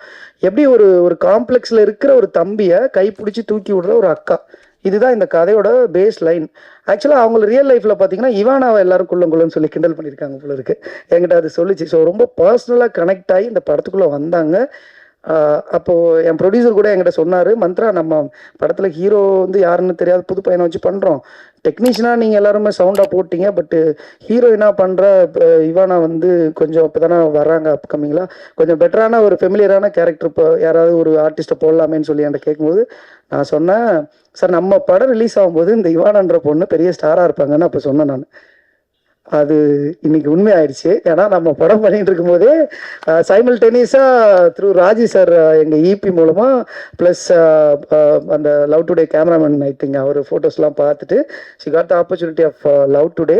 எப்படி ஒரு ஒரு காம்ப்ளெக்ஸில் இருக்கிற ஒரு தம்பியை கைப்பிடிச்சி தூக்கி விடுற ஒரு அக்கா, இதுதான் இந்த கதையோட பேஸ் லைன். ஆக்சுவலாக அவங்க ரியல் லைஃப்பில் பார்த்தீங்கன்னா இவானாவை எல்லாரும் குள்ளன்னு சொல்லி கிண்டல் பண்ணியிருக்காங்க போல இருக்கு, என்கிட்ட அது சொல்லிச்சு. ஸோ ரொம்ப பர்சனலாக கனெக்ட் ஆகி இந்த படத்துக்குள்ளே வந்தாங்க. அப்போது என் ப்ரொடியூசர் கூட என்கிட்ட சொன்னார், மந்த்ரா நம்ம படத்தில் ஹீரோ வந்து யாருன்னு தெரியாத புது பையனை வச்சு பண்ணுறோம், டெக்னீஷியனாக நீங்கள் எல்லாருமே சவுண்டாக போட்டிங்க, பட்டு ஹீரோயினாக பண்ணுற இவானா வந்து கொஞ்சம் இப்போ தானே வர்றாங்க அப்கமிங்லாம், கொஞ்சம் பெட்டரான ஒரு ஃபெமிலியரான கேரக்டர் இப்போ யாராவது ஒரு ஆர்டிஸ்ட்டை போடலாமேன்னு சொல்லி என்கிட்ட கேட்கும்போது நான் சொன்னேன், சார் நம்ம படம் ரிலீஸ் ஆகும்போது இந்த இவானான்ற பொண்ணு பெரிய ஸ்டாராக இருப்பாங்கன்னு அப்போ சொன்னேன் நான். அது இன்னைக்கு உண்மையாயிடுச்சு. ஏன்னா நம்ம படம் பண்ணிட்டு இருக்கும்போதே சைமல்டேனியஸாக த்ரூ ராஜி சார் எங்கள் இபி மூலமாக ப்ளஸ் அந்த Love Today cameraman I think அவர் ஃபோட்டோஸ்லாம் பார்த்துட்டு she got the opportunity of Love Today.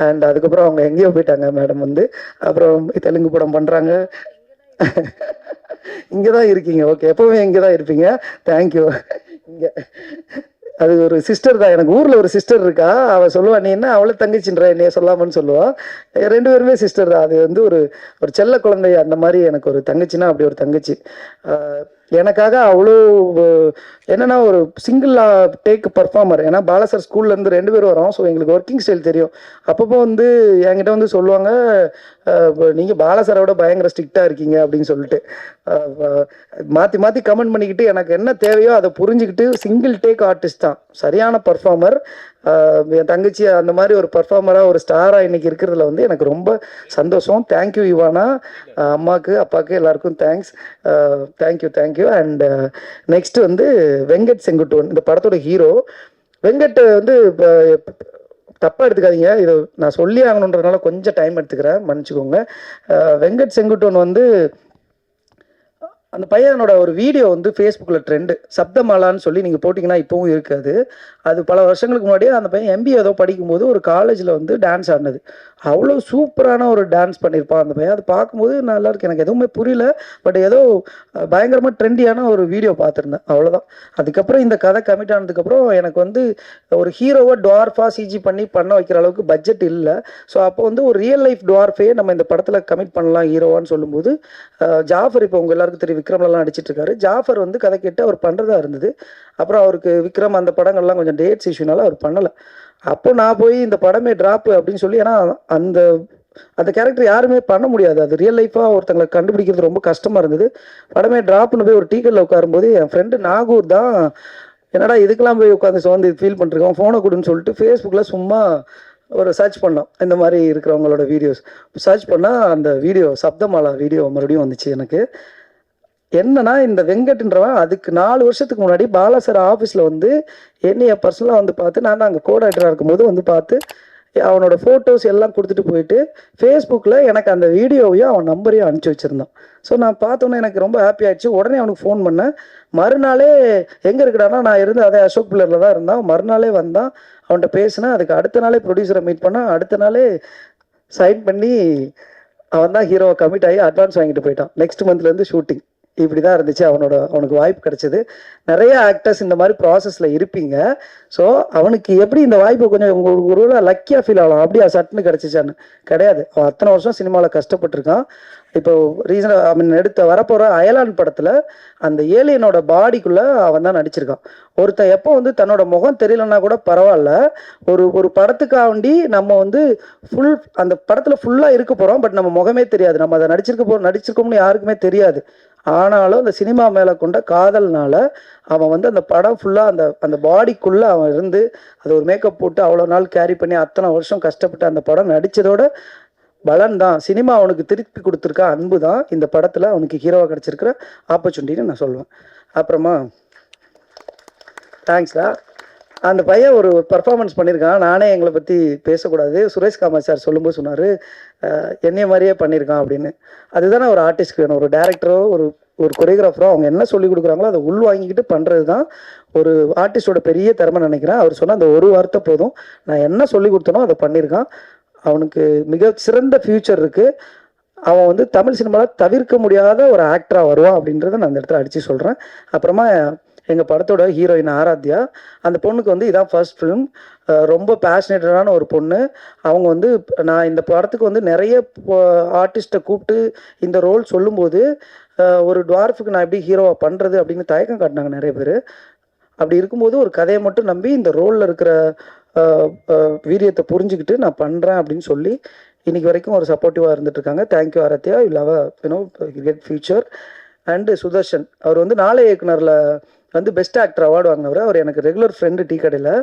And அதுக்கப்புறம் அவங்க எங்கேயோ போயிட்டாங்க மேடம் வந்து. அப்புறம் தெலுங்கு படம் பண்ணுறாங்க. இங்கே தான் இருக்கீங்க, ஓகே, எப்போவுமே இங்கே தான் இருப்பீங்க, தேங்க்யூ. இங்கே அது ஒரு சிஸ்டர் தான், எனக்கு ஊரில் ஒரு சிஸ்டர் இருக்கா, அவள் சொல்லுவாள் நீ என்ன அவளை தங்கச்சின்ற என்னைய சொல்லாமன்னு சொல்லுவாள். 2 பேருமே சிஸ்டர் தான். அது வந்து ஒரு ஒரு செல்ல குழந்தை அந்த மாதிரி எனக்கு ஒரு தங்கச்சின்னா அப்படி ஒரு தங்கச்சி. எனக்காக அவ்வளோ என்னென்னா ஒரு சிங்கிள் டேக் பர்ஃபார்மர். ஏன்னா பாலசர் ஸ்கூல்லேருந்து 2 பேரும் வரோம். ஸோ எங்களுக்கு ஒர்க்கிங் ஸ்டைல் தெரியும். அப்பப்போ வந்து என்கிட்ட வந்து சொல்லுவாங்க, நீங்கள் பாலசரோட பயங்கர ஸ்ட்ரிக்டாக இருக்கீங்க அப்படின்னு சொல்லிட்டு மாற்றி மாற்றி கமெண்ட் பண்ணிக்கிட்டு எனக்கு என்ன தேவையோ அதை புரிஞ்சுக்கிட்டு சிங்கிள் டேக் ஆர்டிஸ்ட் தான் சரியான பர்ஃபார்மர். என் தங்கச்சி அந்த மாதிரி ஒரு பர்ஃபார்மராக ஒரு ஸ்டாராக இன்னைக்கு இருக்கிறதுல வந்து எனக்கு ரொம்ப சந்தோஷம். தேங்க்யூ இவானா, அம்மாவுக்கு அப்பாவுக்கு எல்லாருக்கும் தேங்க்ஸ். தேங்க்யூ. அண்ட் நெக்ஸ்ட் வந்து வெங்கட் செங்குட்டுவன், இந்த படத்தோட ஹீரோ. வெங்கட் வந்து தப்பாக எடுத்துக்காதீங்க, இது நான் சொல்லி ஆகணுன்றதுனால கொஞ்சம் டைம் எடுத்துக்கிறேன், மன்னிச்சுக்கோங்க. வெங்கட் செங்குட்டுவன் வந்து அந்த பையனோட ஒரு வீடியோ வந்து ஃபேஸ்புக்கில் ட்ரெண்டு, சப்தமாலான்னு சொல்லி நீங்கள் போட்டிங்கன்னா இப்போவும் இருக்காது. அது பல வருஷங்களுக்கு முன்னாடியே அந்த பையன் எம்பிஏ ஏதோ படிக்கும்போது ஒரு காலேஜில் வந்து டான்ஸ் ஆடினது. அவ்வளோ சூப்பரான ஒரு டான்ஸ் பண்ணியிருப்பான் அந்த பையன். அது பார்க்கும்போது நல்லா இருக்கு, எனக்கு எதுவுமே புரியல, பட் ஏதோ பயங்கரமாக ட்ரெண்டியான ஒரு வீடியோ பார்த்துருந்தேன், அவ்வளோதான். அதுக்கப்புறம் இந்த கதை கமிட் ஆனதுக்கப்புறம் எனக்கு வந்து ஒரு ஹீரோவை டுவார்ஃபாக சிஜி பண்ண வைக்கிற அளவுக்கு பட்ஜெட் இல்லை. ஸோ அப்போ வந்து ஒரு ரியல் லைஃப் டுவார்ஃபே நம்ம இந்த படத்தில் கமிட் பண்ணலாம் ஹீரோவான்னு சொல்லும்போது ஜாஃபர், இப்போ உங்கள் எல்லாருக்கும் தெரியும் விக்ரம்லாம் நடிச்சிட்டு இருக்காரு, ஜாஃபர் வந்து கதை கேட்டு அவர் பண்ணுறதா இருந்தது. அப்புறம் அவருக்கு விக்ரம் அந்த படங்கள்லாம் கொஞ்சம் டேட்ஸ் இஷ்யூனால அவர் பண்ணலை. அப்போ நான் போய் இந்த படமே ட்ராப்பு அப்படின்னு சொல்லி, ஏன்னா அந்த அந்த கேரக்டர் யாருமே பண்ண முடியாது, அது ரியல் லைஃபாக ஒருத்தங்களை கண்டுபிடிக்கிறது ரொம்ப கஷ்டமாக இருந்தது. படமே ட்ராப்னு போய் ஒரு டீக்கெட்டில் உட்காரும்போது என் ஃப்ரெண்டு நாகூர் தான், என்னடா இதுக்கெல்லாம் போய் உட்காந்து சோர்ந்து ஃபீல் பண்ணிருக்கோம், ஃபோனை கொடுன்னு சொல்லிட்டு ஃபேஸ்புக்கில் சும்மா ஒரு சர்ச் பண்ணோம், இந்த மாதிரி இருக்கிறவங்களோட வீடியோஸ் சர்ச் பண்ணால் அந்த வீடியோ சப்தமாலா வீடியோ மறுபடியும் வந்துச்சு. எனக்கு என்னன்னா இந்த வெங்கட்ன்றவன் அதுக்கு 4 வருஷத்துக்கு முன்னாடி பாலாசர் ஆஃபீஸில் வந்து என்னைய பர்சனலாக வந்து பார்த்து, நான் அங்கே கோஆர்டினேட்டராக இருக்கும்போது வந்து பார்த்து அவனோட ஃபோட்டோஸ் எல்லாம் கொடுத்துட்டு போயிட்டு ஃபேஸ்புக்கில் எனக்கு அந்த வீடியோவையும் அவன் நம்பரையும் அனுப்பிச்சி வச்சுருந்தான். ஸோ நான் பார்த்தோன்னே எனக்கு ரொம்ப ஹாப்பி ஆயிடுச்சு. உடனே அவனுக்கு ஃபோன் பண்ணேன். மறுநாளே எங்கே இருக்கிறான்னா, நான் இருந்து அதே அசோக் பில்லரில் தான் இருந்தான். மறுநாளே வந்தான், அவன்கிட்ட பேசினேன். அதுக்கு அடுத்த நாளே ப்ரொடியூசரை மீட் பண்ணான். அடுத்த நாளே சைன் பண்ணி அவன் தான் ஹீரோவை கமிட் ஆகி அட்வான்ஸ் வாங்கிட்டு போயிட்டான். நெக்ஸ்ட் மந்த்லேருந்து ஷூட்டிங். இப்படி தான் இருந்துச்சு. அவனுக்கு வாய்ப்பு கிடைச்சது. நிறைய ஆக்டர்ஸ் இந்த மாதிரி ப்ராசஸில் இருப்பீங்க. ஸோ அவனுக்கு எப்படி இந்த வாய்ப்பு கொஞ்சம் உங்களுக்கு ஒரு லக்கியாக ஃபீல் ஆகலாம். அப்படியா சட்டுன்னு கிடச்சிச்சான்னு கிடையாது. அவன் அத்தனை வருஷம் சினிமாவில் கஷ்டப்பட்டிருக்கான். இப்போ ரீசனாக வரப்போகிற அயலான் படத்தில் அந்த ஏலியனோட பாடிக்குள்ளே அவன் தான் நடிச்சிருக்கான். ஒருத்தன் எப்போ தன்னோட முகம் தெரியலன்னா கூட பரவாயில்ல, ஒரு படத்துக்காண்டி நம்ம ஃபுல் அந்த படத்தில் ஃபுல்லாக இருக்க போகிறோம். பட் நம்ம முகமே தெரியாது, நம்ம அதை நடிச்சிருக்கோம்னு யாருக்குமே தெரியாது. ஆனாலும் அந்த சினிமா மேலே கொண்ட காதல்னால அவன் அந்த படம் ஃபுல்லாக அந்த பாடிக்குள்ளே அவன் இருந்து அதை ஒரு மேக்கப் போட்டு அவ்வளோ நாள் கேரி பண்ணி அத்தனை வருஷம் கஷ்டப்பட்டு அந்த படம் நடித்ததோட பலன் தான். சினிமா அவனுக்கு திருப்பி கொடுத்துருக்க அன்பு தான் இந்த படத்தில் அவனுக்கு ஹீரோவாக கிடச்சிருக்கிற ஆப்பர்ச்சுனிட்டின்னு நான் சொல்லுவேன். அப்புறமா தேங்க்ஸ்டா. அந்த பையன் ஒரு பர்ஃபார்மன்ஸ் பண்ணியிருக்கான். நானே எங்களை பற்றி பேசக்கூடாது, சுரேஷ் காமத் சார் சொல்லும்போது சொன்னார் என்னைய மாதிரியே பண்ணியிருக்கான் அப்படின்னு. அதுதானே ஒரு ஆர்டிஸ்ட்க்கு வேணும். ஒரு டேரக்டரோ ஒரு கொரியோகிராஃபரோ அவங்க என்ன சொல்லி கொடுக்குறாங்களோ அதை உள் வாங்கிக்கிட்டு பண்ணுறது தான் ஒரு ஆர்டிஸ்டோட பெரிய திறமை நினைக்கிறேன். அவர் சொன்ன அந்த ஒரு வார்த்தை போதும், நான் என்ன சொல்லி கொடுத்தனோ அதை பண்ணியிருக்கான். அவனுக்கு மிக சிறந்த ஃப்யூச்சர் இருக்குது. அவன் தமிழ் சினிமாவில் தவிர்க்க முடியாத ஒரு ஆக்டராக வருவான் அப்படின்றத நான் அந்த இடத்துல அடித்து சொல்கிறேன். அப்புறமா எங்கள் படத்தோட ஹீரோயின் ஆராத்யா, அந்த பொண்ணுக்கு இதான் ஃபர்ஸ்ட் ஃபிலிம். ரொம்ப பேஷனேட்டடான ஒரு பொண்ணு. அவங்க நான் இந்த படத்துக்கு நிறைய ஆர்டிஸ்ட்டை கூப்பிட்டு இந்த ரோல் சொல்லும்போது ஒரு டுவார்ஃபுக்கு நான் எப்படி ஹீரோவாக பண்ணுறது அப்படின்னு தயக்கம் காட்டினாங்க நிறைய பேர். அப்படி இருக்கும்போது ஒரு கதையை மட்டும் நம்பி இந்த ரோலில் இருக்கிற வீரியத்தை புரிஞ்சுக்கிட்டு நான் பண்ணுறேன் அப்படின்னு சொல்லி இன்றைக்கி வரைக்கும் ஒரு சப்போர்ட்டிவாக இருந்துகிட்ருக்காங்க. Thank you Aaradhya, you love great future. And Sudarshan, அவர் நாளை இயக்குனரில் பெஸ்ட் ஆக்டர் அவார்டு வாங்கினவர். அவர் எனக்கு ரெகுலர் ஃப்ரெண்டு டீ கடையில்.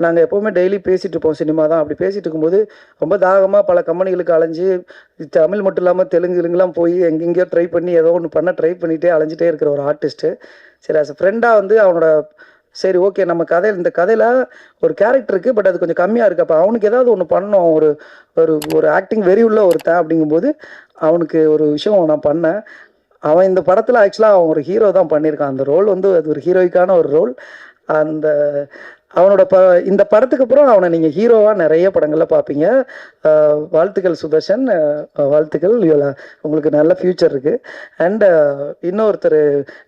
நாங்கள் எப்போவுமே டெய்லி பேசிகிட்டு இருப்போம் சினிமா தான். அப்படி பேசிகிட்டு இருக்கும்போது ரொம்ப தாகமாக பல கம்பெனிகளுக்கு அலைஞ்சு தமிழ் மட்டும் இல்லாமல் தெலுங்குலாம் போய் எங்கெங்கேயோ ட்ரை பண்ணி ஏதோ ஒன்று பண்ண ட்ரை பண்ணிகிட்டே அலைஞ்சிட்டே இருக்கிற ஒரு ஆர்டிஸ்ட்டு. சரி, ஆஸ் அ ஃப்ரெண்டாக அவனோட சரி ஓகே நம்ம இந்த கதையில் ஒரு கேரக்டர் இருக்குது, பட் அது கொஞ்சம் கம்மியாக இருக்குது. அப்போ அவனுக்கு ஏதாவது ஒன்று பண்ணணும், ஒரு ஒரு ஆக்டிங் வெறி உள்ள ஒருத்தன் அப்படிங்கும்போது அவனுக்கு ஒரு விஷயம் நான் பண்ணேன். அவன் இந்த படத்தில் ஆக்சுவலாக அவன் ஒரு ஹீரோ தான் பண்ணியிருக்கான். அந்த ரோல் அது ஒரு ஹீரோய்க்கான ஒரு ரோல். அந்த அவனோட இந்த படத்துக்கு அப்புறம் அவனை நீங்கள் ஹீரோவாக நிறைய படங்களில் பார்ப்பீங்க. வாழ்த்துக்கள் சுதர்ஷன், வாழ்த்துக்கள். உங்களுக்கு நல்ல ஃப்யூச்சர் இருக்குது. அண்டு இன்னொருத்தர்,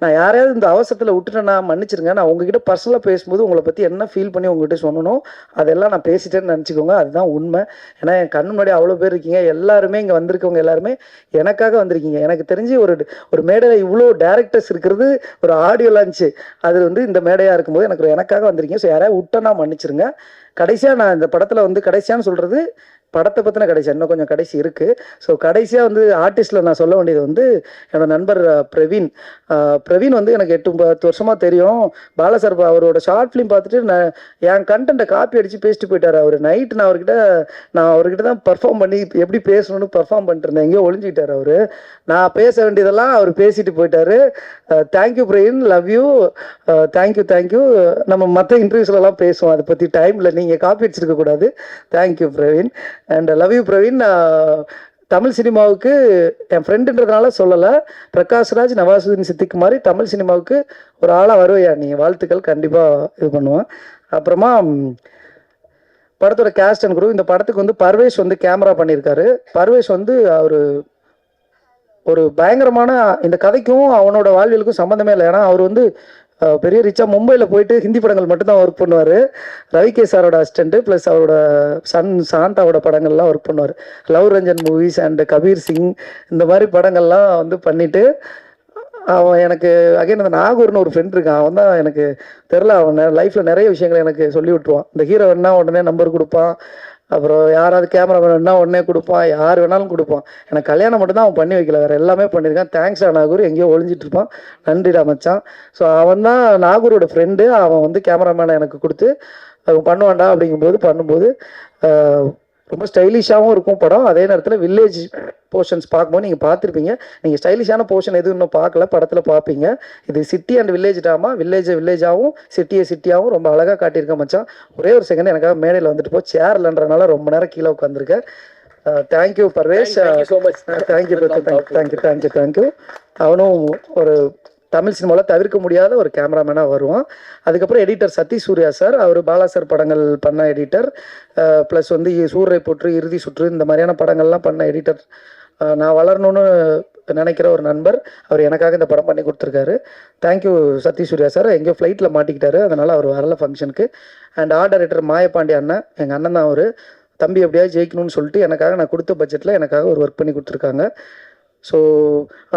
நான் யாரையாவது இந்த அவசரத்தில் விட்டுட்டேன்னா மன்னிச்சிருங்க. நான் உங்ககிட்ட பர்சனலாக பேசும்போது உங்களை பற்றி என்ன ஃபீல் பண்ணி உங்ககிட்ட சொல்லணும் அதெல்லாம் நான் பேசிட்டேன்னு நினச்சிக்கோங்க. அதுதான் உண்மை. ஏன்னா என் கண்ணு முன்னாடி அவ்வளோ பேர் இருக்கீங்க. எல்லாருமே இங்கே வந்திருக்கவங்க எல்லாருமே எனக்காக வந்திருக்கீங்க. எனக்கு தெரிஞ்சு ஒரு மேடையில் இவ்வளோ டேரக்டர்ஸ் இருக்கிறது ஒரு ஆடியோ லான்ச்சு, அது இந்த மேடையாக இருக்கும்போது எனக்காக வந்திருக்கீங்க. ஸோ யாராவது விட்டனா மன்னிச்சிருங்க. கடைசியாக நான் இந்த படத்தில் கடைசியான்னு சொல்கிறது படத்தை பற்றின கடைசி, இன்னும் கொஞ்சம் கடைசி இருக்குது. ஸோ கடைசியாக ஆர்டிஸ்டில் நான் சொல்ல வேண்டியது என்னோட நண்பர் பிரவீன். பிரவீன் எனக்கு 8-10 வருஷமாக தெரியும். பாலசார் அவரோட ஷார்ட் ஃபிலிம் பார்த்துட்டு என் கண்டென்ட்டை காப்பி அடித்து பேசிட்டு போயிட்டார். அவர் நைட்டு நான் அவர்கிட்ட தான் பர்ஃபார்ம் பண்ணி எப்படி பேசணும்னு பர்ஃபார்ம் பண்ணிட்டு இருந்தேன். எங்கேயோ ஒளிஞ்சிக்கிட்டார் அவர். நான் பேச வேண்டியதெல்லாம் அவர் பேசிட்டு போயிட்டார். Thank you Praveen, love you. Thank you. நம்ம மற்ற இன்டர்வியூஸ்லாம் பேசுவோம் அதை பற்றி. டைமில் நீங்கள் காப்பி அடிச்சிருக்கக்கூடாது. Thank you Praveen and love you Praveen. Tamil சினிமாவுக்கு என் ஃப்ரெண்டுன்றதுனால சொல்லலை, பிரகாஷ்ராஜ், நவாசுதீன் சித்திக்குமாரி தமிழ் சினிமாவுக்கு ஒரு ஆளாக வருவையா நீ. வாழ்த்துக்கள், கண்டிப்பாக இது பண்ணுவேன். அப்புறமா படத்தோட கேஸ்ட் அண்ட் குரூப். இந்த படத்துக்கு பர்வேஷ் கேமரா பண்ணியிருக்காரு. பர்வேஷ் அவர் ஒரு பயங்கரமான, இந்த கதைக்கும் அவனோட வாழ்வியலுக்கும் சம்மந்தமே இல்லை. ஏன்னா அவர் பெரிய ரிச்சா மும்பையில் போயிட்டு ஹிந்தி படங்கள் மட்டும்தான் ஒர்க் பண்ணுவார். ரவிகே சாரோட அசிஸ்டண்ட்டு ப்ளஸ் அவரோட சன் சாந்தாவோட படங்கள்லாம் ஒர்க் பண்ணுவார். Love Ranjan movies and Kabir Singh இந்த மாதிரி படங்கள்லாம் பண்ணிவிட்டு அவன் எனக்கு அகைன் அந்த நாகூர்னு ஒரு ஃப்ரெண்ட் இருக்கான். அவன் தான் எனக்கு தெரில, அவன் லைஃப்பில் நிறைய விஷயங்களை எனக்கு சொல்லி விட்டுருவான். இந்த ஹீரோ வேணா உடனே நம்பர் கொடுப்பான், அப்புறம் யாராவது கேமரா வேணும்னா உடனே கொடுப்பான், யார் வேணாலும் கொடுப்பான். எனக்கு கல்யாணம் மட்டும்தான் அவன் பண்ணி வைக்கல, வேறு எல்லாமே பண்ணியிருக்கான். தேங்க்ஸ்டா நாகூர், எங்கேயோ ஒழிஞ்சிட்டு இருப்பான். நன்றிடா மச்சான். ஸோ அவன் தான் நாகூரோட ஃப்ரெண்டு. அவன் கேமராமேனை எனக்கு கொடுத்து அவன் பண்ணுவான்டா அப்படிங்கும்போது பண்ணும்போது ரொம்ப ஸ்டைலிஷாகவும் இருக்கும் படம். அதே நேரத்தில் வில்லேஜ் போர்ஷன்ஸ் பார்க்கும்போது நீங்கள் பார்த்துருப்பீங்க. நீங்கள் ஸ்டைலிஷான போர்ஷன் எதுவும் இன்னும் பார்க்கல, படத்தில் பார்ப்பீங்க. இது சிட்டி அண்ட் வில்லேஜ் ட்ராமா. வில்லேஜாகவும் சிட்டியாகவும் ரொம்ப அழகாக காட்டியிருக்கேன் மச்சான். ஒரே ஒரு செகண்ட் எனக்காக மேடையில் வந்துட்டு போ, சேர்லன்றனால ரொம்ப நேரம் கீழே உட்காந்துருக்கேன். தேங்க்யூ பர்வேஷ். தேங்க்யூ. அவனும் ஒரு தமிழ் சினிமாவில் தவிர்க்க முடியாத ஒரு கேமராமேனாக வருவான். அதுக்கப்புறம் எடிட்டர் சதீஷ் சூர்யா சார், அவர் பாலா சார் படங்கள் பண்ண எடிட்டர், ப்ளஸ் வந்து சூர்ரை போற்று, இறுதி சுற்று, இந்த மாதிரியான படங்கள்லாம் பண்ண எடிட்டர். நான் வளரணும்னு நினைக்கிற ஒரு நண்பர், அவர் எனக்காக இந்த படம் பண்ணி கொடுத்துருக்காரு. Thank you Sathish Surya sir. எங்கேயோ ஃப்ளைட்டில் மாட்டிக்கிட்டாரு, அதனால் அவர் வரல ஃபங்க்ஷனுக்கு. அண்ட் ஆர்ட் டைரக்டர் மாயப்பாண்டி அண்ணன், எங்கள் அண்ணன் தான் அவர். தம்பி எப்படியாவது ஜெயிக்கணும்னு சொல்லிட்டு எனக்காக, நான் கொடுத்த பட்ஜெட்டில் எனக்காக ஒரு ஒர்க் பண்ணி கொடுத்துருக்காங்க. ஸோ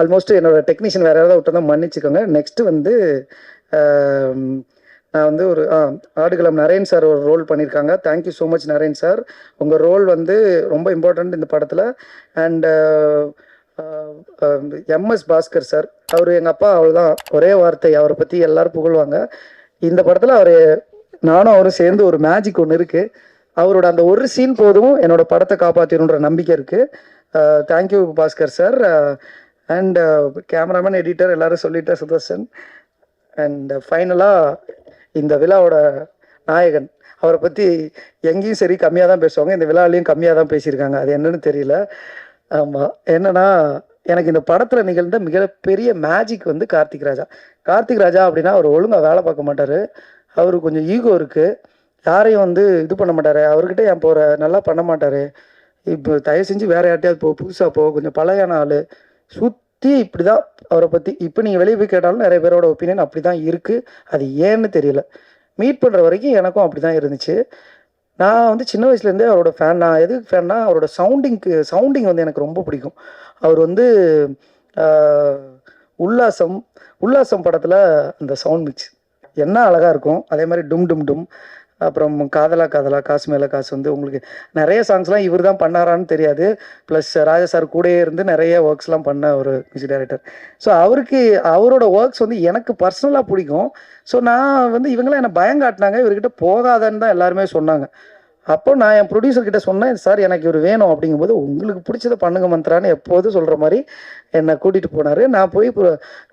ஆல்மோஸ்ட் என்னோடய டெக்னீஷியன் வேறு யாராவது விட்டு தான் மன்னிச்சுக்கோங்க. நெக்ஸ்ட்டு வந்து நான் வந்து ஒரு ஆடுகளம் நரேன் சார் ஒரு ரோல் பண்ணியிருக்காங்க. Thank you so much Naren sir. உங்கள் ரோல் வந்து ரொம்ப இம்பார்ட்டண்ட் இந்த படத்தில். அண்டு எம்எஸ் பாஸ்கர் சார், அவர் எங்கள் அப்பா, அவ்வளோதான், ஒரே வார்த்தை, அவரை பற்றி எல்லோரும் புகழ்வாங்க. இந்த படத்தில் அவர், நானும் அவரும் சேர்ந்து ஒரு மேஜிக் ஒன்று இருக்குது. அவரோட அந்த ஒரு சீன் போதும் என்னோட படத்தை காப்பாற்றிடுன்ற நம்பிக்கை இருக்குது. Thank you Bhaskar sir. And cameraman, editor எல்லாரும் சொல்லிட்டேன், சுதர்ஷன். அண்ட் ஃபைனலாக இந்த விழாவோட நாயகன், அவரை பற்றி எங்கேயும் சரி கம்மியாக தான் பேசுவாங்க, இந்த விழாலையும் கம்மியாக தான் பேசியிருக்காங்க. அது என்னன்னு தெரியல. ஆமாம், என்னன்னா எனக்கு இந்த படத்தில் நிகழ்ந்த மிகப்பெரிய மேஜிக் வந்து கார்த்திக் ராஜா அப்படின்னா அவர் ஒழுங்காக வேலை பார்க்க மாட்டார். அவருக்கு கொஞ்சம் ஈகோ இருக்குது, யாரையும் வந்து இது பண்ண மாட்டார். அவர்கிட்ட என் போகிற நல்லா பண்ண மாட்டார். இப்போ தயவு செஞ்சு வேறு யார்ட்டையாவது புதுசாக கொஞ்சம் பழையான ஆள், சுற்றி இப்படி தான் அவரை பற்றி. இப்போ நீங்கள் வெளியே போய் கேட்டாலும் நிறைய பேரோட ஒப்பீனியன் அப்படி தான் இருக்குது. அது ஏன்னு தெரியல. மீட் பண்ணுற வரைக்கும் எனக்கும் அப்படி தான் இருந்துச்சு. நான் வந்து சின்ன வயசுலேருந்தே அவரோட ஃபேன். நான் எதுக்கு ஃபேன்னா, அவரோட சவுண்டிங் வந்து எனக்கு ரொம்ப பிடிக்கும். அவர் வந்து உல்லாசம் படத்தில் அந்த சவுண்ட் மிக்ஸ் என்ன அழகாக இருக்கும். அதே மாதிரி டும் டும் டும், அப்புறம் காதலா காசு மேலே காசு வந்து உங்களுக்கு நிறைய சாங்ஸ்லாம் இவர் தான் பண்ணாரான்னு தெரியாது. ப்ளஸ் ராஜா சார் கூடயே இருந்து நிறைய ஒர்க்ஸ்லாம் பண்ண ஒரு மியூசிக் டைரக்டர். ஸோ அவரோட ஒர்க்ஸ் வந்து எனக்கு பர்சனலாக பிடிக்கும். ஸோ நான் வந்து இவங்களாம் என்னை பயங்காட்டினாங்க, இவர்கிட்ட போகாதன்னு தான் எல்லாருமே சொன்னாங்க. அப்போ நான் என் ப்ரொடியூசர்கிட்ட சொன்னேன், சார் எனக்கு இவர் வேணும். அப்படிங்கும்போது உங்களுக்கு பிடிச்சதை பண்ணுங்க மந்த்ரான்னு எப்போதும் சொல்கிற மாதிரி என்னை கூட்டிகிட்டு போனார். நான் போய் இப்போ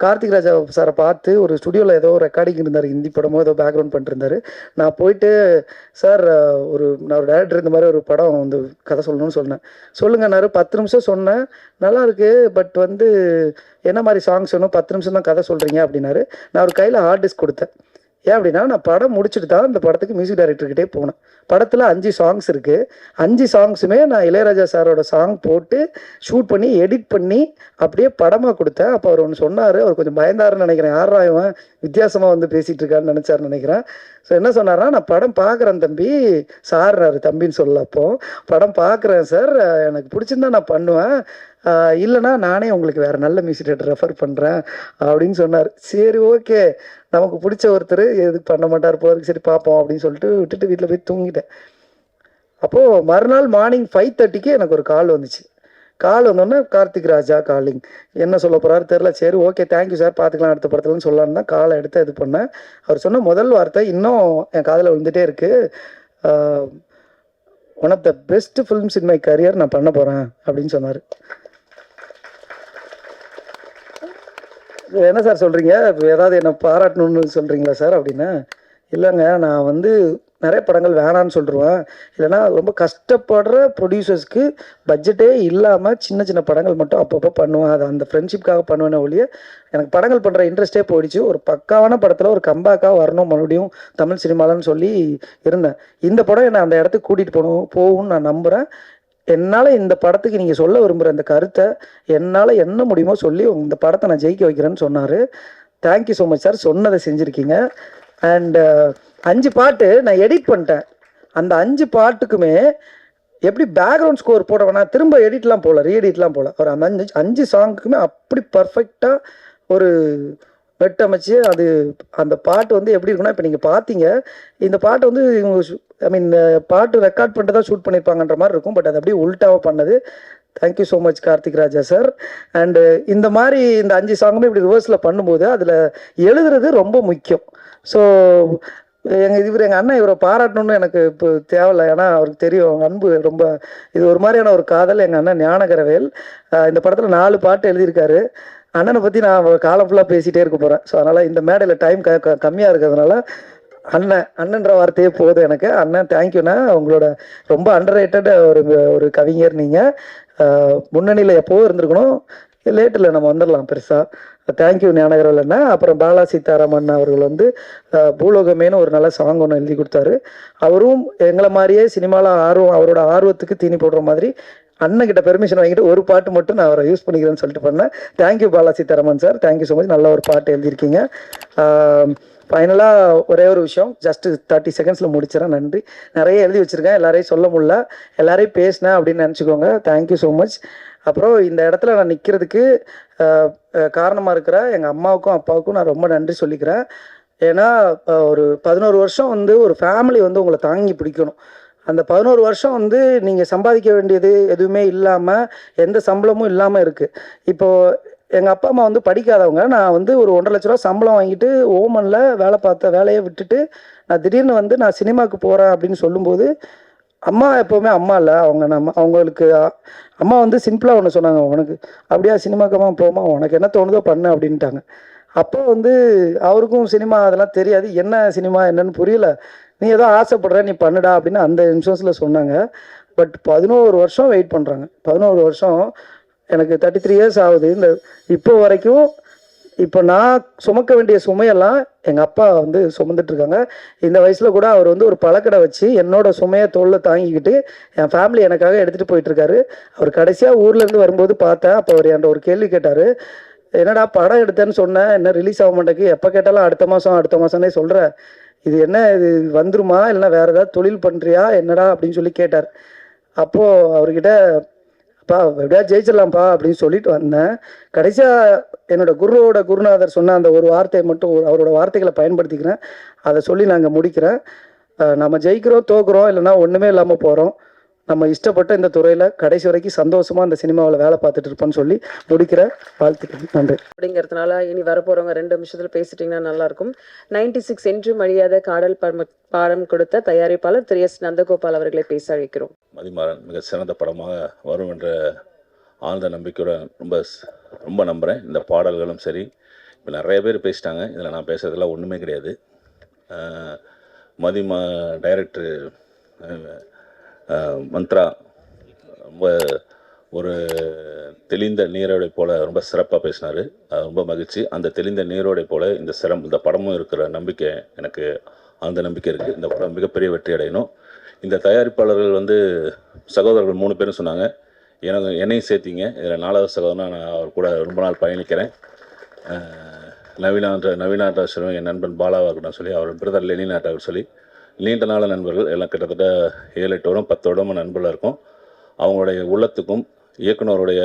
கார்த்திக் ராஜா சாரை பார்த்து ஒரு ஸ்டுடியோவில் ஏதோ ரெக்கார்டிங் இருந்தார், ஹிந்தி படமோ ஏதோ பேக்ரவுண்ட் பண்ணிருந்தார். நான் போயிட்டு, சார் நான் ஒரு டேரக்டர் இந்த மாதிரி ஒரு படம் வந்து கதை சொல்லணும்னு சொன்னேன். சொல்லுங்கன்னாரு. 10 நிமிஷம் சொன்னேன், நல்லா இருக்கு, பட் வந்து என்ன மாதிரி சாங்ஸ் வேணும், 10 நிமிஷம் தான் கதை சொல்கிறீங்க அப்படின்னாரு. நான் ஒரு கையில் ஹார்ட் டிஸ்க் கொடுத்தேன். ஏன் அப்படின்னா, நான் படம் முடிச்சுட்டு தான் இந்த படத்துக்கு மியூசிக் டைரக்டர்கிட்டே போனேன். படத்தில் 5 சாங்ஸ் இருக்குது. 5 சாங்ஸுமே நான் இளையராஜா சாரோட சாங் போட்டு ஷூட் பண்ணி எடிட் பண்ணி அப்படியே படமாக கொடுத்தேன். அப்போ அவர் ஒன்று சொன்னார், அவர் கொஞ்சம் பயந்தாருன்னு நினைக்கிறேன். யாரா இவன் வித்தியாசமாக வந்து பேசிகிட்டு இருக்கான்னு நினச்சாருன்னு நினைக்கிறேன். ஸோ என்ன சொன்னார்னா, நான் படம் பார்க்குறேன் தம்பி, சார்னாரு, தம்பின்னு சொல்லல. அப்போ படம் பார்க்குறேன் சார், எனக்கு பிடிச்சிருந்தா நான் பண்ணுவேன், இல்லைனா நானே உங்களுக்கு வேறு நல்ல மியூசிக் டைரக்டர் ரெஃபர் பண்ணுறேன் அப்படின்னு சொன்னார். சரி, ஓகே, நமக்கு பிடிச்ச ஒருத்தர் எதுக்கு பண்ண மாட்டார் போகிறதுக்கு, சரி பார்ப்போம் அப்படின்னு சொல்லிட்டு விட்டுட்டு வீட்டில் போய் தூங்கிட்டேன். அப்போது மறுநாள் மார்னிங் 5:30க்கு எனக்கு ஒரு கால் வந்துச்சு. கால் வந்தோடனே கார்த்திக் ராஜா காலிங், என்ன சொல்ல போகிறாரு தெரில. சரி, ஓகே, தேங்க்யூ சார், பார்த்துக்கலாம் அடுத்த படத்துலன்னு சொல்லலான்னு தான் காலை எடுத்து இது பண்ணேன். அவர் சொன்ன முதல் வார்த்தை இன்னும் என் காதில் விழுந்துகிட்டே இருக்குது, one of the best films in my career நான் பண்ண போகிறேன் அப்படின்னு சொன்னார். என்ன சார் சொல்கிறீங்க, ஏதாவது என்ன பாராட்டணும்னு சொல்கிறீங்களா சார் அப்படின்னா, இல்லைங்க, நான் வந்து நிறைய படங்கள் வேணான்னு சொல்லிடுவேன், இல்லைனா ரொம்ப கஷ்டப்படுற ப்ரொடியூசர்ஸ்க்கு பட்ஜெட்டே இல்லாமல் சின்ன சின்ன படங்கள் மட்டும் அப்பப்போ பண்ணுவேன், அதை அந்த ஃப்ரெண்ட்ஷிப்காக பண்ணுவேனே ஒழிய எனக்கு படங்கள் பண்ணுற இன்ட்ரெஸ்ட்டே போயிடுச்சு. ஒரு பக்காவான படத்தில் ஒரு கம்பேக்காக வரணும் மறுபடியும் தமிழ் சினிமாலன்னு சொல்லி இருந்தேன். இந்த படம் என்னை அந்த இடத்துக்கு கூட்டிகிட்டு போகும்னு நான் நம்புகிறேன். என்னால் இந்த படத்துக்கு நீங்கள் சொல்ல விரும்புகிற இந்த கருத்தை என்னால் என்ன முடியுமோ சொல்லி இந்த படத்தை நான் ஜெயிக்க வைக்கிறேன்னு சொன்னார். தேங்க்யூ ஸோ மச் சார், சொன்னதை செஞ்சுருக்கீங்க. அண்டு 5 பாட்டு நான் எடிட் பண்ணிட்டேன். அந்த 5 பாட்டுக்குமே எப்படி பேக்ரவுண்ட் ஸ்கோர் போட வேணா, திரும்ப எடிட்லாம் போகல, ரீஎடிட்லாம் போகல, ஒரு அந்த 5 சாங்குக்குமே அப்படி பர்ஃபெக்டாக ஒரு வெட் அமைச்சு அது அந்த பாட்டு வந்து எப்படி இருக்குன்னா, இப்போ நீங்கள் பார்த்தீங்க இந்த பாட்டு வந்து இவங்க பாட்டு ரெக்கார்ட் பண்ணிட்டு தான் ஷூட் பண்ணியிருப்பாங்கன்ற மாதிரி இருக்கும், பட் அது அப்படியே உல்ட்டாவாக பண்ணது. Thank you so much Karthik Raja sir. And இந்த மாதிரி இந்த 5 சாங்குமே இப்படி ரிவர்ஸில் பண்ணும்போது அதில் எழுதுறது ரொம்ப முக்கியம். ஸோ எங்கள் அண்ணன் இவரை பாராட்டணும்னு எனக்கு இப்போ தேவையில்லை. ஏன்னா அவருக்கு தெரியும் அன்பு ரொம்ப, இது ஒரு மாதிரியான ஒரு காதல். எங்கள் அண்ணன் ஞானகரவேல் இந்த படத்தில் 4 பாட்டு எழுதியிருக்காரு. அண்ணனை பற்றி நான் காலம் ஃபுல்லாக பேசிகிட்டே இருக்க போகிறேன். ஸோ அதனால் இந்த மேடையில் டைம் கம்மியாக இருக்கிறதுனால அண்ணன்ற வார்த்தையே போதும் எனக்கு. அண்ணன் தேங்க்யூண்ணா. உங்களோட ரொம்ப அண்டர்ரேட்டட் ஒரு கவிஞர் நீங்கள். முன்னணியில் எப்போவும் இருந்திருக்கணும். லேட்டில் நம்ம வந்துடலாம் பெருசாக. தேங்க்யூ ஞானகரவேல் அண்ணா. அப்புறம் பாலா சீதாராமன் அவர்கள் வந்து பூலோகமேனு ஒரு நல்ல சாங் ஒன்று எழுதி கொடுத்தாரு. அவரும் எங்களை மாதிரியே சினிமாவில் அவரோட ஆர்வத்துக்கு தீனி போடுற மாதிரி அண்ணன்கிட்ட பெர்மிஷன் வாங்கிட்டு ஒரு பாட்டு மட்டும் நான் அவரை யூஸ் பண்ணிக்கிறேன்னு சொல்லிட்டு பண்ணேன். Thank you Bala Sitharaman sir, thank you so much. நல்ல ஒரு பாட்டு எழுதியிருக்கீங்க. ஃபைனலாக ஒரே ஒரு விஷயம், ஜஸ்ட் 30 செகண்ட்ஸில் முடிச்சிடறேன். நன்றி. நிறைய எழுதி வச்சுருக்கேன், எல்லாரையும் சொல்ல முடியல, எல்லாரையும் பேசினேன் அப்படின்னு நினச்சிக்கோங்க. Thank you so much. அப்புறம் இந்த இடத்துல நான் நிற்கிறதுக்கு காரணமாக இருக்கிற எங்கள் அம்மாவுக்கும் அப்பாவுக்கும் நான் ரொம்ப நன்றி சொல்லிக்கிறேன். ஏன்னா ஒரு 11 வருஷம் வந்து ஒரு ஃபேமிலி வந்து உங்களை தாங்கி பிடிக்கணும். அந்த 11 வருஷம் வந்து நீங்கள் சம்பாதிக்க வேண்டியது எதுவுமே இல்லாமல், எந்த சம்பளமும் இல்லாமல் இருக்குது. இப்போது எங்கள் அப்பா அம்மா வந்து படிக்காதவங்க. நான் வந்து ஒரு 1,50,000 ரூபா சம்பளம் வாங்கிட்டு ஓமனில் வேலை பார்த்த வேலையை விட்டுட்டு நான் திடீர்னு வந்து நான் சினிமாவுக்கு போகிறேன் அப்படின்னு சொல்லும்போது, அம்மா எப்போவுமே அம்மா இல்லை, அவங்களுக்கு அம்மா வந்து சிம்பிளாக ஒன்று சொன்னாங்க, உனக்கு அப்படியா சினிமாக்கம்மா போமா, உனக்கு என்ன தோணுதோ பண்ணு அப்படின்ட்டாங்க. அப்போ வந்து அவருக்கும் சினிமா அதெல்லாம் தெரியாது, என்ன சினிமா என்னன்னு புரியல. நீ ஏதோ ஆசைப்படுற நீ பண்ணுடா அப்படின்னு அந்த இன்சூரன்ஸில் சொன்னாங்க. பட் 11 வருஷம் வெயிட் பண்ணுறாங்க. 11 வருஷம், எனக்கு 33 இயர்ஸ் ஆகுது. இந்த இப்போ வரைக்கும் இப்போ நான் சுமக்க வேண்டிய சுமையெல்லாம் எங்கள் அப்பா வந்து சுமந்துட்டுருக்காங்க. இந்த வயசில் கூட அவர் வந்து ஒரு பழக்கடை வச்சு என்னோட சுமையை தோளில் தாங்கிக்கிட்டு என் ஃபேமிலி எனக்காக எடுத்துகிட்டு போயிட்டுருக்காரு. அவர் கடைசியாக ஊர்லேருந்து வரும்போது பார்த்தேன். அப்போ அவர் என்கிட்ட ஒரு கேள்வி கேட்டார், என்னடா படம் எடுத்தேன்னு சொன்னேன், என்ன ரிலீஸ் ஆக மாட்டேக்கு, எப்போ கேட்டாலும் அடுத்த மாதம்னே சொல்கிறேன், இது என்ன இது வந்துருமா இல்லைன்னா வேறு ஏதாவது தொழில் பண்ணுறியா என்னடா அப்படின்னு சொல்லி கேட்டார். அப்போது அவர்கிட்ட அப்பா எப்படியா ஜெயிச்சிடலாம்ப்பா அப்படின்னு சொல்லிட்டு வந்தேன். கடைசியாக என்னோட குருநாதர் சொன்ன அந்த ஒரு வார்த்தையை மட்டும் அவரோட வார்த்தைகளை பயன்படுத்திக்கிறேன். அதை சொல்லி நாங்கள் முடிக்கிறேன். நம்ம ஜெயிக்கிறோம் தோக்குறோம் இல்லைன்னா ஒன்றுமே இல்லாமல் போகிறோம். நம்ம இஷ்டப்பட்ட இந்த துறையில் கடைசி வரைக்கும் சந்தோஷமாக அந்த சினிமாவில் வேலை பார்த்துட்டு இருப்போன்னு சொல்லி முடிக்கிற வாழ்த்துக்கள். நன்றி. அப்படிங்கிறதுனால இனி வரப்போறவங்க 2 நிமிஷத்துல பேசிட்டீங்கன்னா நல்லா இருக்கும். 96 என்றும் அழியாத காடல் பாடம் கொடுத்த தயாரிப்பாளர் திரு எஸ். நந்தகோபால் அவர்களை பேச அழைக்கிறோம். மதிமாறன் மிக சிறந்த படமாக வரும் என்ற ஆழ்ந்த நம்பிக்கையோட ரொம்ப நம்புகிறேன். இந்த பாடல்களும் சரி, இப்போ நிறைய பேர் பேசிட்டாங்க, இதில் நான் பேசுறதெல்லாம் ஒன்றுமே கிடையாது. டைரக்டர் மந்த்ரா ரொம்ப ஒரு தெளிந்த நீரோடை போல் ரொம்ப சிறப்பாக பேசினார். ரொம்ப மகிழ்ச்சி. அந்த தெளிந்த நீரோடை போல் இந்த படமும் இருக்கிற நம்பிக்கை எனக்கு அந்த நம்பிக்கை இருக்குது. இந்த படம் மிகப்பெரிய வெற்றி அடையணும். இந்த தயாரிப்பாளர்கள் வந்து சகோதரர்கள் 3 பேரும் சொன்னாங்க, என்னையும் சேர்த்திங்க. இதில் 4வது சகோதரனாக நான் அவர் கூட ரொம்ப நாள் பயணிக்கிறேன். நவீனாட்டாஸ்வரம் என் நண்பன் பாலாவாகட்டும் சொல்லி, அவர் பிரதர் லெனினாட்டாக சொல்லி, நீண்ட நாள நண்பர்கள் எல்லாம் கிட்டத்தட்ட 7-8 வருடம் 10 வருடமாக நண்பர்களாக இருக்கும். அவங்களுடைய உள்ளத்துக்கும் இயக்குனருடைய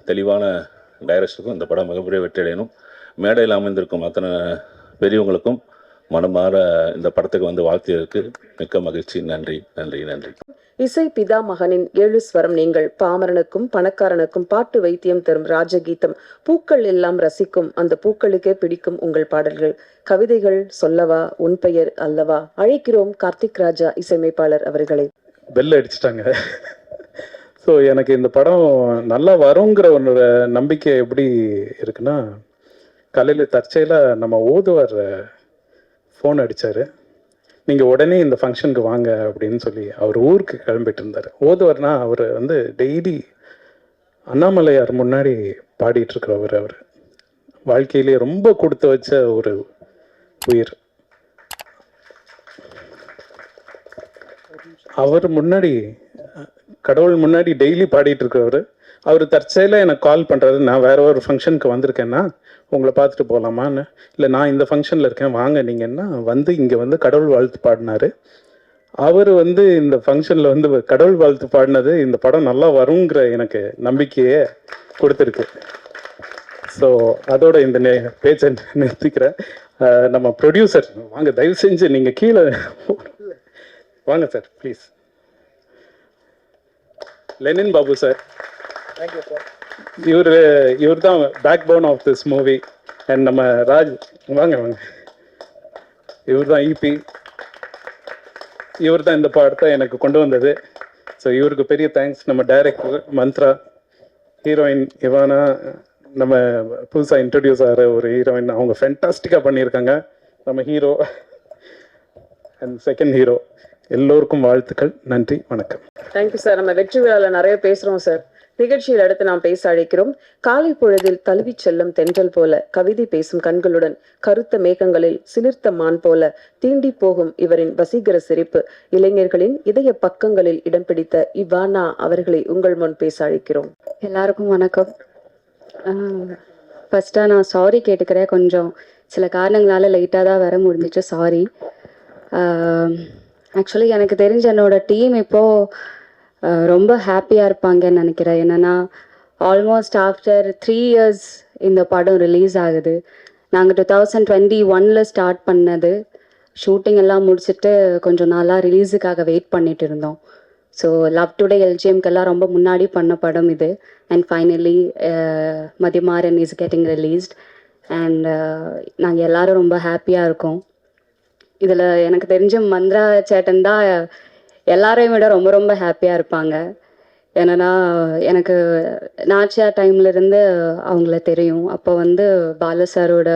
தெளிவான டைரக்டருக்கும் இந்த படம் மிகப்பெரிய வெற்றி அடையணும். மேடையில் அமைந்திருக்கும் அத்தனை பெரியவங்களுக்கும் மனமாற இந்த படத்துக்கு வந்து வாழ்த்தியதற்கு மிக்க மகிழ்ச்சி. நன்றி நன்றி நன்றி. இசை பிதா மகனின் 7 ஸ்வரம் நீங்கள், பாமரனுக்கும் பணக்காரனுக்கும் பாட்டு வைத்தியம் தரும் ராஜகீதம், பூக்கள் எல்லாம் ரசிக்கும் அந்த பூக்களுக்கே பிடிக்கும் உங்கள் பாடல்கள், கவிதைகள் சொல்லவா உன் பெயர் அல்லவா. அழைக்கிறோம் கார்த்திக் ராஜா இசையமைப்பாளர் அவர்களை. பெல் அடிச்சிட்டாங்க. ஸோ எனக்கு இந்த படம் நல்லா வருங்கிற ஒரு நம்பிக்கை எப்படி இருக்குன்னா, காலையில் தற்செயலாக நம்ம ஓதுவார் ஃபோன் அடித்தார், நீங்கள் உடனே இந்த ஃபங்க்ஷனுக்கு வாங்க அப்படின்னு சொல்லி. அவர் ஊருக்கு கிளம்பிட்டு இருந்தார். ஓதுவார்னா அவர் வந்து டெய்லி அண்ணாமலையார் முன்னாடி பாடிட்டுருக்கிறவர். அவர் வாழ்க்கையிலே ரொம்ப கொடுத்து வச்ச ஒரு உயிர். அவர் முன்னாடி கடவுள் முன்னாடி டெய்லி பாடிட்டு இருக்கிறவர். அவர் தற்செயலாக எனக்கு கால் பண்ணுறாரு, நான் வேற ஒரு ஃபங்க்ஷனுக்கு வந்திருக்கேன்னா உங்களை பார்த்துட்டு போகலாமான்னு. இல்லை நான் இந்த ஃபங்க்ஷனில் இருக்கேன் வாங்க நீங்கன்னா வந்து இங்கே வந்து கடவுள் வாழ்த்து பாடினார். அவர் வந்து இந்த ஃபங்க்ஷனில் வந்து கடவுள் வாழ்த்து பாடினது இந்த படம் நல்லா வருங்கிற எனக்கு நம்பிக்கையே கொடுத்துருக்கு. ஸோ அதோட இந்த பேச்சை நிறுத்திக்கிறேன். நம்ம ப்ரொடியூசர் வாங்க, தயவு செஞ்சு நீங்கள் கீழே வாங்க sir please. Lenin Babu sir, thank you sir. இவர் தான் backbone of this movie. And நம்ம ராஜ் வாங்க. இவர் தான் இபி. இவர் தான் இந்த படத்தை எனக்கு கொண்டு வந்தது. ஸோ இவருக்கு பெரிய தேங்க்ஸ். நம்ம டைரக்டர் மந்த்ரா, ஹீரோயின் இவானா, நம்ம புதுசாக இன்ட்ரடியூஸ் ஆகிற ஒரு ஹீரோயின், அவங்க ஃபென்டாஸ்டிக்காக பண்ணியிருக்காங்க. நம்ம ஹீரோ அண்ட் செகண்ட் ஹீரோ, எல்லோருக்கும் வாழ்த்துக்கள். நன்றி, வணக்கம். Thank you sir. நம்ம வெற்றி விழாவில் நிறைய பேசுகிறோம் சார். நிகழ்ச்சியில் அடுத்து நாம் பேச அழைக்கிறோம். காலை பொழுதில் தழுவி செல்லும் தென்றல் போல, கவிதை பேசும் கண்களுடன், கருத்த மேகங்களில் சிலிர்த்த மான் போல தீண்டி போகும் இவரின் வசீகர சிரிப்பு இளைஞர்களின் இதய பக்கங்களில் இடம் பிடித்த இவானா அவர்களை உங்கள் முன் பேச அழைக்கிறோம். எல்லாருக்கும் வணக்கம். ஃபஸ்ட்டாக நான் சாரி கேட்டுக்கிறேன். கொஞ்சம் சில காரணங்களால் லைட்டாக தான் வர முடிஞ்சிச்சு, சாரி. ஆக்சுவலி எனக்கு தெரிஞ்ச என்னோட டீம் இப்போது ரொம்ப ஹாப்பியாக இருப்பாங்கன்னு நினைக்கிறேன். என்னென்னா ஆல்மோஸ்ட் ஆஃப்டர் 3 years இந்த படம் ரிலீஸ் ஆகுது. நாங்கள் 2021 ஸ்டார்ட் பண்ணது, ஷூட்டிங் எல்லாம் முடிச்சுட்டு கொஞ்சம் நாளாக ரிலீஸுக்காக வெயிட் பண்ணிட்டு இருந்தோம். ஸோ லவ் டுடே எல்ஜிஎம்க்கெல்லாம் ரொம்ப முன்னாடி பண்ண படம் இது. And finally Mathimaran is getting released. And நாங்கள் எல்லாரும் ரொம்ப ஹாப்பியாக இருக்கோம். இதில் எனக்கு தெரிஞ்ச மந்த்ரா சேட்டன் தான் எல்லாரையும் விட ரொம்ப ரொம்ப ஹாப்பியாக இருப்பாங்க. ஏன்னா எனக்கு நாச்சியார் டைம்லேருந்து அவங்கள தெரியும். அப்போ வந்து பால சாரோட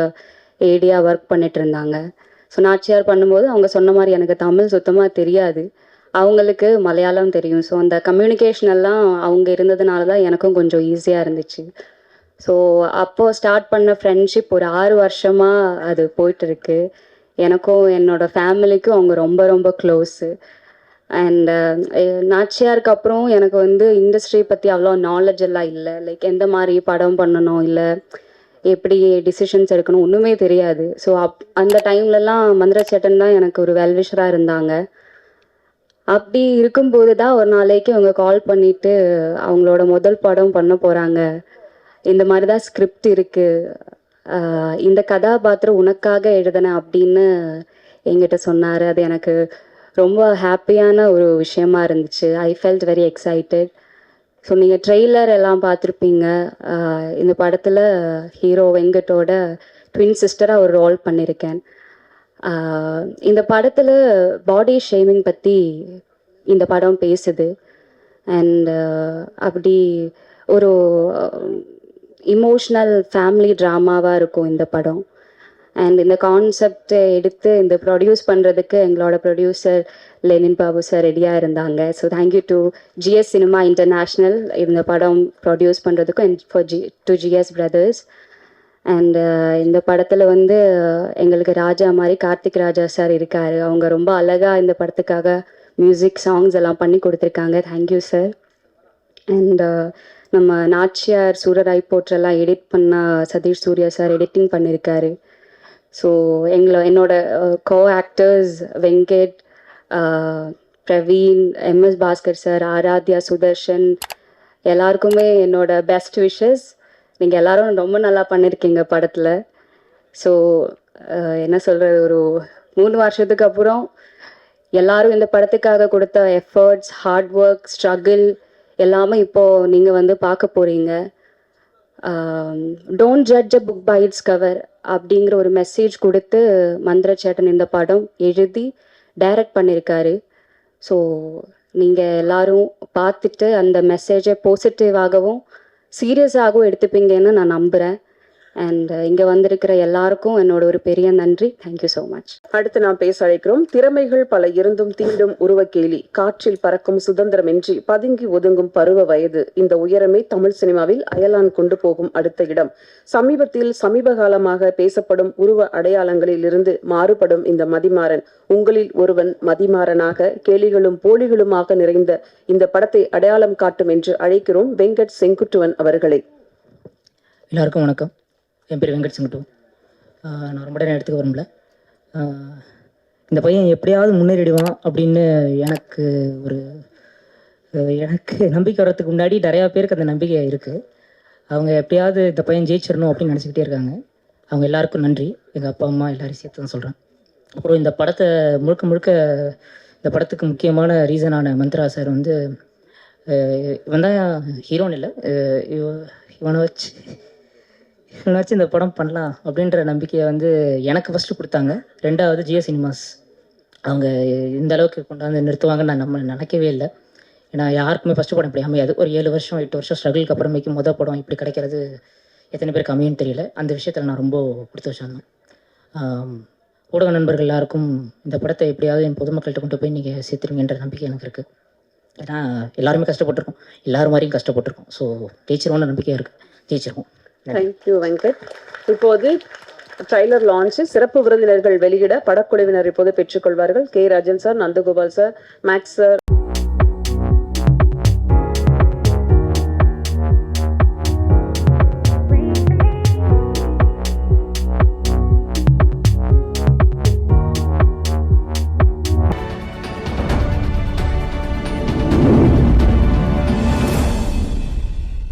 ஏடியாக ஒர்க் பண்ணிட்டு இருந்தாங்க. ஸோ நாச்சியார் பண்ணும்போது அவங்க சொன்ன மாதிரி எனக்கு தமிழ் சுத்தமாக தெரியாது, அவங்களுக்கு மலையாளம் தெரியும். ஸோ அந்த கம்யூனிகேஷன் எல்லாம் அவங்க இருந்ததுனால தான் எனக்கும் கொஞ்சம் ஈஸியாக இருந்துச்சு. ஸோ அப்போது ஸ்டார்ட் பண்ண ஃப்ரெண்ட்ஷிப் ஒரு 6 வருஷமாக அது போயிட்டுருக்கு. எனக்கும் என்னோட ஃபேமிலிக்கும் அவங்க ரொம்ப ரொம்ப க்ளோஸு. அண்ட் நாச்சியாருக்கு அப்புறம் எனக்கு வந்து இண்டஸ்ட்ரி பற்றி அவ்வளோ நாலேஜ் எல்லாம் இல்லை. லைக் எந்த மாதிரி படம் பண்ணணும், இல்லை எப்படி டிசிஷன்ஸ் எடுக்கணும், ஒன்றுமே தெரியாது. ஸோ அந்த டைம்லலாம் மந்த்ரா சேட்டன் தான் எனக்கு ஒரு வெல்விஷராக இருந்தாங்க. அப்படி இருக்கும்போது தான் ஒரு நாளைக்கு அவங்க கால் பண்ணிவிட்டு அவங்களோட முதல் படம் பண்ண போகிறாங்க, இந்த மாதிரி தான் ஸ்கிரிப்ட் இருக்குது, இந்த கதாபாத்திரம் உனக்காக எழுதினேன் அப்படின்னு என்கிட்ட சொன்னார். அது எனக்கு ரொம்ப ஹாப்பியான ஒரு விஷயமா இருந்துச்சு. I felt very excited. So நீங்கள் ட்ரெய்லர் எல்லாம் பார்த்துருப்பீங்க. இந்த படத்தில் ஹீரோ வெங்கட்டோட ட்வின் சிஸ்டராக ஒரு ரோல் பண்ணியிருக்கேன். இந்த படத்தில் பாடி ஷேமிங் பற்றி இந்த படம் பேசுது. அண்ட் அப்படி ஒரு இமோஷ்னல் ஃபேமிலி ட்ராமாவாக இருக்கும் இந்த படம். அண்ட் இந்த கான்செப்டை எடுத்து இந்த ப்ரொடியூஸ் பண்ணுறதுக்கு எங்களோட ப்ரொடியூசர் லெனின் பாபு சார் ரெடியாக இருந்தாங்க. So thank you to GS cinema international இந்த படம் ப்ரொடியூஸ் பண்ணுறதுக்கும், and to GS brothers. And இந்த படத்தில் வந்து எங்களுக்கு ராஜா மாதிரி கார்த்திக் ராஜா சார் இருக்கார். அவங்க ரொம்ப அழகாக இந்த படத்துக்காக மியூசிக் சாங்ஸ் எல்லாம் பண்ணி கொடுத்துருக்காங்க. Thank you sir. அண்ட் நம்ம நாச்சியார் சூரராய் போற்றெல்லாம் எடிட் பண்ண சதீஷ் சூர்யா சார் எடிட்டிங் பண்ணியிருக்காரு. ஸோ என்னோட co actors Venkat, Praveen, M S Bhaskar sir, Aaradhya, Sudarshan, எல்லாருக்குமே என்னோட பெஸ்ட் விஷஸ். நீங்கள் எல்லோரும் ரொம்ப நல்லா பண்ணியிருக்கீங்க படத்தில். ஸோ என்ன சொல்கிறது, ஒரு 3 வருஷத்துக்கு அப்புறம் எல்லாரும் இந்த படத்துக்காக கொடுத்த எஃபர்ட்ஸ், ஹார்ட் ஒர்க், ஸ்ட்ரகிள் எல்லாமே இப்போது நீங்கள் வந்து பார்க்க போகிறீங்க. Don't judge a book by its cover அப்படிங்கிற ஒரு மெசேஜ் கொடுத்து மந்த்ரா சேட்டன் இந்த படம் எழுதி டைரக்ட் பண்ணியிருக்காரு. ஸோ நீங்கள் எல்லாரும் பார்த்துட்டு அந்த மெசேஜை பாசிட்டிவாகவும் சீரியஸாகவும் எடுத்துப்பீங்கன்னு நான் நம்புகிறேன். அண்ட் இங்கே வந்திருக்கிற எல்லாருக்கும் என்னோட ஒரு பெரிய நன்றி. Thank you so much. அடுத்து நாம் பேச அழைக்கிறோம். திறமைகள் பல இருந்தும் தீண்டும் உருவக்கேலி, காற்றில் பறக்கும் சுதந்திரமின்றி பதுங்கி ஒதுங்கும் பருவ வயது, இந்த உயரமே தமிழ் சினிமாவில் அயலான் கொண்டு போகும் அடுத்த இடம். சமீப காலமாக பேசப்படும் உருவ அடையாளங்களில் இருந்து மாறுபடும் இந்த மதிமாறன் உங்களில் ஒருவன் மதிமாறனாக கேலிகளும் போலிகளுமாக நிறைந்த இந்த படத்தை அடையாளம் காட்டும் என்று அழைக்கிறோம் வெங்கட் செங்குட்டுவன் அவர்களை. எல்லாருக்கும் வணக்கம். என் பேர் வெங்கட் செங்குட்டுவன். நான் ரொம்ப நேரம் எடுத்துக்க விரும்பல. இந்த பையன் எப்படியாவது முன்னேறிடுவான் அப்படின்னு எனக்கு நம்பிக்கை வர்றதுக்கு முன்னாடி நிறையா பேருக்கு அந்த நம்பிக்கை இருக்குது. அவங்க எப்படியாவது இந்த பையன் ஜெயிச்சிடணும் அப்படின்னு நினச்சிக்கிட்டே இருக்காங்க. அவங்க எல்லாருக்கும் நன்றி. எங்கள் அப்பா அம்மா எல்லாரையும் சேர்த்து தான் சொல்கிறேன். அப்புறம் இந்த படத்தை முழுக்க இந்த படத்துக்கு முக்கியமான ரீசனான மந்த்ரா சார் வந்து இவன் தான் ஹீரோன்னு இல்லை, இவனை வச்சு இந்த படம் பண்ணலாம் அப்படின்ற நம்பிக்கையை வந்து எனக்கு ஃபஸ்ட்டு கொடுத்தாங்க. ரெண்டாவது ஜிஎஸ் சினிமாஸ் அவங்க இந்த அளவுக்கு கொண்டாந்து நிறுத்துவாங்கன்னு நான் நினைக்கவே இல்லை. ஏன்னா யாருக்குமே ஃபஸ்ட்டு படம் இப்படி அமையாது. ஒரு 7 வருஷம் 8 வருஷம் ஸ்ட்ரகிளுக்கு அப்புறமேக்கு மொதல் படம் இப்படி கிடைக்கிறது எத்தனை பேருக்கு அமையும்னு தெரியல. அந்த விஷயத்தில் நான் ரொம்ப கொடுத்து வச்சிருந்தேன். ஊடக நண்பர்கள் எல்லாருக்கும் இந்த படத்தை எப்படியாவது என் பொதுமக்கள்கிட்ட கொண்டு போய் நீங்கள் சேர்த்துருவீங்கன்ற நம்பிக்கை எனக்கு இருக்குது. ஏன்னா எல்லாருமே கஷ்டப்பட்டிருக்கோம், எல்லாரும் மாதிரியும் கஷ்டப்பட்டிருக்கோம். ஸோ ஜெயிச்சிருவோம்னு நம்பிக்கையாக இருக்குது, ஜெயிச்சிருவோம். தேங்க்யூ வெங்கட். இப்போது ட்ரைலர் லான்ச் சிறப்பு விருந்தினர்கள் வெளியிட படக்குழுவினர் இப்போது பெற்றுக்கொள்வார்கள். K Rajan sir, Nandagopal sir, Max sir,